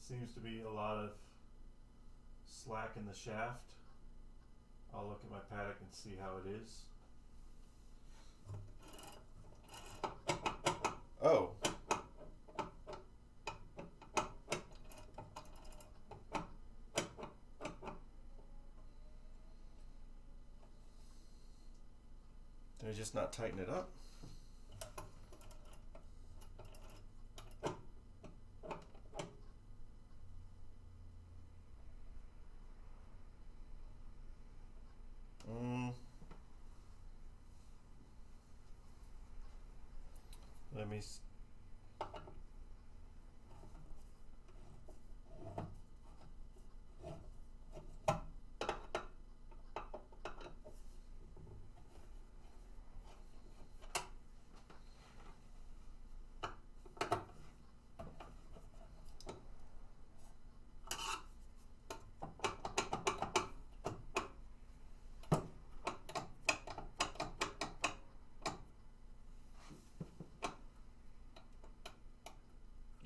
Seems to be a lot of slack in the shaft. I'll look at my paddock and see how it is. Oh. Did I just not tighten it up? Let me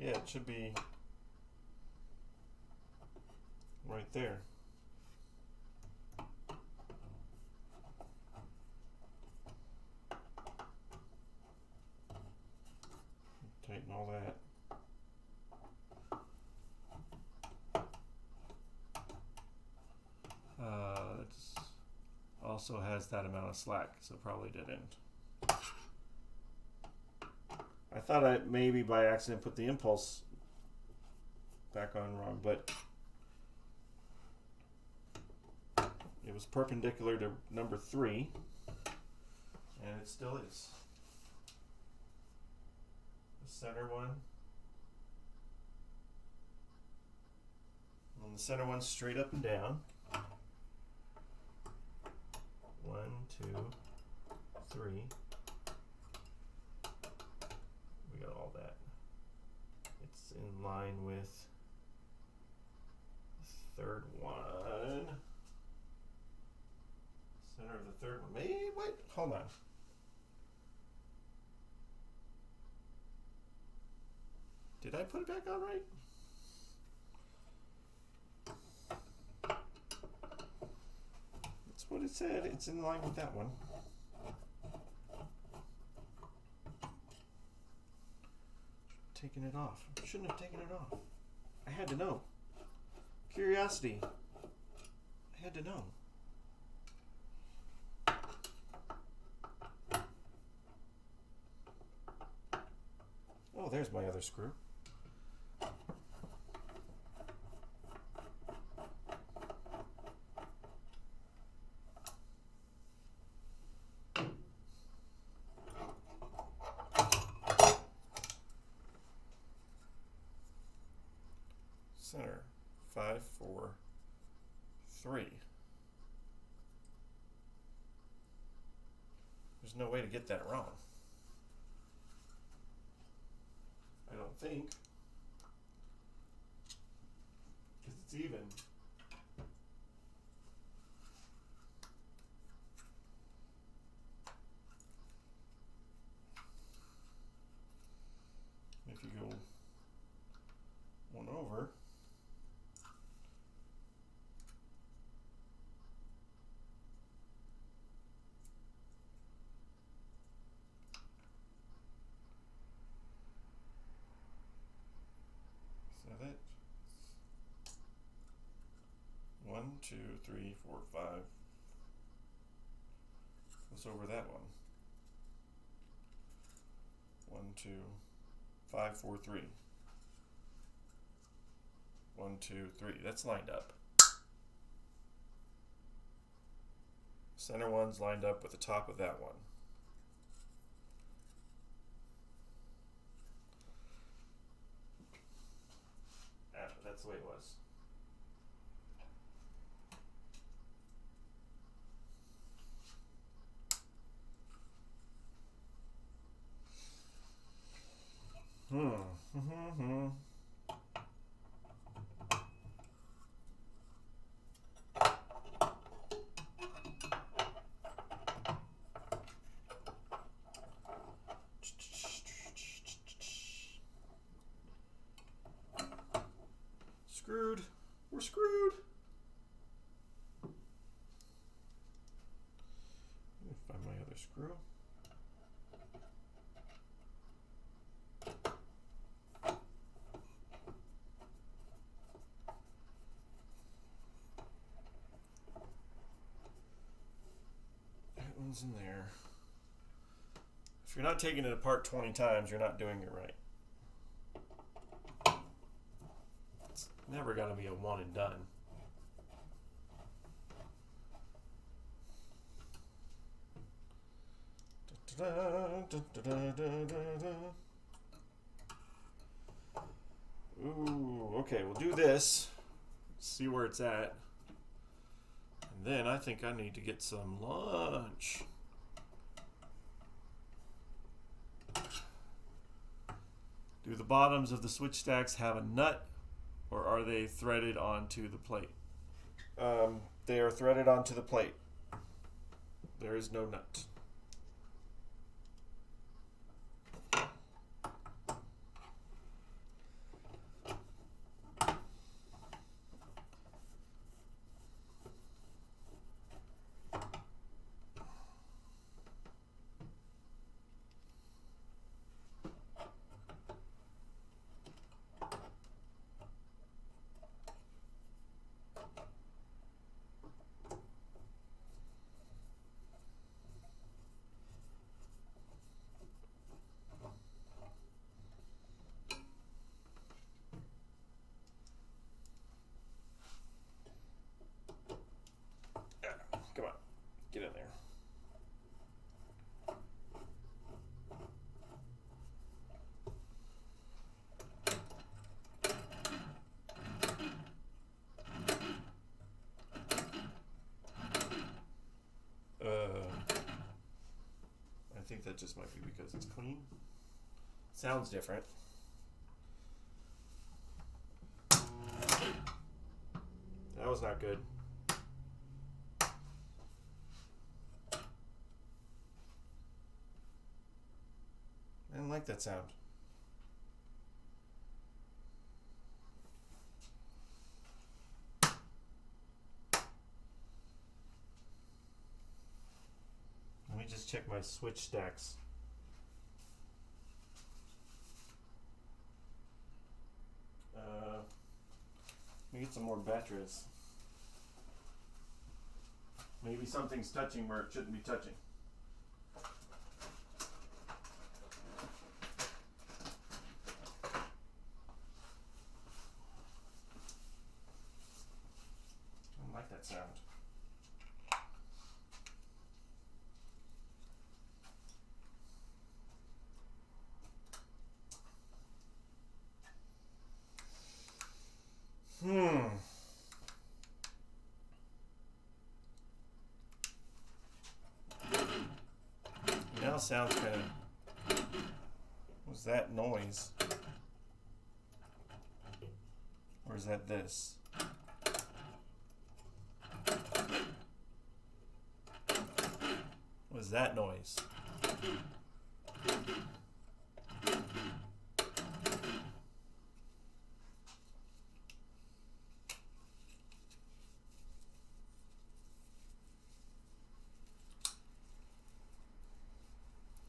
yeah, it should be right there. Tighten all that. It also has that amount of slack, so probably didn't. I thought I maybe by accident put the impulse back on wrong, but it was perpendicular to number 3, and it still is. The center one, and the center one's straight up and down. 1, 2, 3. We got all that. It's in line with the third one. Center of the third one. Maybe, wait, hold on. Did I put it back on right? That's what it said. It's in line with that one. Taking it off. I shouldn't have taken it off. I had to know. Curiosity. I had to know. Oh, there's my other screw. Center 5, 4, 3. There's no way to get that wrong. I don't think. Because it's even. If you go one over, is that it? 1, 2, 3, 4, 5. Goes over that one. 1, 2, 5, 4, 3. 1, 2, 3. That's lined up. Center one's lined up with the top of that one. That's the way it was. Screwed. We're screwed. Let me find my other screw. That one's in there. If you're not taking it apart 20 times, you're not doing it right. Never gonna be a one and done. Ooh, okay, we'll do this. See where it's at. And then I think I need to get some lunch. Do the bottoms of the switch stacks have a nut? Or are they threaded onto the plate? They are threaded onto the plate. There is no nut. Come on, get in there. I think that just might be because it's clean. Sounds different. That was not good. I didn't like that sound. Let me just check my switch stacks. Let me get some more batteries. Maybe something's touching where it shouldn't be touching. I don't like that sound. Now sounds kind of. Was that noise? Or is that this? What is that noise?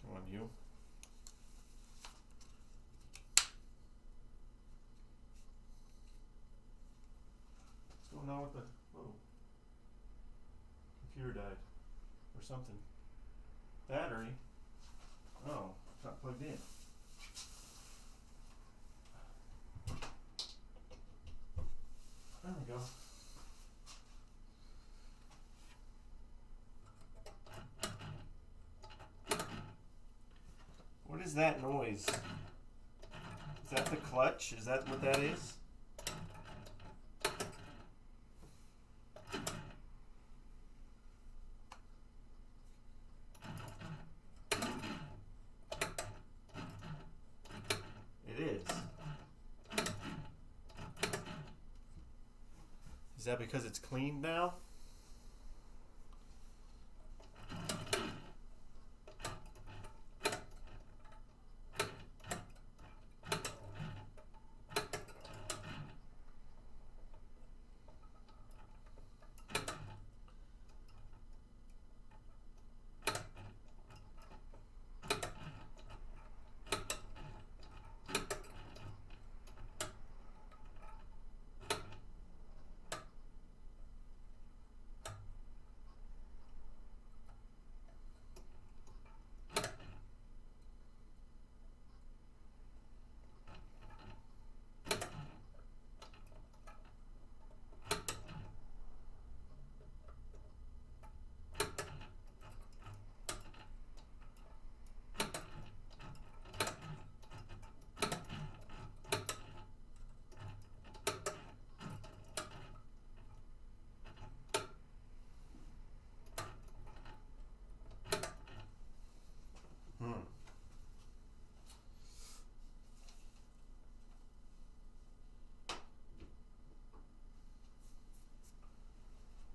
Come on, you. What's going on with the. Oh. Computer died. Or something. Battery. Oh, it's not plugged in. is that noise? Is that the clutch? Is that what that is? It is. Is that because it's cleaned now?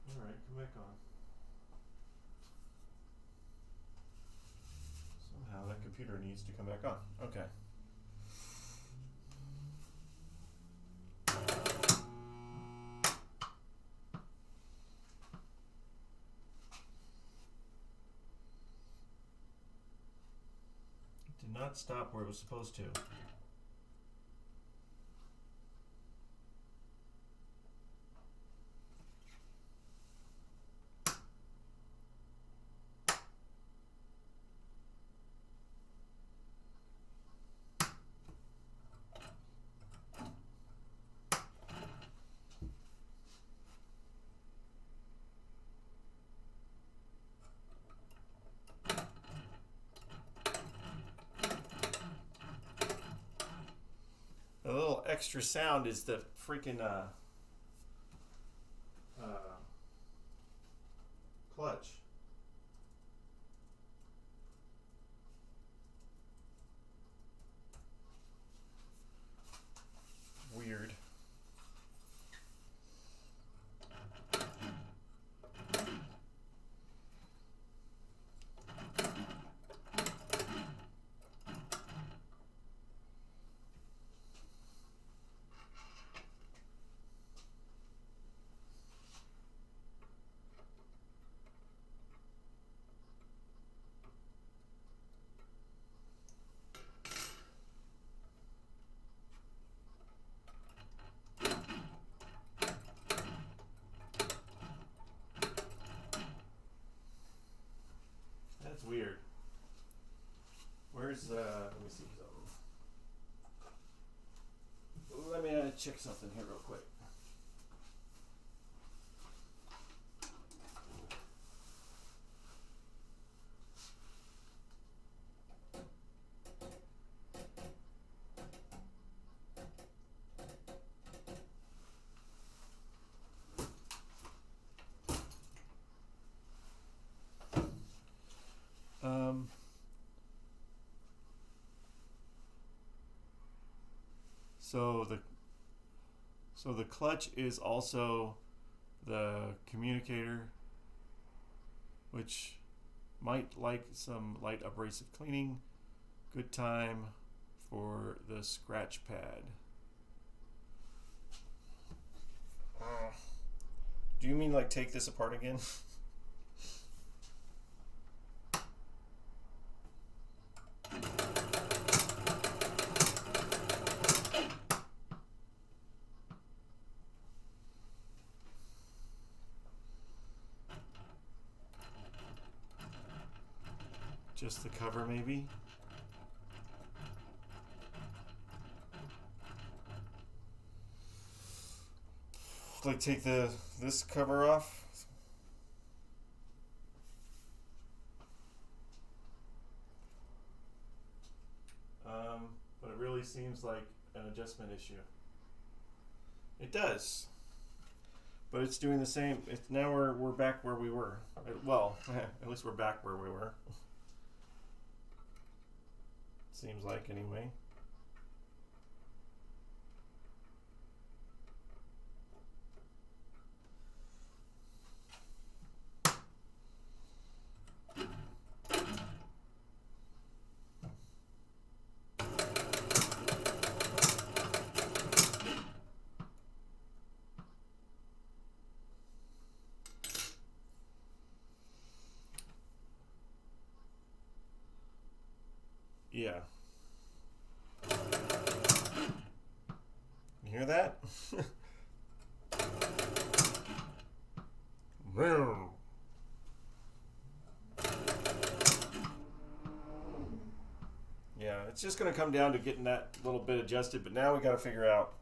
Alright, come back on. Somehow that computer needs to come back on. Okay. It did not stop where it was supposed to. A little extra sound is the freaking clutch. Weird. That's weird. Where's let me see something. Let me check something here real quick. So the clutch is also the communicator, which might like some light abrasive cleaning. Good time for the scratch pad. Do you mean like take this apart again? Just the cover, maybe? Like take this cover off? an adjustment issue. It does. But it's doing the same. Now we're back where we were. Well, at least we're back where we were. Seems like, anyway. Yeah. You hear that? Yeah, it's just going to come down to getting that little bit adjusted, but now we got to figure out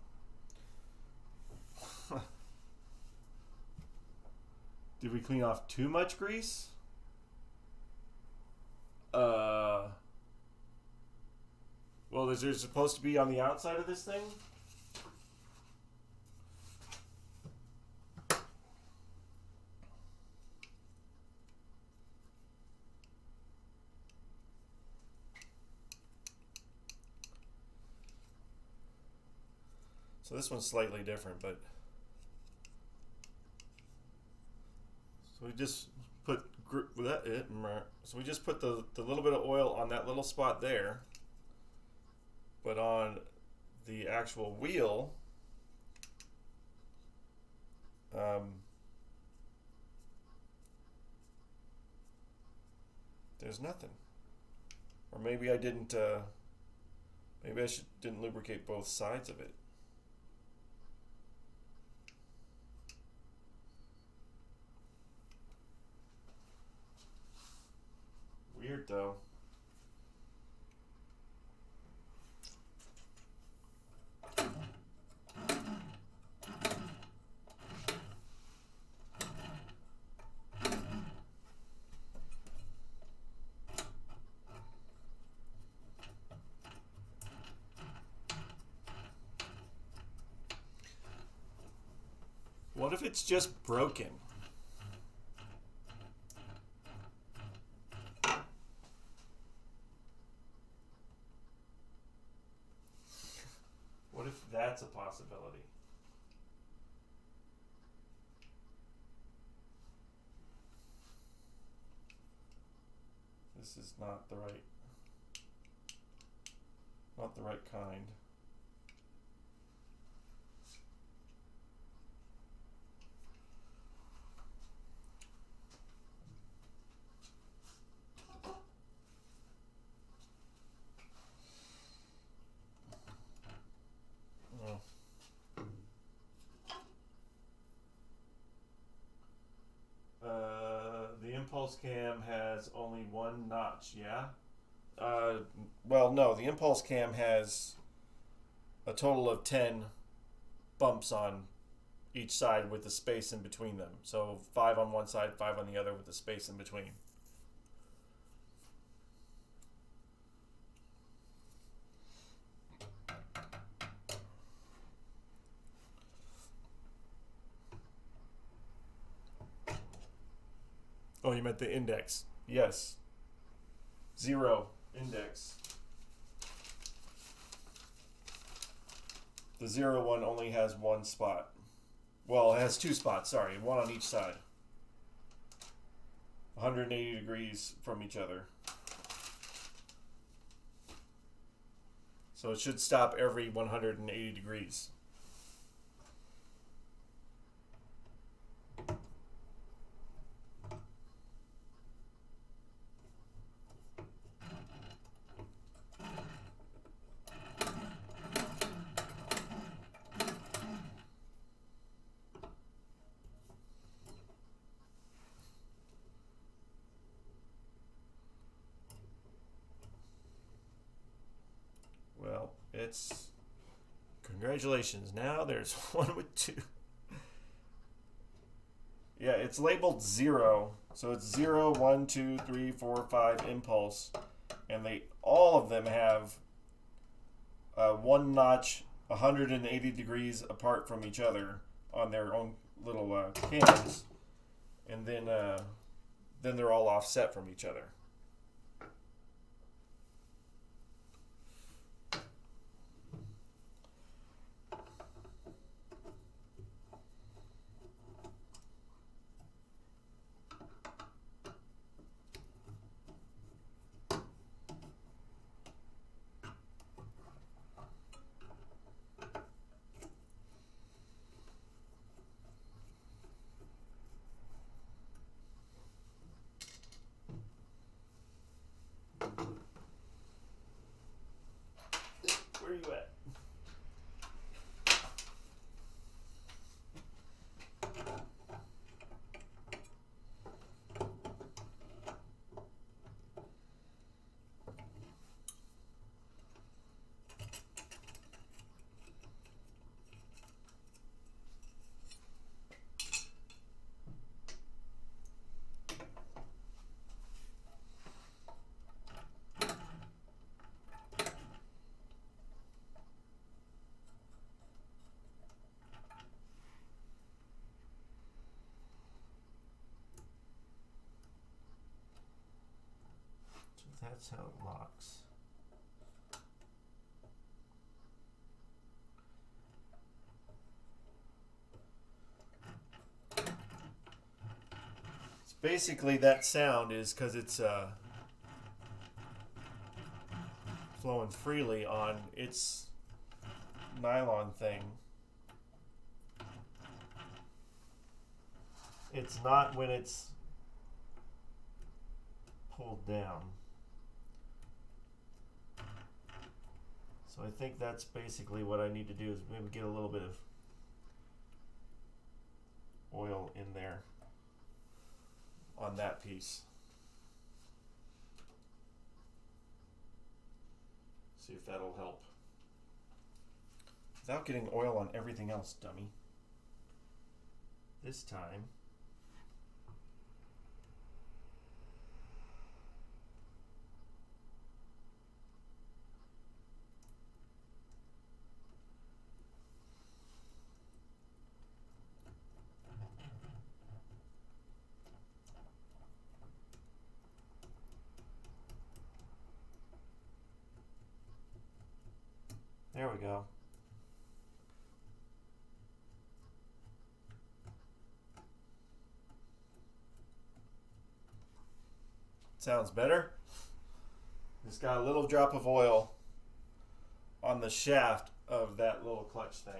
did we clean off too much grease? Well, is there supposed to be on the outside of this thing? So this one's slightly different, but so we just put so we just put the little bit of oil on that little spot there, but on the actual wheel, there's nothing. Or maybe I didn't. Maybe I didn't lubricate both sides of it. Weird though. What if it's just broken? What if that's a possibility? This is not the right kind. The impulse cam has only one notch, yeah? Well, no, the impulse cam has a total of 10 bumps on each side with the space in between them. So 5 on one side, 5 on the other with the space in between. Oh, you meant the index. Yes. 0 index. The 0 one only has one spot. Well, it has 2 spots, sorry. One on each side. 180 degrees from each other. So it should stop every 180 degrees. Well, it's congratulations. Now there's one with 2. Yeah, it's labeled 0. So it's 0, 1, 2, 3, 4, 5 impulse. And all of them have one notch 180 degrees apart from each other on their own little cams, and then they're all offset from each other. Where are you at? That's how it locks. So basically that sound is because it's flowing freely on its nylon thing. It's not when it's pulled down. So I think that's basically what I need to do is maybe get a little bit of oil in there on that piece. See if that'll help. Without getting oil on everything else, dummy. This time. There we go. Sounds better. Just got a little drop of oil on the shaft of that little clutch thing.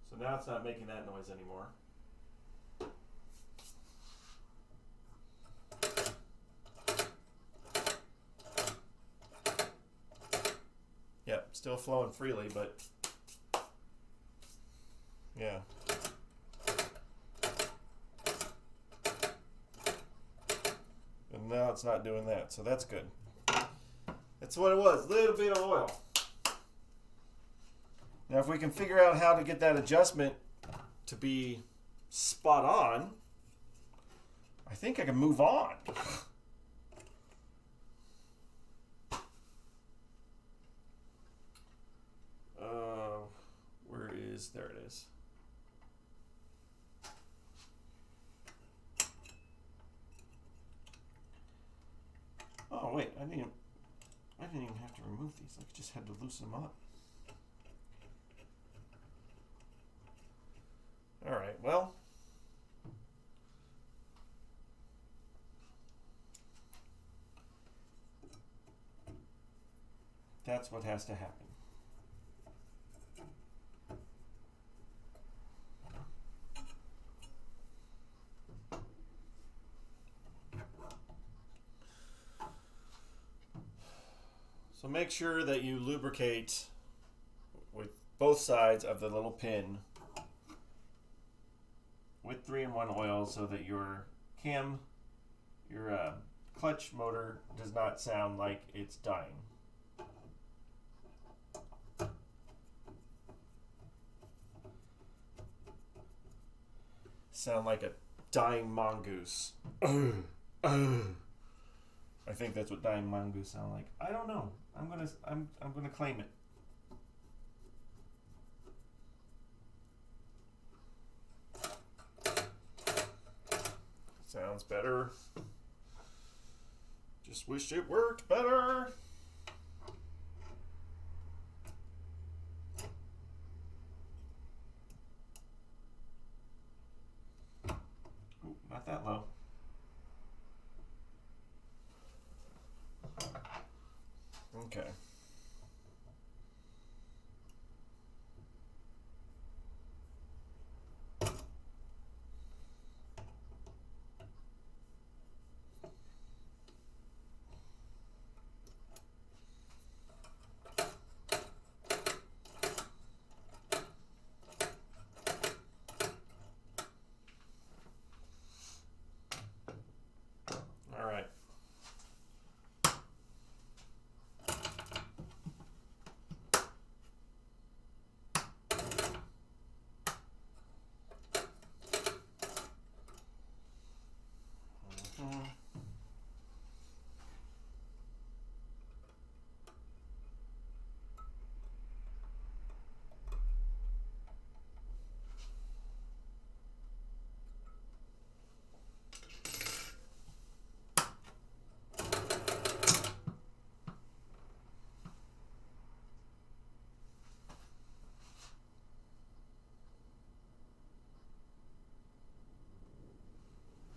So now it's not making that noise anymore. Yep, still flowing freely, but yeah. And now it's not doing that, so that's good. That's what it was, a little bit of oil. Now if we can figure out how to get that adjustment to be spot on, I think I can move on. Where is, there it is. Oh wait, I didn't even have to remove these. I just had to loosen them up. All right, well, that's what has to happen. So make sure that you lubricate with both sides of the little pin with 3-in-1 oil so that your clutch motor does not sound like it's dying. Sound like a dying mongoose. I think that's what dying mongoose sound like. I don't know. I'm gonna claim it. Sounds better. Just wish it worked better. Ooh, not that low. Okay. All right.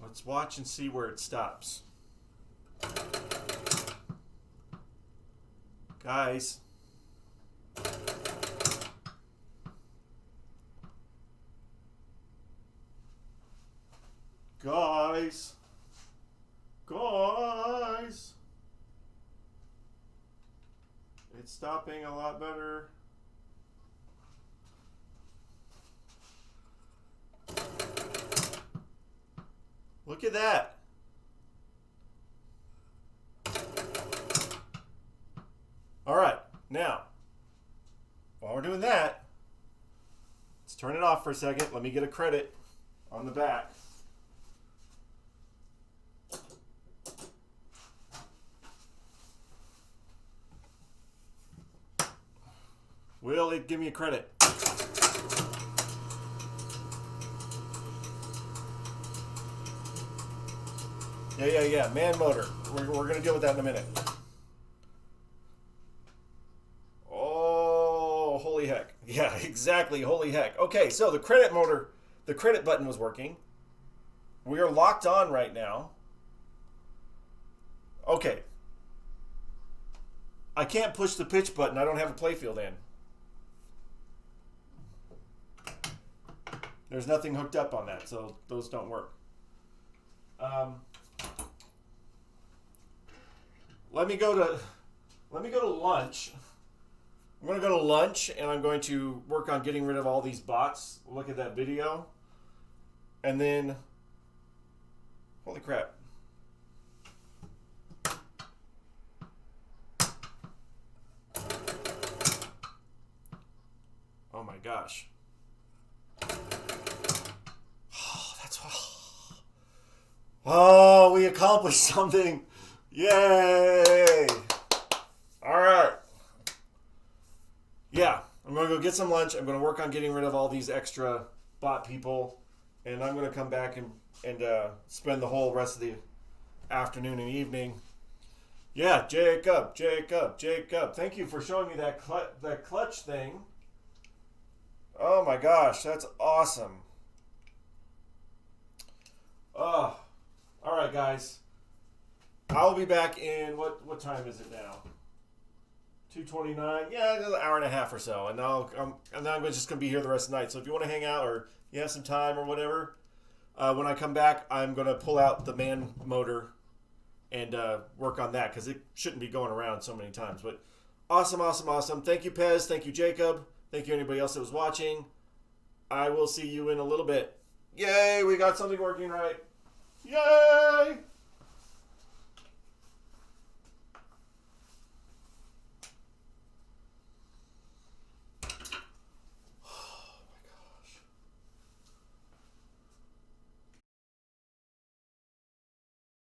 Let's watch and see where it stops. Guys. Guys. Guys. It's stopping a lot better. Look at that. All right, now, while we're doing that, let's turn it off for a second. Let me get a credit on the back. Will it give me a credit? Yeah. Man motor. We're going to deal with that in a minute. Oh, holy heck. Yeah, exactly. Holy heck. Okay, so the credit motor, the credit button was working. We are locked on right now. Okay. I can't push the pitch button. I don't have a playfield in. There's nothing hooked up on that, so those don't work. Let me go to lunch. I'm going to go to lunch, and I'm going to work on getting rid of all these bots. Look at that video. And then, holy crap. Oh my gosh. Oh, we accomplished something. Yay! All right. Yeah, I'm going to go get some lunch. I'm going to work on getting rid of all these extra bot people. And I'm going to come back and spend the whole rest of the afternoon and evening. Yeah, Jacob. Thank you for showing me that clutch thing. Oh my gosh, that's awesome. Oh. All right, guys. I'll be back in, what time is it now? 2:29. Yeah, another hour and a half or so, and I'm just gonna be here the rest of the night. So if you want to hang out or you have some time or whatever, when I come back, I'm gonna pull out the man motor and work on that because it shouldn't be going around so many times. But awesome. Thank you, Pez. Thank you, Jacob. Thank you, anybody else that was watching. I will see you in a little bit. Yay! We got something working right. Yay!